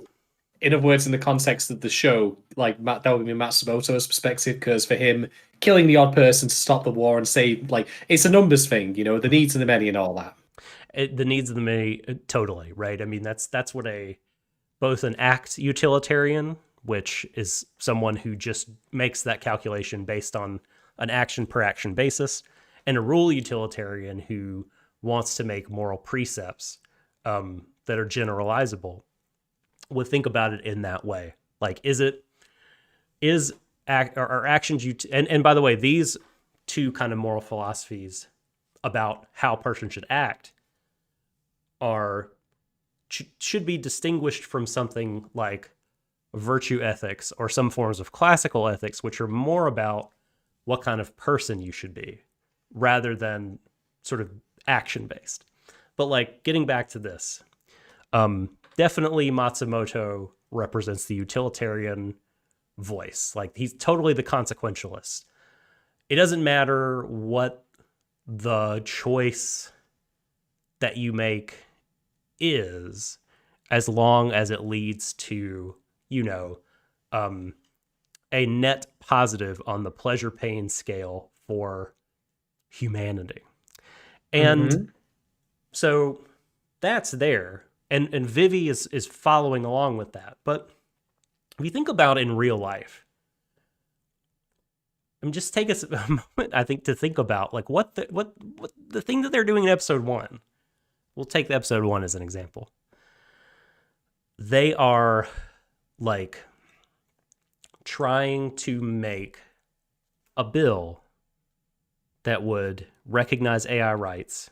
in the context of the show, like that would be Matsumoto's perspective, because for him, killing the odd person to stop the war and say, like, it's a numbers thing, you know, the needs of the many and all that. the needs of the many, totally right. I mean, that's what both an act utilitarian, which is someone who just makes that calculation based on an action per action basis, and a rule utilitarian who wants to make moral precepts that are generalizable, would think about it in that way. Like, are actions and by the way, these two kind of moral philosophies about how a person should act should be distinguished from something like virtue ethics or some forms of classical ethics, which are more about what kind of person you should be rather than sort of action based. But like, getting back to this, definitely Matsumoto represents the utilitarian voice. Like, he's totally the consequentialist. It doesn't matter what the choice that you make is, as long as it leads to, a net positive on the pleasure pain scale for humanity. And so that's there. And Vivy is following along with that. But if you think about in real life, just take a moment, I think, to think about like what the thing that they're doing in episode 1. We'll take the episode 1 as an example. They are like trying to make a bill that would recognize AI rights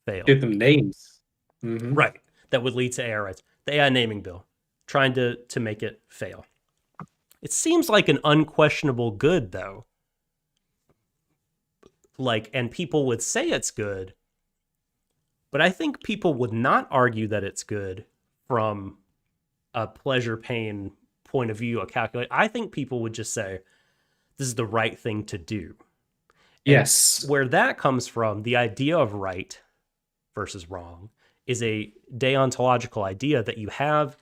fail. Give them names. Right. That would lead to AI rights. The AI naming bill, trying to make it fail. It seems like an unquestionable good, though. Like, and people would say it's good, but I think people would not argue that it's good from a pleasure pain point of view, a calculate. I think people would just say, this is the right thing to do. Yes. And where that comes from, the idea of right versus wrong, is a deontological idea that you have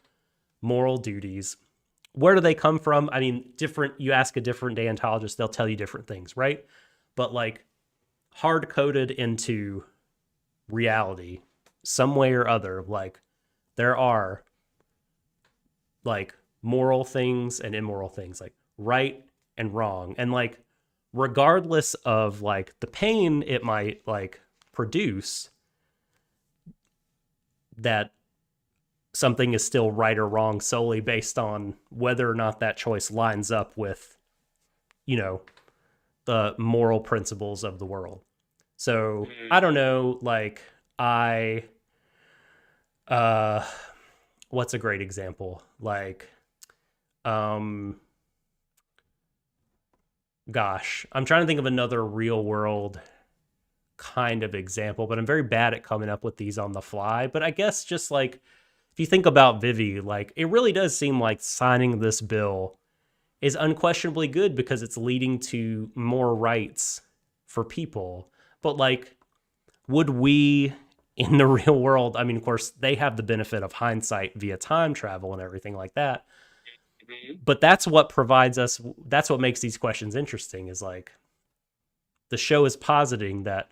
moral duties. Where do they come from? I mean, you ask a different deontologist, they'll tell you different things, right? But like, hard-coded into reality, some way or other, like, there are like moral things and immoral things, like right and wrong. And like, regardless of like the pain it might like produce, that something is still right or wrong solely based on whether or not that choice lines up with, the moral principles of the world. So I don't know, like, what's a great example? Like, gosh, I'm trying to think of another real world kind of example, but I'm very bad at coming up with these on the fly. But I guess just like, if you think about Vivy, like, it really does seem like signing this bill is unquestionably good because it's leading to more rights for people. But like, would we in the real world, I mean, of course, they have the benefit of hindsight via time travel and everything like that. But that's what that's what makes these questions interesting, is like, the show is positing that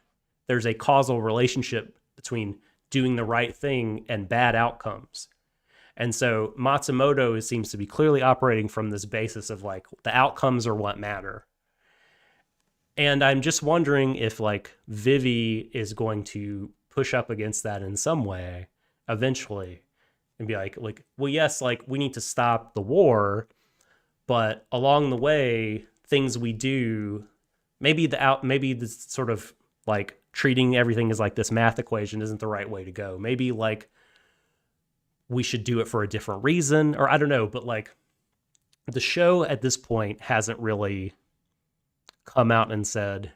there's a causal relationship between doing the right thing and bad outcomes. And so Matsumoto seems to be clearly operating from this basis of like, the outcomes are what matter. And I'm just wondering if like Vivy is going to push up against that in some way eventually and be like, well, yes, like, we need to stop the war, but along the way, things we do, maybe the sort of like treating everything as like this math equation isn't the right way to go. Maybe like we should do it for a different reason, or I don't know, but like, the show at this point hasn't really come out and said,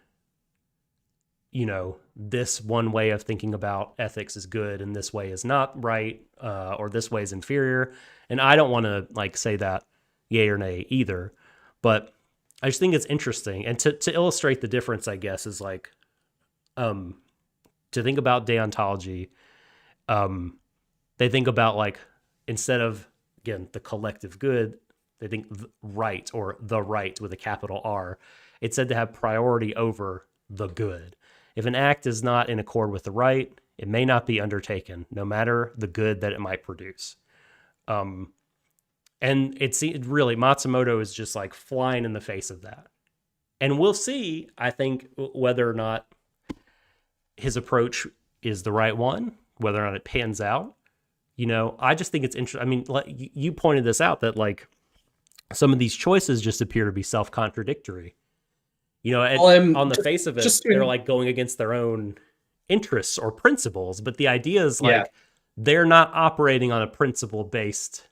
this one way of thinking about ethics is good and this way is not right, or this way is inferior. And I don't want to like say that yay or nay either, but I just think it's interesting. And to illustrate the difference, I guess, is like, to think about deontology, they think about like, instead of, again, the collective good, they think right, or the right with a capital R. It's said to have priority over the good. If an act is not in accord with the right, it may not be undertaken, no matter the good that it might produce. And it really, Matsumoto is just like flying in the face of that. And we'll see, I think, whether or not his approach is the right one, whether or not it pans out. I just think it's interesting. I mean, you pointed this out, that like some of these choices just appear to be self-contradictory. On the face of it, they're like going against their own interests or principles. But the idea is like, they're not operating on a principle-based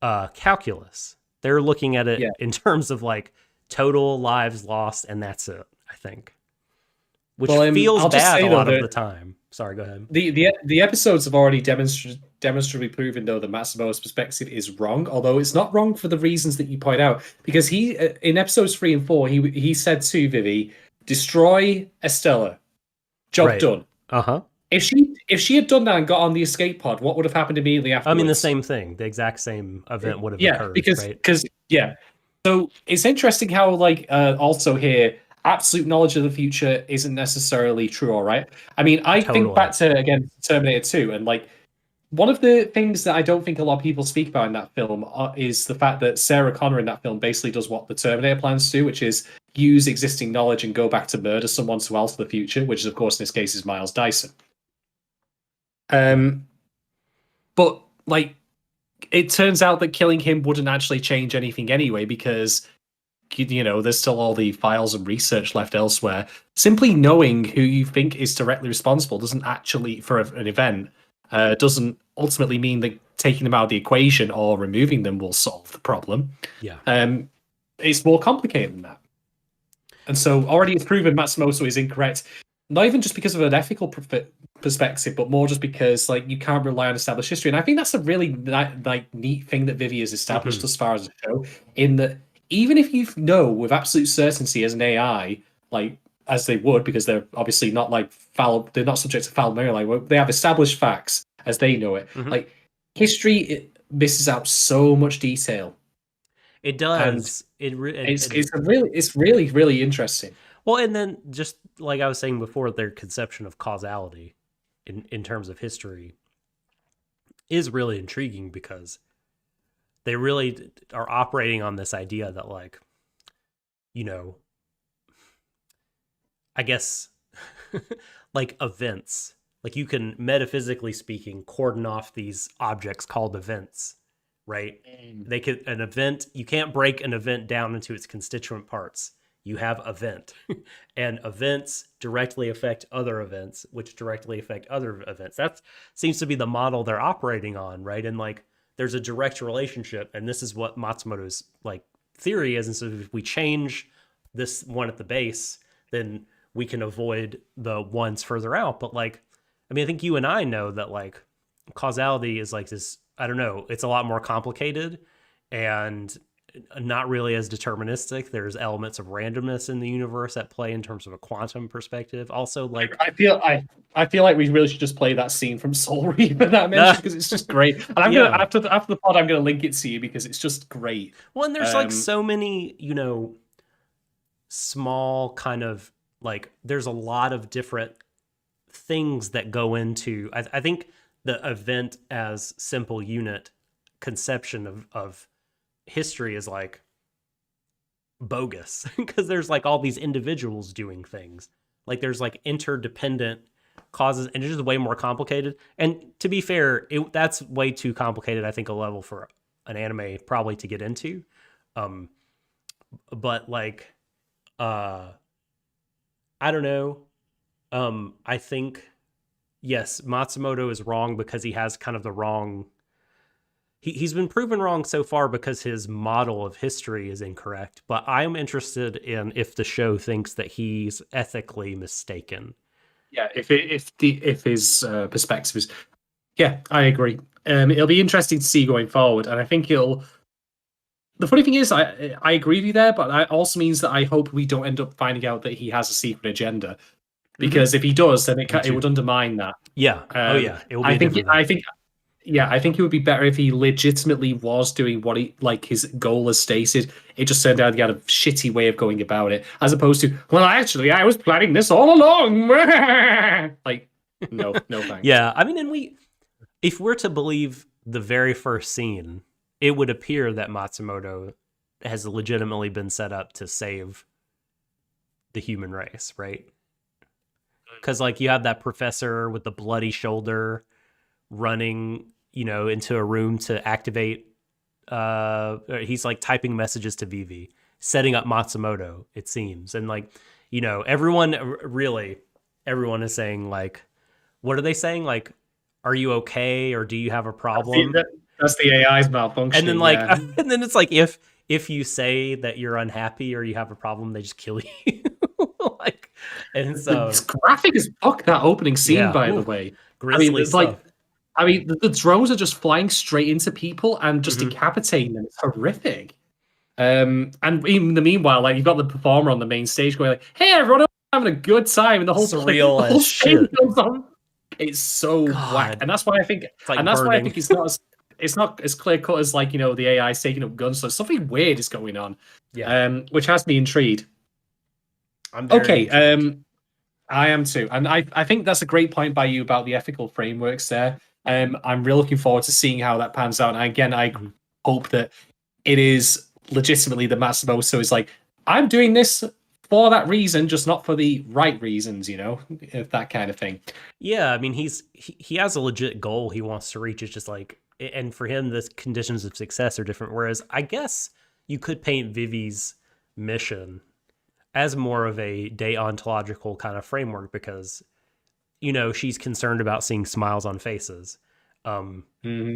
calculus. They're looking at it in terms of like total lives lost, and that's it, I think. Which feels bad a lot of the time. Sorry, go ahead. The episodes have already demonstrably proven, though, that Matsumoto's perspective is wrong, although it's not wrong for the reasons that you point out. Because he, in episodes 3 and 4, he said to Vivy, destroy Estella. Job done. Uh-huh. If she had done that and got on the escape pod, what would have happened immediately afterwards? I mean, the same thing. The exact same event would have occurred. Because so it's interesting how, like, also here, absolute knowledge of the future isn't necessarily true, all right? I mean, I think back to, again, Terminator 2, and, like, one of the things that I don't think a lot of people speak about in that film is the fact that Sarah Connor in that film basically does what the Terminator plans to do, which is use existing knowledge and go back to murder someone to alter the future, which, of course, in this case is Miles Dyson. But, like, it turns out that killing him wouldn't actually change anything anyway, because there's still all the files and research left elsewhere. Simply knowing who you think is directly responsible doesn't actually, for an event, doesn't ultimately mean that taking them out of the equation or removing them will solve the problem. Yeah. It's more complicated than that. And so already it's proven Matsumoto is incorrect, not even just because of an ethical perspective, but more just because like you can't rely on established history. And I think that's a really neat thing that Vivy has established as far as the show, in that even if you know with absolute certainty as an AI, like as they would, because they're obviously not like foul, they're not subject to foul memory, like they have established facts as they know it. Like history, it misses out so much detail. It does. It's really, really interesting. Well, and then just like I was saying before, their conception of causality in terms of history is really intriguing, because they really are operating on this idea that, like, I guess, like events, like you can, metaphysically speaking, cordon off these objects called events, right? An event, you can't break an event down into its constituent parts. You have event, and events directly affect other events, which directly affect other events. That seems to be the model they're operating on, right? And like, there's a direct relationship, and this is what Matsumoto's like theory is. And so if we change this one at the base, then we can avoid the ones further out. But like, I mean, I think you and I know that like causality is like this, I don't know, it's a lot more complicated and not really as deterministic. There's elements of randomness in the universe at play in terms of a quantum perspective. Also, like I feel like we really should just play that scene from Soul Reaper that I mentioned, because it's just great. And I'm gonna after the pod, I'm gonna link it to you because it's just great. Well, and there's like so many, small kind of like, there's a lot of different things that go into. I think the event as simple unit conception of history is like bogus, because there's like all these individuals doing things, like there's like interdependent causes, and it's just way more complicated. And to be fair, that's way too complicated, I think, a level for an anime probably to get into. But like I don't know. I think, yes, Matsumoto is wrong because he has kind of the wrong he's been proven wrong so far because his model of history is incorrect. But I'm interested in if the show thinks that he's ethically mistaken. Yeah, if his perspective is, yeah, I agree. It'll be interesting to see going forward, and I think it'll. The funny thing is, I agree with you there, but that also means that I hope we don't end up finding out that he has a secret agenda, because if he does, then it would undermine that. Yeah. It will be I think it would be better if he legitimately was doing what he like his goal as stated. It just turned out he had a shitty way of going about it, as opposed to, well, actually, I was planning this all along. Like, no thanks. Yeah, I mean, and if we're to believe the very first scene, it would appear that Matsumoto has legitimately been set up to save the human race, right? Because like you have that professor with the bloody shoulder running, into a room to activate. He's like typing messages to Vivy, setting up Matsumoto, it seems. And like, everyone is saying like, what are they saying? Like, are you okay? Or do you have a problem? That's the AI's malfunction. And then like, and then it's like, if you say that you're unhappy or you have a problem, they just kill you. Like, and so it's graphic as fuck, that opening scene, by the way. Grisly stuff. The drones are just flying straight into people and just decapitating them. It's horrific. And in the meanwhile, like, you've got the performer on the main stage going like, "Hey, everyone, I'm having a good time," and the whole surreal the whole shit goes on. It's so whack, and that's why I think, like it's not as clear cut as like the AI taking up guns. So something weird is going on. Yeah. Which has me intrigued. I'm very intrigued. I am too, and I think that's a great point by you about the ethical frameworks there. I'm really looking forward to seeing how that pans out. And again, I hope that it is legitimately the Matsumoto is like, I'm doing this for that reason, just not for the right reasons, that kind of thing. Yeah, I mean, he has a legit goal he wants to reach. It's just like, and for him, the conditions of success are different. Whereas I guess you could paint Vivy's mission as more of a deontological kind of framework because, she's concerned about seeing smiles on faces.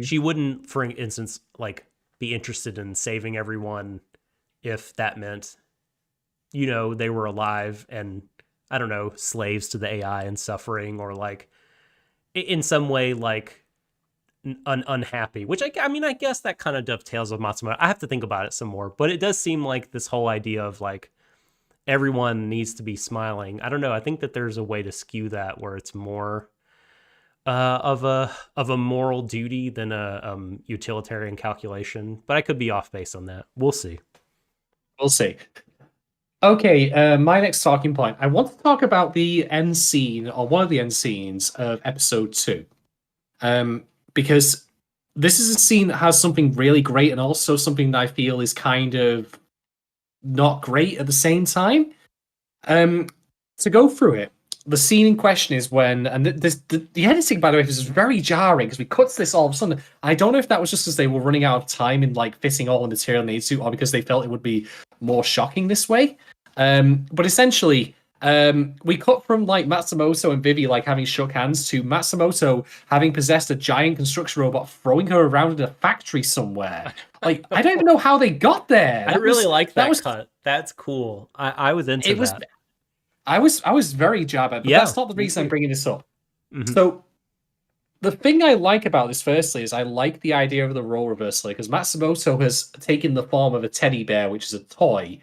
She wouldn't, for instance, like be interested in saving everyone if that meant, they were alive and, I don't know, slaves to the AI and suffering, or like in some way, like unhappy, which I mean, I guess that kind of dovetails with Matsumoto. I have to think about it some more, but it does seem like this whole idea of like, everyone needs to be smiling. I don't know. I think that there's a way to skew that where it's more of a moral duty than a utilitarian calculation. But I could be off base on that. We'll see. We'll see. Okay, my next talking point. I want to talk about the end scene, or one of the end scenes of episode 2. Because this is a scene that has something really great and also something that I feel is kind of not great at the same time. To go through it, the scene in question is when, and the editing, by the way, is very jarring because we cut to this all of a sudden. I don't know if that was just because they were running out of time in like fitting all the material they need to, or because they felt it would be more shocking this way. But essentially, we cut from like Matsumoto and Vivy like having shook hands to Matsumoto having possessed a giant construction robot, throwing her around in a factory somewhere. Like, I don't even know how they got there. I really like that cut. That's cool. I was into that. I was very jabbed, but that's not the reason I'm bringing this up. So the thing I like about this, firstly, is I like the idea of the role reversal, because Matsumoto has taken the form of a teddy bear, which is a toy,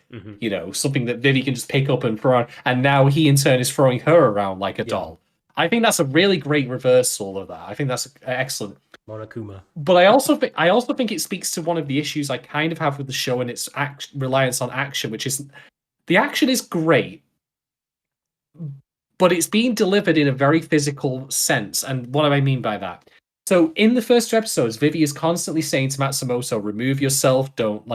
something that Vivy can just pick up and throw on, and now he in turn is throwing her around like a doll. I think that's a really great reversal of that. I think that's excellent. Monokuma. But I also think it speaks to one of the issues I kind of have with the show and its reliance on action, which is the action is great, but it's being delivered in a very physical sense. And what do I mean by that? So in the first 2 episodes, Vivy is constantly saying to Matsumoto, remove yourself, don't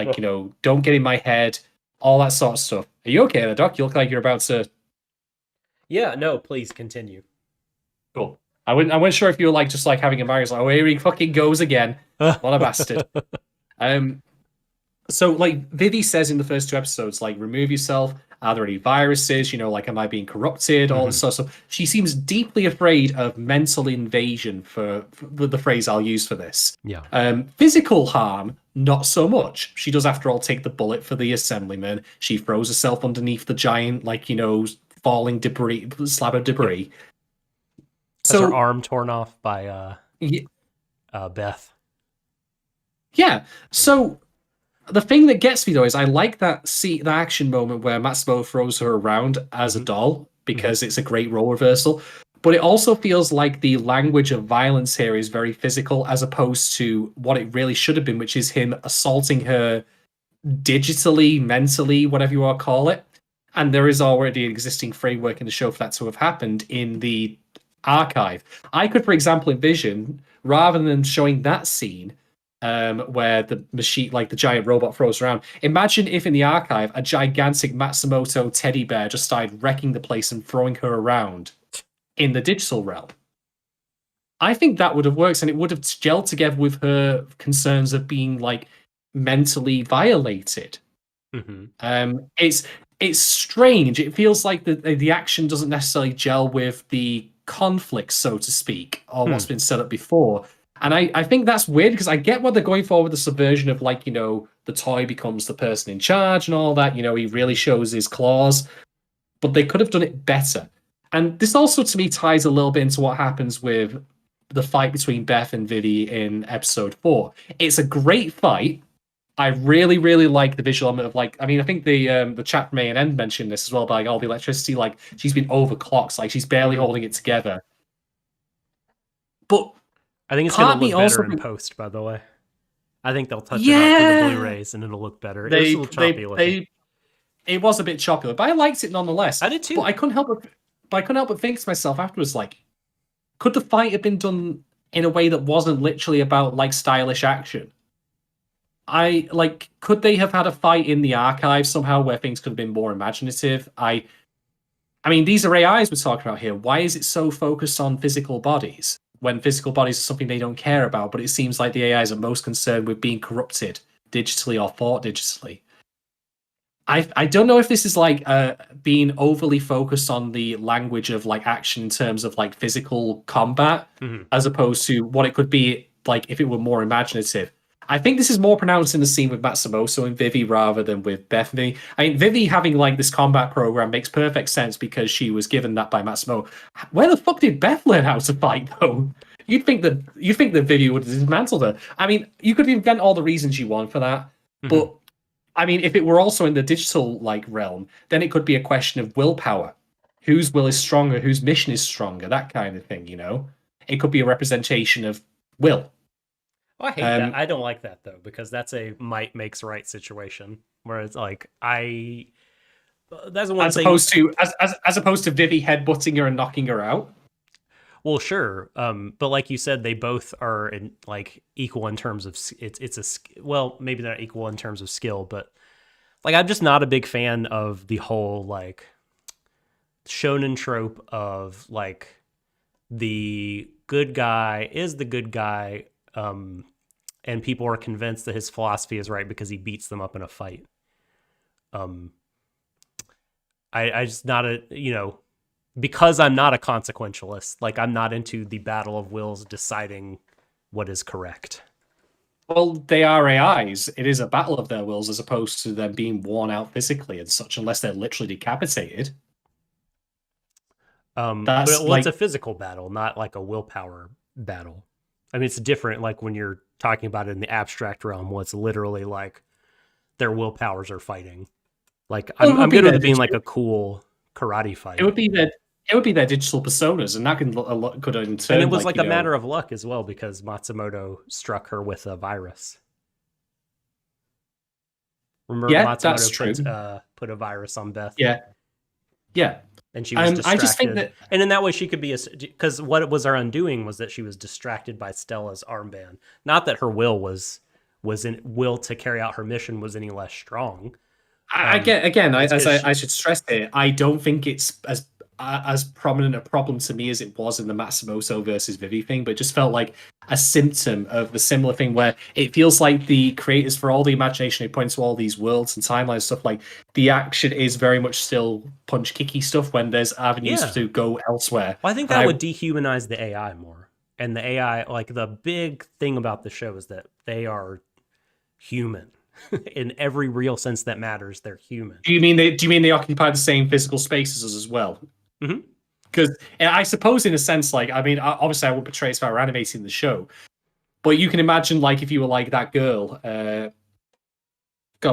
don't get in my head, all that sort of stuff. Are you okay there, Doc? You look like you're about to... Yeah, no, please continue. Cool. I wasn't sure if you were like just like having a marriage, like, oh, here he fucking goes again. What a bastard. So like Vivy says in the first 2 episodes, like, remove yourself. Are there any viruses? Like, am I being corrupted? All this Mm-hmm. sort of stuff. She seems deeply afraid of mental invasion, for the phrase I'll use for this. Yeah. Physical harm, not so much. She does, after all, take the bullet for the assemblyman. She throws herself underneath the giant, falling debris, slab of debris. Yep. Has her arm torn off by Beth. Yeah. So the thing that gets me though is I like the action moment where Matsumoto throws her around as a doll because it's a great role reversal. But it also feels like the language of violence here is very physical as opposed to what it really should have been, which is him assaulting her digitally, mentally, whatever you want to call it. And there is already an existing framework in the show for that to have happened in the archive. I could, for example, envision, rather than showing that scene, where the machine, like the giant robot, throws around. Imagine if in the archive a gigantic Matsumoto teddy bear just started wrecking the place and throwing her around in the digital realm. I think that would have worked, and it would have gelled together with her concerns of being mentally violated. It's strange. It feels like the action doesn't necessarily gel with the conflict, so to speak, or what's been set up before. And I think that's weird because I get what they're going for with the subversion of the toy becomes the person in charge and all that. He really shows his claws, but they could have done it better. And this also to me ties a little bit into what happens with the fight between Beth and Vivy in episode 4. It's a great fight. I really, really like the visual element of I think the chat from A&N mentioned this as well, by all the electricity, she's been overclocked, she's barely holding it together. But I think it's going to look better in post, by the way. I think they'll touch it up for the Blu-rays and it'll look better. It was a little choppy looking. It was a bit choppy, but I liked it nonetheless. I did too. But I couldn't help but think to myself afterwards, could the fight have been done in a way that wasn't literally about stylish action? Could they have had a fight in the archive somehow where things could have been more imaginative? I mean, these are AIs we're talking about here. Why is it so focused on physical bodies when physical bodies are something they don't care about? But it seems like the AIs are most concerned with being corrupted digitally or thought digitally. I don't know if this is being overly focused on the language of action in terms of physical combat, as opposed to what it could be if it were more imaginative. I think this is more pronounced in the scene with Matsumoto and Vivy rather than with Bethany. I mean, Vivy having this combat program makes perfect sense because she was given that by Matsumoto. Where the fuck did Beth learn how to fight though? You'd think that Vivy would have dismantled her. I mean, you could invent all the reasons you want for that, but I mean, if it were also in the digital realm, then it could be a question of willpower. Whose will is stronger? Whose mission is stronger? That kind of thing, It could be a representation of will. Oh, I hate that. I don't like that though, because that's a might makes right situation. Where it's that's one thing. As opposed to Vivy headbutting her and knocking her out. Well, sure, but like you said, they both are in equal in terms of maybe not equal in terms of skill, but I'm just not a big fan of the whole shonen trope of the good guy is the good guy. And people are convinced that his philosophy is right because he beats them up in a fight. I just not because I'm not a consequentialist, I'm not into the battle of wills deciding what is correct. Well, they are AIs. It is a battle of their wills as opposed to them being worn out physically and such, unless they're literally decapitated. It's a physical battle, not a willpower battle. I mean, it's different when you're talking about it in the abstract realm, where it's literally their willpowers are fighting. I'm good with it being a cool karate fight. It would be their digital personas, and that could in turn. And it was a matter of luck as well, because Matsumoto struck her with a virus. Remember, Matsumoto put a virus on Beth. Yeah. And she was distracted. I just think that, and in that way, she could be because what it was her undoing was that she was distracted by Stella's armband. Not that her will will to carry out her mission was any less strong. I should stress here. I don't think it's as as prominent a problem to me as it was in the Matsumoto versus Vivy thing, but it just felt like a symptom of the similar thing where it feels like the creators, for all the imagination they point to all these worlds and timelines stuff, like the action is very much still punch kicky stuff when there's avenues to go elsewhere. Well, I think that would dehumanize the AI more. And the AI, like the big thing about the show is that they are human. In every real sense that matters, they're human. Do you mean they occupy the same physical spaces as well? Because I suppose, in a sense, like, I mean, obviously I would portray it if I were animating the show, but you can imagine, like, if you were like that girl, God,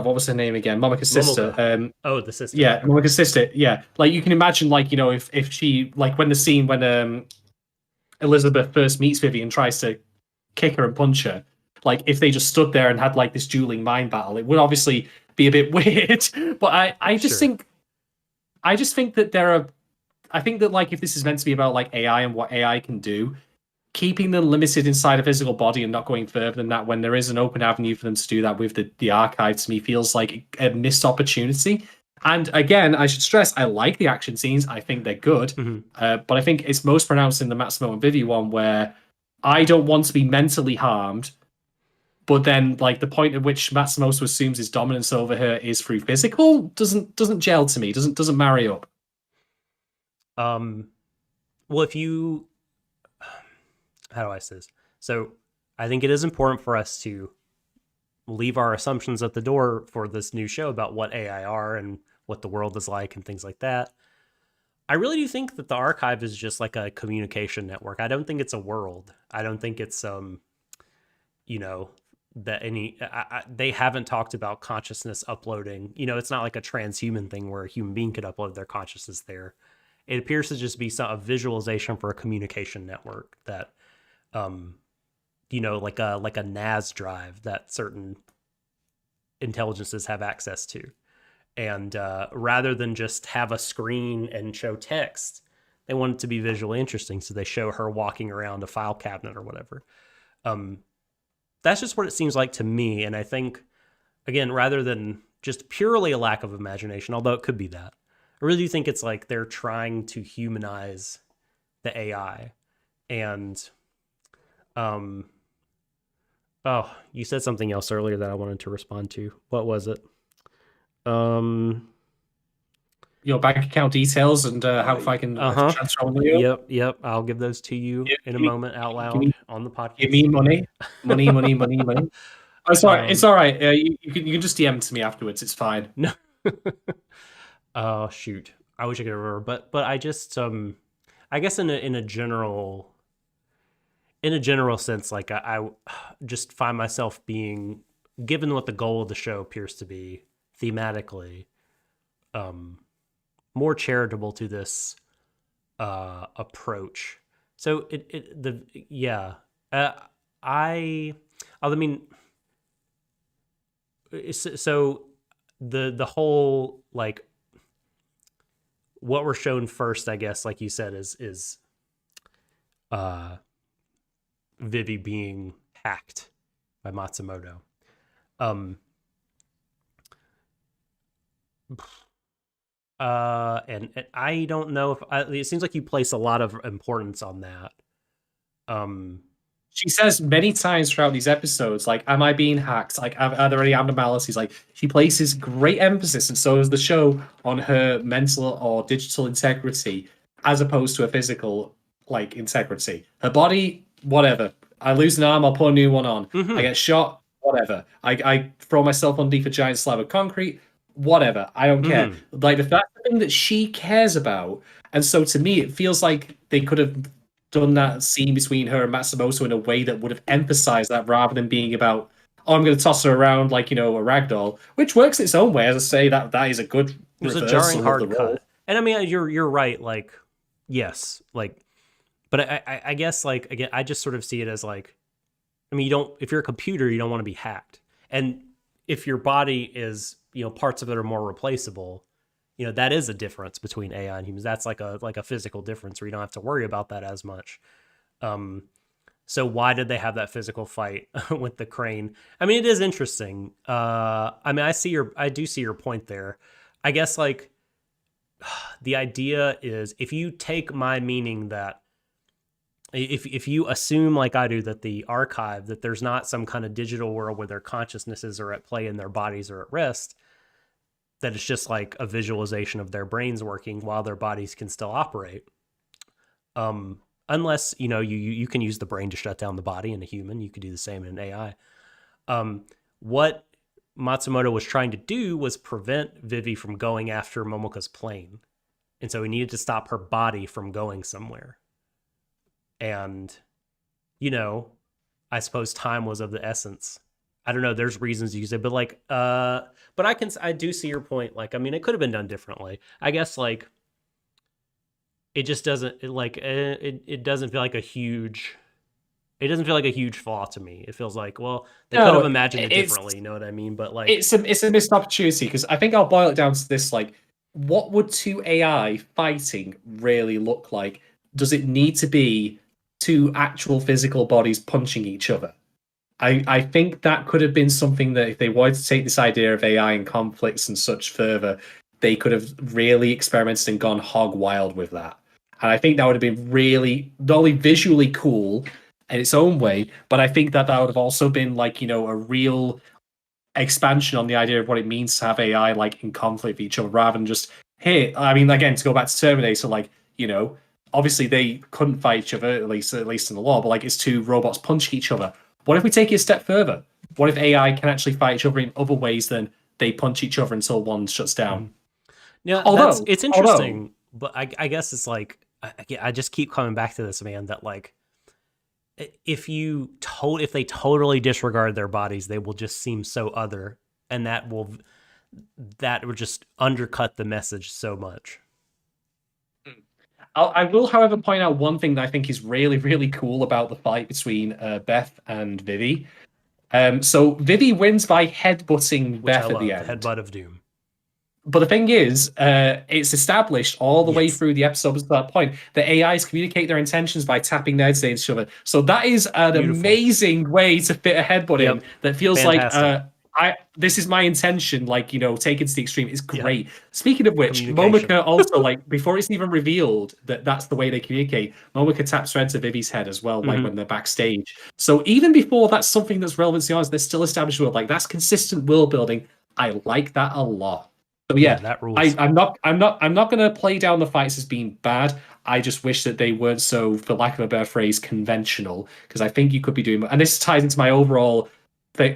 what was her name again? Momika's sister. The sister. Yeah, Momika's sister. Yeah, like you can imagine, like, you know, if she, like, when the scene when Elizabeth first meets Vivy and tries to kick her and punch her, like, if they just stood there and had like this dueling mind battle, it would obviously be a bit weird. But I just think that I think that, like, if this is meant to be about like AI and what AI can do, keeping them limited inside a physical body and not going further than that when there is an open avenue for them to do that with the archive, to me feels like a missed opportunity. And again, I should stress, I like the action scenes. I think they're good. But I think it's most pronounced in the Matsumo and Vivy one, where I don't want to be mentally harmed, but then, like, the point at which Matsumoto assumes his dominance over her is through physical doesn't gel to me. Doesn't marry up. Well, if you, how do I say this? So I think it is important for us to leave our assumptions at the door for this new show about what AI are and what the world is like and things like that. I really do think that the archive is just like a communication network. I don't think it's a world. I don't think it's you know, that they haven't talked about consciousness uploading. You know, it's not like a transhuman thing where a human being could upload their consciousness there. It appears to just be a visualization for a communication network that, you know, like a NAS drive that certain intelligences have access to. And rather than just have a screen and show text, they want it to be visually interesting. So they show her walking around a file cabinet or whatever. That's just what it seems like to me. And I think, again, rather than just purely a lack of imagination, although it could be that, I really do think it's like they're trying to humanize the AI. And, oh, you said something else earlier that I wanted to respond to. What was it? Your bank account details and how if I can transfer on you. Yep. I'll give those to you in a moment out loud on the podcast. Give me money. Oh, sorry, it's all right. You can just DM to me afterwards. It's fine. No. Oh shoot! I wish I could remember, but I just I guess in a general sense, like I just find myself being, given what the goal of the show appears to be thematically, more charitable to this approach. So I mean, so the whole, like, what we're shown first, I guess, like you said, is Vivy being hacked by Matsumoto. And I don't know if it seems like you place a lot of importance on that. She says many times throughout these episodes, like, am I being hacked? Like, are there any abnormalities? Like, she places great emphasis, and so does the show, on her mental or digital integrity, as opposed to a physical, like, integrity. Her body, whatever. I lose an arm, I'll put a new one on. I get shot, whatever. I throw myself underneath a giant slab of concrete, whatever. I don't care. Like, that's the thing that she cares about. And so to me, it feels like they could have done that scene between her and Matsumoto in a way that would have emphasized that, rather than being about, oh, I'm going to toss her around like, you know, a ragdoll, which works its own way. As I say, that is a good It was a jarring hard cut. And I mean, you're right. Like, yes, like, but I guess, like, again, I just sort of see it as like, I mean, if you're a computer, you don't want to be hacked. And if your body is, you know, parts of it are more replaceable, you know, that is a difference between AI and humans. That's like a physical difference where you don't have to worry about that as much. So why did they have that physical fight with the crane? I mean, it is interesting. I mean, I do see your point there. I guess, like, the idea is, if you take my meaning that if you assume, like I do, that the archive, that there's not some kind of digital world where their consciousnesses are at play and their bodies are at rest, that it's just like a visualization of their brains working while their bodies can still operate. Unless, you can use the brain to shut down the body in a human. You could do the same in an AI. What Matsumoto was trying to do was prevent Vivy from going after Momoka's plane. And so he needed to stop her body from going somewhere. And, I suppose time was of the essence. I don't know, there's reasons you say, but like, but I do see your point. Like, I mean, it could have been done differently. I guess, like, it just doesn't, it doesn't feel like a huge, it doesn't feel like a huge flaw to me. It feels like, well, they could have imagined it differently, you know what I mean? But like, it's a missed opportunity, because I think I'll boil it down to this: like, what would two AI fighting really look like? Does it need to be two actual physical bodies punching each other? I think that could have been something that, if they wanted to take this idea of AI and conflicts and such further, they could have really experimented and gone hog wild with that. And I think that would have been really, not only visually cool in its own way, but I think that would have also been like, a real expansion on the idea of what it means to have AI like in conflict with each other, rather than just, hey, I mean, again, to go back to Terminator, like, obviously they couldn't fight each other, at least in the law, but like, it's two robots punching each other. What if we take it a step further? What if AI can actually fight each other in other ways than they punch each other until one shuts down? Yeah, it's interesting, but I guess it's like, I just keep coming back to this, man, that like, if they totally disregard their bodies, they will just seem so other, and that would just undercut the message so much. I will, however, point out one thing that I think is really, really cool about the fight between Beth and Vivy. So Vivy wins by headbutting Beth at the end. The headbutt of doom. But the thing is, it's established all the way through the episode at that point that AIs communicate their intentions by tapping their heads at each other. So that is an amazing way to fit a headbutt in that feels fantastic. Like, this is my intention, like, taken to the extreme. It's great. Yeah. Speaking of which, Momika also, like, before it's even revealed that that's the way they communicate, Momika taps her to Vivy's head as well, like when they're backstage. So even before that's something that's relevant to the audience, they're still established world. Like, that's consistent world building. I like that a lot. So yeah, that rules. I'm not going to play down the fights as being bad. I just wish that they weren't so, for lack of a better phrase, conventional. Because I think you could be doing, and this ties into my overall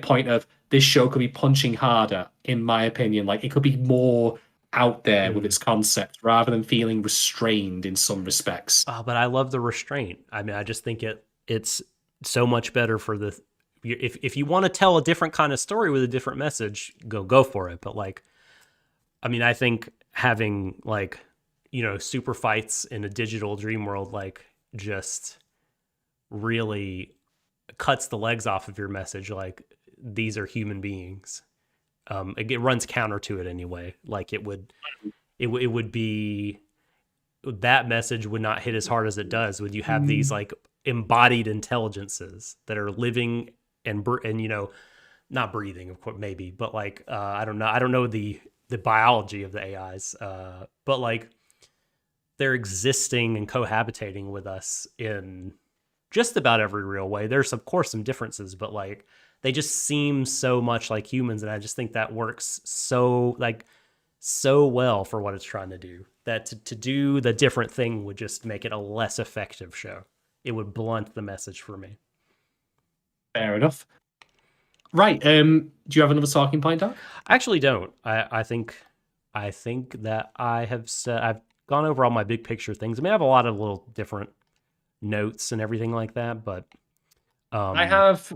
point of, this show could be punching harder, in my opinion. Like, it could be more out there with its concept, rather than feeling restrained in some respects. Oh, but I love the restraint. I mean, I just think it's so much better for the, if you want to tell a different kind of story with a different message, go for it. But like, I mean, I think having like, super fights in a digital dream world, like, just really cuts the legs off of your message. Like, these are human beings. It runs counter to it anyway. Like, it would be, that message would not hit as hard as it does when you have these like embodied intelligences that are living and not breathing, of course, maybe, but like, I don't know the biology of the AIs, but like, they're existing and cohabitating with us in just about every real way. There's of course some differences, but like, they just seem so much like humans, and I just think that works so well for what it's trying to do. That to do the different thing would just make it a less effective show. It would blunt the message for me. Fair enough. Right. Do you have another talking point, Doc? I actually don't. I think that I've gone over all my big picture things. I mean, I have a lot of little different notes and everything like that, but I have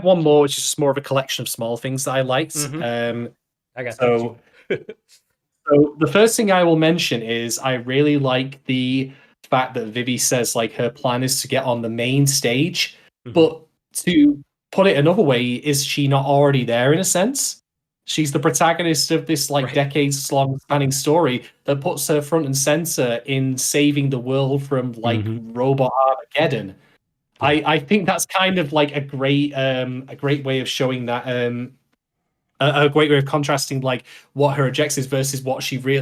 one more, which is just more of a collection of small things that I liked. I got so. So the first thing I will mention is I really like the fact that Vivy says like her plan is to get on the main stage, but to put it another way, is she not already there in a sense? She's the protagonist of this like decades-long spanning story that puts her front and center in saving the world from like robot Armageddon. I think that's kind of like a great way of showing that a great way of contrasting like what her objectives versus what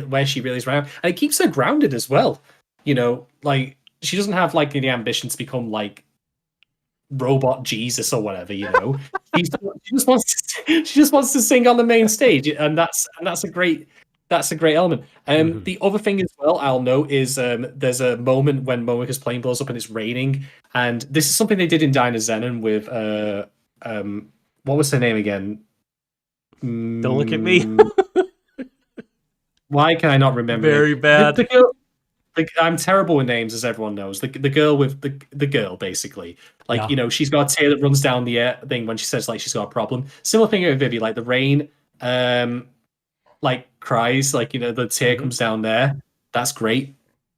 where she really is right now. And it keeps her grounded as well. You know, like she doesn't have like the ambition to become like robot Jesus or whatever, you know. She just wants to sing on the main stage, and that's a great element. The other thing as well I'll note is there's a moment when Moeka's plane blows up and it's raining, and this is something they did in Diner Zenon with what was her name again? Don't look at me. Why can I not remember? Very bad. The girl, I'm terrible with names, as everyone knows. The girl with the girl, basically. Like, you know, she's got a tear that runs down the thing when she says, like, she's got a problem. Similar thing with Vivy, like, the rain, like, cries, like, you know, the tear comes down there. That's great.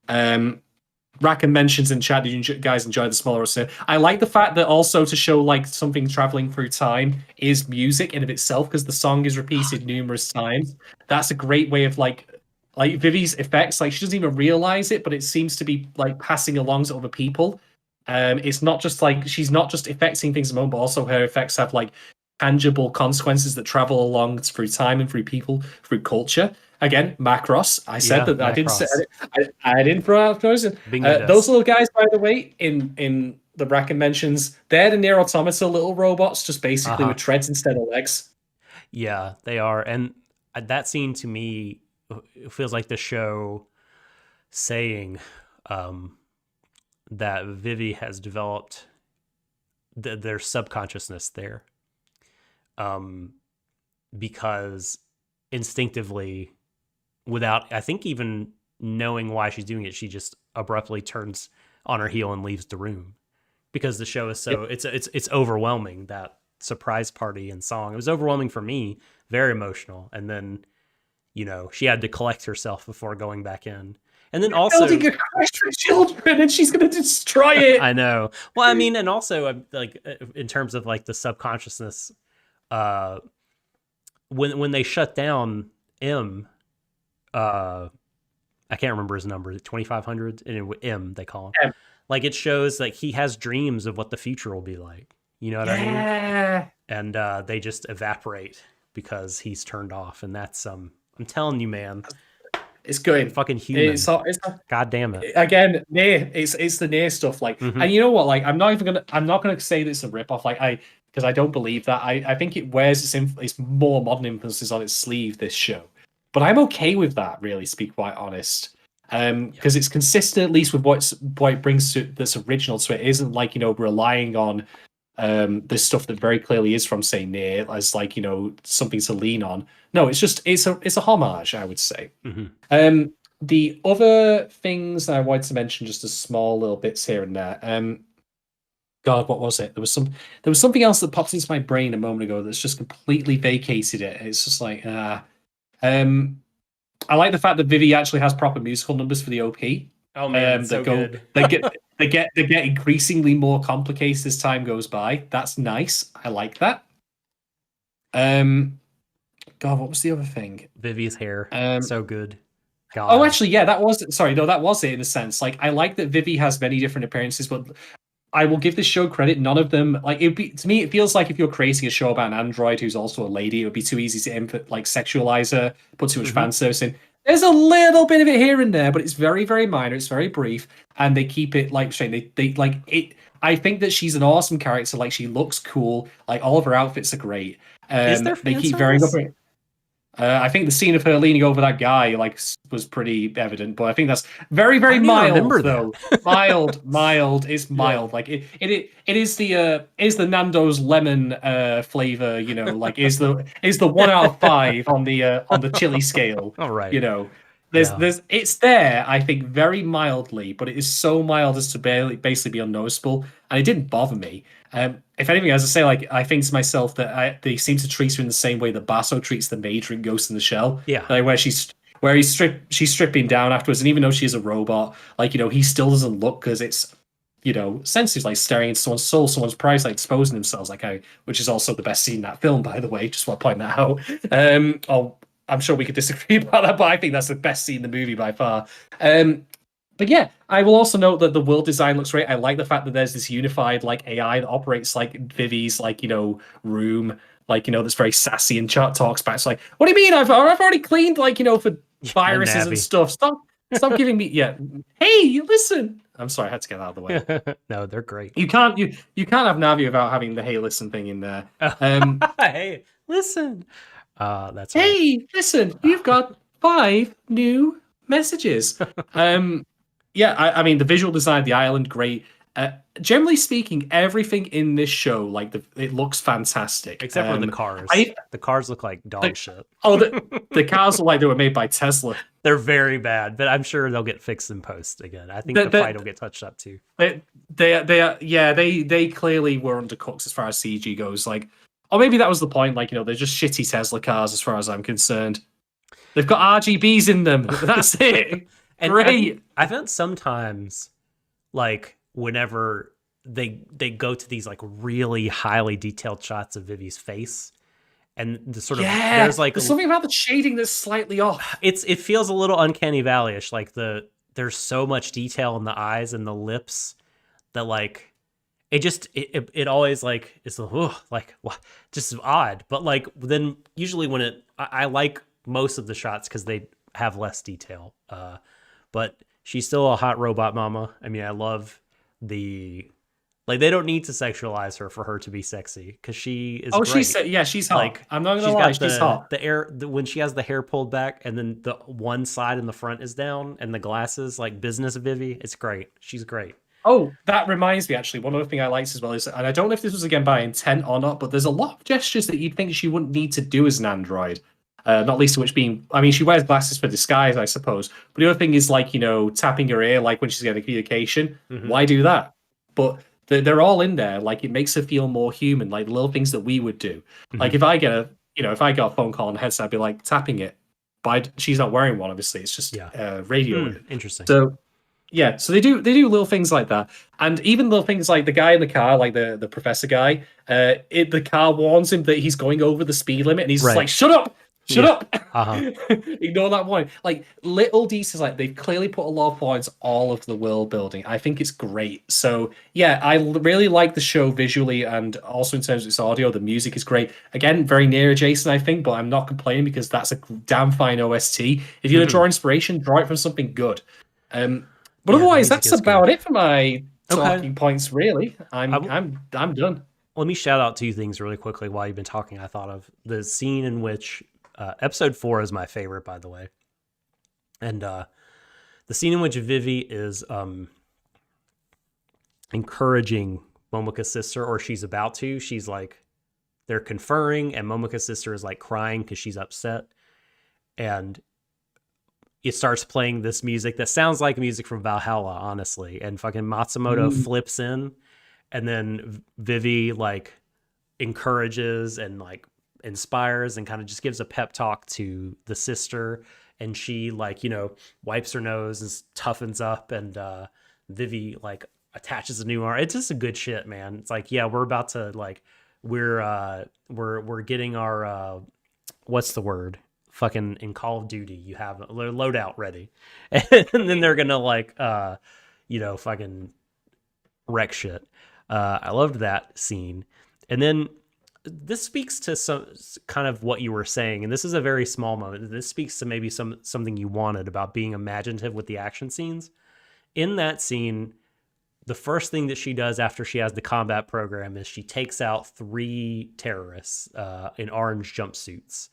Rackham mentions in chat, did you guys enjoy the smaller episode? I like the fact that also to show, like, something traveling through time is music in of itself, because the song is repeated numerous times. That's a great way of, like Vivy's effects, like she doesn't even realize it, but it seems to be like passing along to other people. It's not just like she's not just affecting things at the moment, but also her effects have like tangible consequences that travel along through time and through people, through culture. Again, Macross. I said that Macross. I didn't say I didn't throw out those. Those little guys, by the way, in the Bracken mentions, they're the Nier Automata little robots, just basically with treads instead of legs. Yeah, they are, and that scene to me, it feels like the show saying that Vivy has developed their subconsciousness there, because instinctively, without I think even knowing why she's doing it, she just abruptly turns on her heel and leaves the room, because the show is so it's overwhelming. That surprise party and song, it was overwhelming for me, very emotional, and then, you know, she had to collect herself before going back in. And then also building a crash for children, and she's going to destroy it. I know. Well, I mean, and also like in terms of like the subconsciousness, when they shut down M, I can't remember his number, 2500, and M they call him. M. Like it shows like he has dreams of what the future will be like. You know what I mean? And they just evaporate because he's turned off, and that's I'm telling you, man. It's good. Fucking human. God damn it. Again, Nier. It's the Nier stuff. Like, and you know what? Like, I'm not gonna say that it's a ripoff. Like, because I don't believe that. I think it wears its more modern influences on its sleeve. This show, but I'm okay with that. Really, to be quite honest. Because it's consistent at least with what it brings to this original. So it isn't like, you know, relying on this stuff that very clearly is from, say, Nier as like, you know, something to lean on. No, it's just it's a homage, I would say. The other things that I wanted to mention, just as small little bits here and there. God, what was it? There was something else that popped into my brain a moment ago that's just completely vacated it. It's just like I like the fact that Vivy actually has proper musical numbers for the OP. Oh man, so good. They get increasingly more complicated as time goes by. That's nice. I like that. God, what was the other thing? Vivy's hair, so good. God. Oh, actually, yeah, that was it in a sense. Like, I like that Vivy has many different appearances, but I will give this show credit. None of them, like, to me, it feels like if you're creating a show about an android who's also a lady, it would be too easy to sexualize her, put too much fan service in. There's a little bit of it here and there, but it's very, very minor. It's very brief, and they keep it like Shane. They like it. I think that she's an awesome character. Like, she looks cool. Like, all of her outfits are great. Is there they keep very good. I think the scene of her leaning over that guy was pretty evident, but I think that's very, very mild though. mild. It's mild. Yeah. Like it is the Nando's lemon flavor. You know, like is the 1 out of 5 on the chili scale. All right. You know, it's there. I think very mildly, but it is so mild as to basically be unnoticeable, and it didn't bother me. If anything, as I say, like, I think to myself that they seem to treat her in the same way that Basso treats the Major in Ghost in the Shell. Yeah, like she's stripping down afterwards, and even though she's a robot, like, you know, he still doesn't look, because it's, you know, senses like staring into someone's soul, someone's prize, like exposing themselves, which is also the best scene in that film, by the way. Just want to point that out. I'm sure we could disagree about that, but I think that's the best scene in the movie by far. But yeah, I will also note that the world design looks great. I like the fact that there's this unified like AI that operates like Vivy's like, you know, room. like, that's very sassy and talks back. It's like, what do you mean? I've already cleaned, like, for viruses and stuff. Stop giving me. Yeah. Hey, listen. I'm sorry, I had to get out of the way. No, they're great. You can't have Navi without having the hey listen thing in there. Hey, listen. That's hey, listen. You've got 5 new messages. Yeah, I mean the visual design of the island, great. Generally speaking, everything in this show, like it looks fantastic, except for the cars. The cars look like dog shit. Oh, the cars look like they were made by Tesla. They're very bad, but I'm sure they'll get fixed in post again. I think the fight will get touched up too. They clearly were undercooked as far as CG goes. Like, or maybe that was the point. Like, they're just shitty Tesla cars as far as I'm concerned. They've got RGBs in them. That's it. And great. I found sometimes, like, whenever they go to these like really highly detailed shots of Vivy's face, and the sort of there's something about the shading that's slightly off. It feels a little uncanny valley-ish. Like there's so much detail in the eyes and the lips that like it always like it's like just odd. But like then usually when I like most of the shots because they have less detail. But she's still a hot robot mama. I mean, I love like they don't need to sexualize her for her to be sexy because she is. Oh, great. She's hot. Like, I'm not gonna lie, she's hot. When she has the hair pulled back and then the one side in the front is down and the glasses, like business Vivy, it's great. She's great. Oh, that reminds me, actually, one other thing I liked as well is, and I don't know if this was again by intent or not, but there's a lot of gestures that you'd think she wouldn't need to do as an android. Not least of which being, I mean, she wears glasses for disguise, I suppose. But the other thing is, like, tapping her ear, like when she's getting communication. Mm-hmm. Why do that? But they're all in there. Like, it makes her feel more human, like little things that we would do. Mm-hmm. Like, if I get a phone call on the headset, I'd be like tapping it. But she's not wearing one, obviously. It's just radio. Interesting. So, yeah, so they do little things like that, and even little things like the guy in the car, like the professor guy. The car warns him that he's going over the speed limit, and he's just like, "Shut up! Shut up!" Uh-huh. Ignore that warning. Like little details, like they've clearly put a lot of points all of the world building. I think it's great. So yeah, I really like the show visually, and also in terms of its audio, the music is great. Again, very near adjacent, I think, but I'm not complaining because that's a damn fine OST. If you're gonna draw inspiration, draw it from something good. But otherwise, that's about it for my talking points. Really, I'm done. Let me shout out 2 things really quickly while you've been talking. I thought of the scene in which episode 4 is my favorite, by the way, and the scene in which Vivy is encouraging Momoka's sister, or she's about to. She's like, they're conferring, and Momoka's sister is like crying because she's upset, and it starts playing this music that sounds like music from Valhalla, honestly. And fucking Matsumoto flips in, and then Vivy like encourages and like inspires and kind of just gives a pep talk to the sister. And she like, wipes her nose and toughens up, and Vivy like attaches a new arm. It's just a good shit, man. It's like, yeah, we're about to like, we're getting our, what's the word? Fucking in Call of Duty, you have a loadout ready, and then they're gonna like, fucking wreck shit. I loved that scene, and then this speaks to some kind of what you were saying, and this is a very small moment. This speaks to maybe something you wanted about being imaginative with the action scenes. In that scene, the first thing that she does after she has the combat program is she takes out 3 terrorists in orange jumpsuits.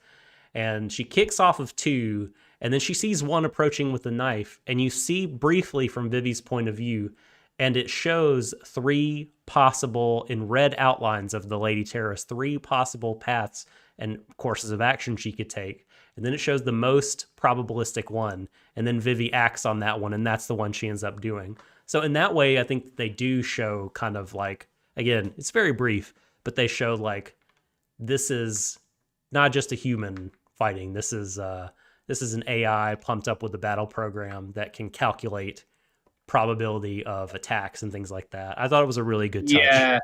And she kicks off of 2, and then she sees one approaching with a knife, and you see briefly from Vivy's point of view, and it shows 3 possible, in red outlines of the lady terrorist, 3 possible paths and courses of action she could take. And then it shows the most probabilistic one, and then Vivy acts on that one, and that's the one she ends up doing. So in that way, I think they do show kind of like, again, it's very brief, but they show like, this is not just a human fighting. This is an AI pumped up with a battle program that can calculate probability of attacks and things like that. I thought it was a really good touch. Yeah.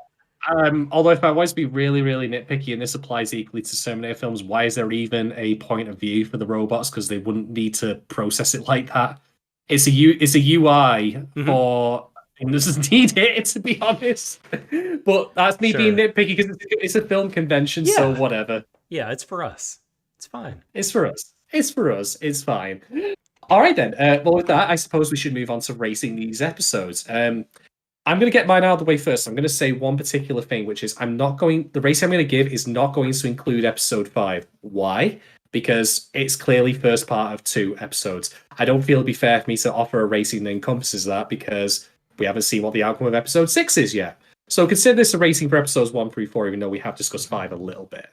Although if I was to be really, really nitpicky, and this applies equally to Terminator films, why is there even a point of view for the robots? Because they wouldn't need to process it like that. It's a UI for film doesn't need it, to be honest. But that's me being nitpicky because it's a film convention, so whatever. Yeah, it's for us. It's fine. It's for us. It's for us. It's fine. All right then. Well, with that, I suppose we should move on to rating these episodes. I'm going to get mine out of the way first. I'm going to say one particular thing, which is the rating I'm going to give is not going to include episode 5. Why? Because it's clearly first part of 2 episodes. I don't feel it'd be fair for me to offer a rating that encompasses that because we haven't seen what the outcome of episode 6 is yet. So consider this a rating for episodes 1 through 4, even though we have discussed 5 a little bit.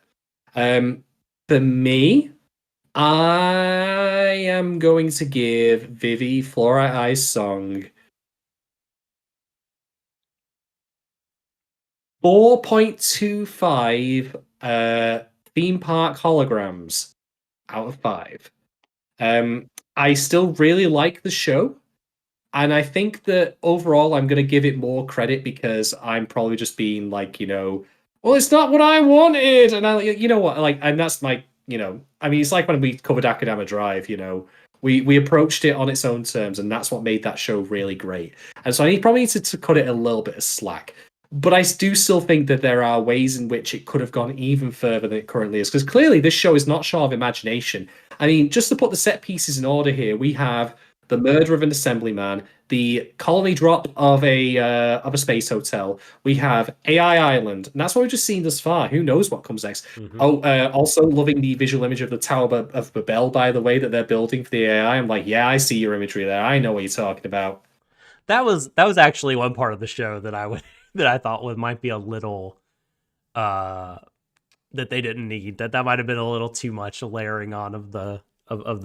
For me, I am going to give Vivy Fluorite Eye's song 4.25 theme park holograms out of 5. I still really like the show, and I think that overall I'm going to give it more credit because I'm probably just being like, well, it's not what I wanted, and you know what, and that's my, I mean, it's like when we covered Akadama Drive, we approached it on its own terms, and that's what made that show really great. And so I probably need to cut it a little bit of slack. But I do still think that there are ways in which it could have gone even further than it currently is. Because clearly this show is not short of imagination. I mean, just to put the set pieces in order here, we have the murder of an assemblyman, the colony drop of a space hotel. We have AI Island, and that's what we've just seen thus far. Who knows what comes next? Mm-hmm. Also loving the visual image of the Tower of Babel, by the way, that they're building for the AI. I'm like, yeah, I see your imagery there. I know what you're talking about. That was actually one part of the show that I thought might be a little that they didn't need. That might have been a little too much layering on of the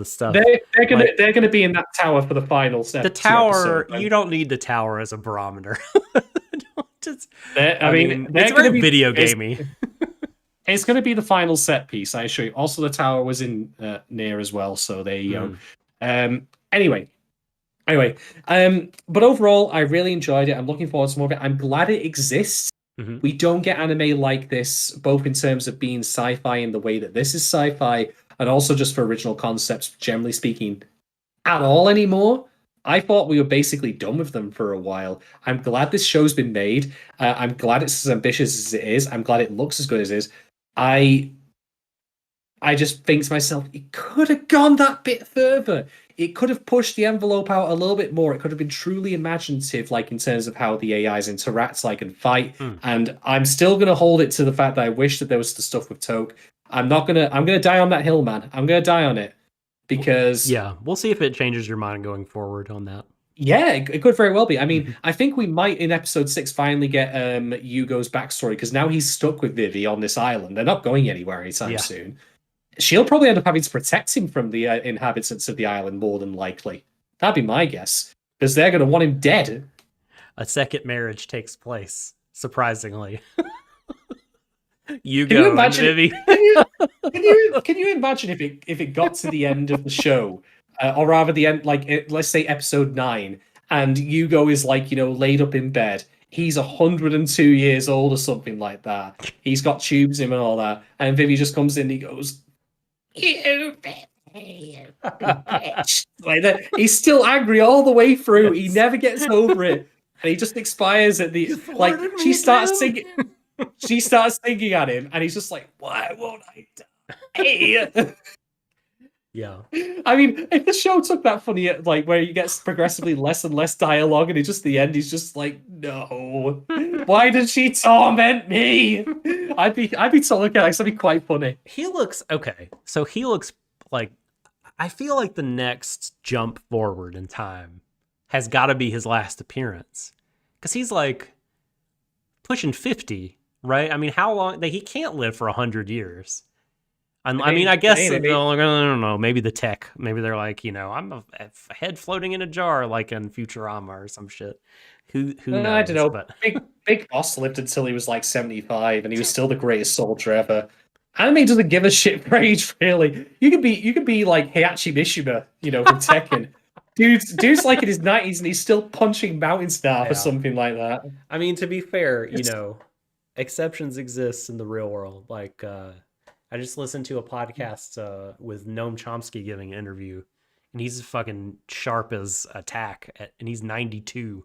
stuff. They're gonna be in that tower for the final set. The tower, you don't need the tower as a barometer. I mean, it's very video gamey. It's going to be the final set piece, I assure you. Also, the tower was in near as well, so there you go. Anyway, but overall, I really enjoyed it. I'm looking forward to more of it. I'm glad it exists. Mm-hmm. We don't get anime like this, both in terms of being sci-fi in the way that this is sci-fi, and also just for original concepts, generally speaking, at all anymore. I thought we were basically done with them for a while. I'm glad this show's been made. I'm glad it's as ambitious as it is. I'm glad it looks as good as it is. I just think to myself, it could have gone that bit further. It could have pushed the envelope out a little bit more. It could have been truly imaginative, like in terms of how the AIs interact, like and fight. And I'm still gonna hold it to the fact that I wish that there was the stuff with Toke. I'm gonna die on that hill, man. I'm gonna die on it because we'll see if it changes your mind going forward on that. Yeah, it could very well be. I mean, I think we might in episode 6 finally get Yugo's backstory because now he's stuck with Vivy on this island. They're not going anywhere anytime soon. She'll probably end up having to protect him from the inhabitants of the island more than likely. That'd be my guess. Because they're going to want him dead. A second marriage takes place, surprisingly. Yugo and Vivy. Can you imagine if it got to the end of the show, or rather the end, let's say episode 9, and Yugo is laid up in bed. He's 102 years old or something like that. He's got tubes in him and all that. And Vivy just comes in and he goes, "You bitch." Like that. He's still angry all the way through. He never gets over it. And he just expires at the she starts singing. She starts singing at him, and he's just like, "Why won't I die?" Yeah. I mean, if the show took that funny, where he gets progressively less and less dialogue, and it's just the end, he's just like, "No, why did she torment me?" I'd be so okay. That'd be quite funny. He looks okay. So he looks like, I feel like the next jump forward in time has got to be his last appearance, because he's pushing 50, right? I mean, how long? He can't live for 100 years. I mean, I guess, I don't know, maybe the tech, maybe they're like, I'm a head floating in a jar like in Futurama or some shit. Who knows? I don't know. But Big Boss lived until he was 75, and he was still the greatest soldier ever. Anime doesn't give a shit for age, really. You could be like Heihachi Mishima, from Tekken. Dude's like in his 90s, and he's still punching mountain staff or something like that. I mean, to be fair, exceptions exist in the real world. I just listened to a podcast with Noam Chomsky giving an interview, and he's fucking sharp as a tack, and he's 92,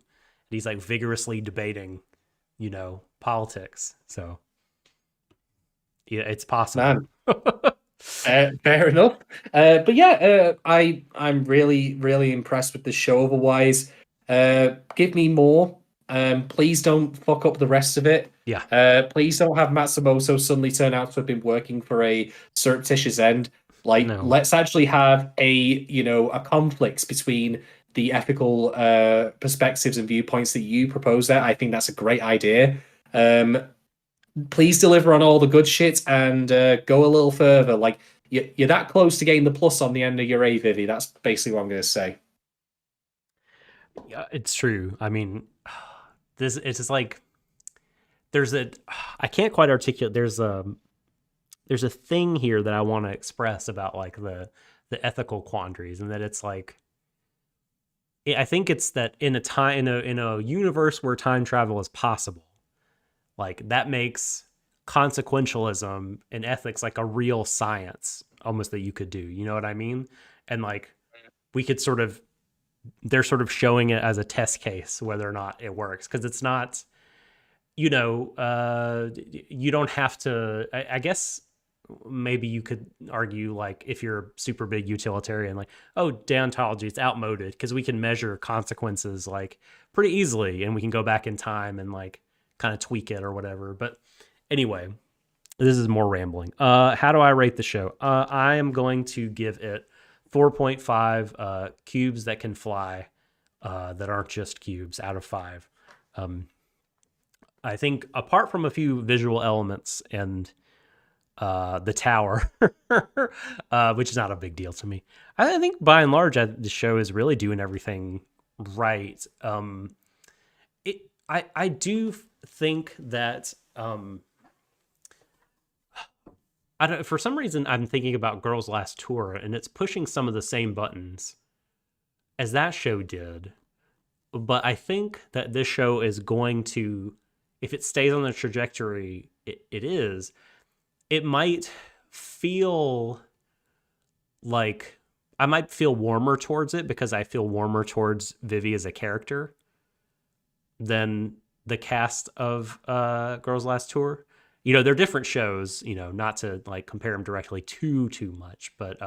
he's like vigorously debating, politics. So yeah, it's possible. Fair enough. But yeah, I'm really really impressed with the show. Otherwise, give me more. Please don't fuck up the rest of it. Yeah. Please don't have Matsumoto suddenly turn out to have been working for a surreptitious end. Like, No. let's actually have a conflict between the ethical perspectives and viewpoints that you propose there. I think that's a great idea. Please deliver on all the good shit and go a little further. Like, you're that close to getting the plus on the end of your A, Vivy. That's basically what I'm going to say. Yeah, it's true. I mean, it's just like I can't quite articulate. There's a thing here that I want to express about like the ethical quandaries, and that it's like, I think it's that in a universe where time travel is possible, like that makes consequentialism and ethics like a real science almost that you could do. You know what I mean? And like we could they're sort of showing it as a test case whether or not it works, because it's not, you don't have to. I guess maybe you could argue, like, if you're a super big utilitarian, like, oh, deontology, it's outmoded because we can measure consequences like pretty easily, and we can go back in time and like kind of tweak it or whatever. But anyway, this is more rambling. How do I rate the show? I am going to give it 4.5 cubes that can fly, that aren't just cubes, out of 5. I think apart from a few visual elements and the tower, which is not a big deal to me, I think by and large the show is really doing everything right. I do think that for some reason I'm thinking about Girls Last Tour, and it's pushing some of the same buttons as that show did. But I think that this show is going to, if it stays on the trajectory it might feel like I might feel warmer towards it, because I feel warmer towards Vivy as a character than the cast of Girls Last Tour. They're different shows, not to like compare them directly too much, but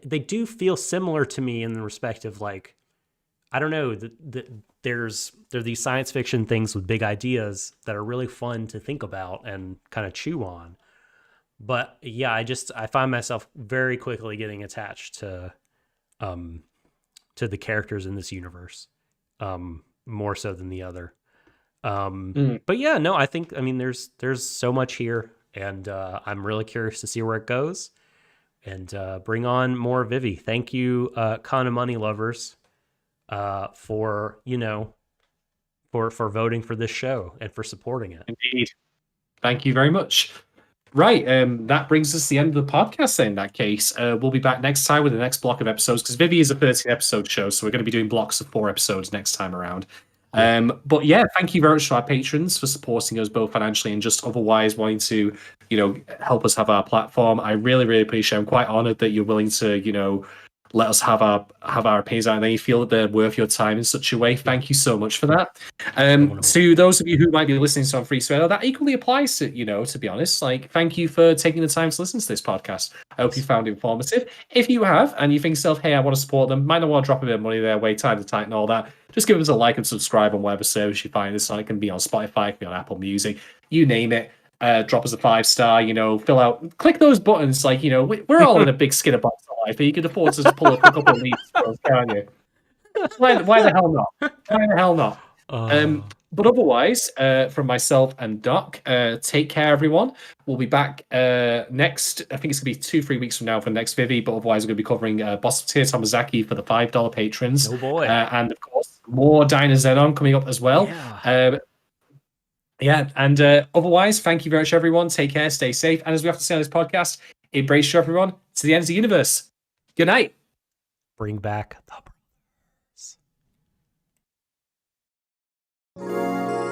they do feel similar to me in the respect of, like, I don't know, there are these science fiction things with big ideas that are really fun to think about and kind of chew on. But yeah, I find myself very quickly getting attached to the characters in this universe, more so than the other. But yeah, no, I think, there's so much here, and I'm really curious to see where it goes, and bring on more Vivy. Thank you, Con of Money lovers, for voting for this show and for supporting it. Indeed. Thank you very much. Right, that brings us to the end of the podcast then, in that case. We'll be back next time with the next block of episodes, because Vivy is a 13-episode show, so we're going to be doing blocks of 4 episodes next time around. But yeah, thank you very much to our patrons for supporting us both financially and just otherwise wanting to, help us have our platform. I really, really appreciate it. I'm quite honored that you're willing to, let us have our opinions out, and then you feel that they're worth your time in such a way. Thank you so much for that. To those of you who might be listening to on Free Swear, that equally applies to, to be honest. Like, thank you for taking the time to listen to this podcast. I hope you found it informative. If you have, and you think yourself, hey, I want to support them, might not want to drop a bit of money their way, time to tight and all that, just give us a like and subscribe on whatever service you find this on. It can be on Spotify, it can be on Apple Music, you name it. Drop us a 5-star, fill out, click those buttons. Like, we're all in a big skinner box of life, but you can afford to just pull up a couple of leads for us, can't you? Why the hell not? Why the hell not? But otherwise, from myself and Doc, take care, everyone. We'll be back next, I think it's going to be 2-3 weeks from now for the next Vivy, but otherwise we're going to be covering Boss of Tier Tomazaki for the $5 patrons. Oh boy. And of course, more Diner Zenon coming up as well. Yeah. And otherwise, thank you very much, everyone. Take care, stay safe. And as we have to say on this podcast, embrace you, everyone, to the ends of the universe. Good night. Bring back the brothers.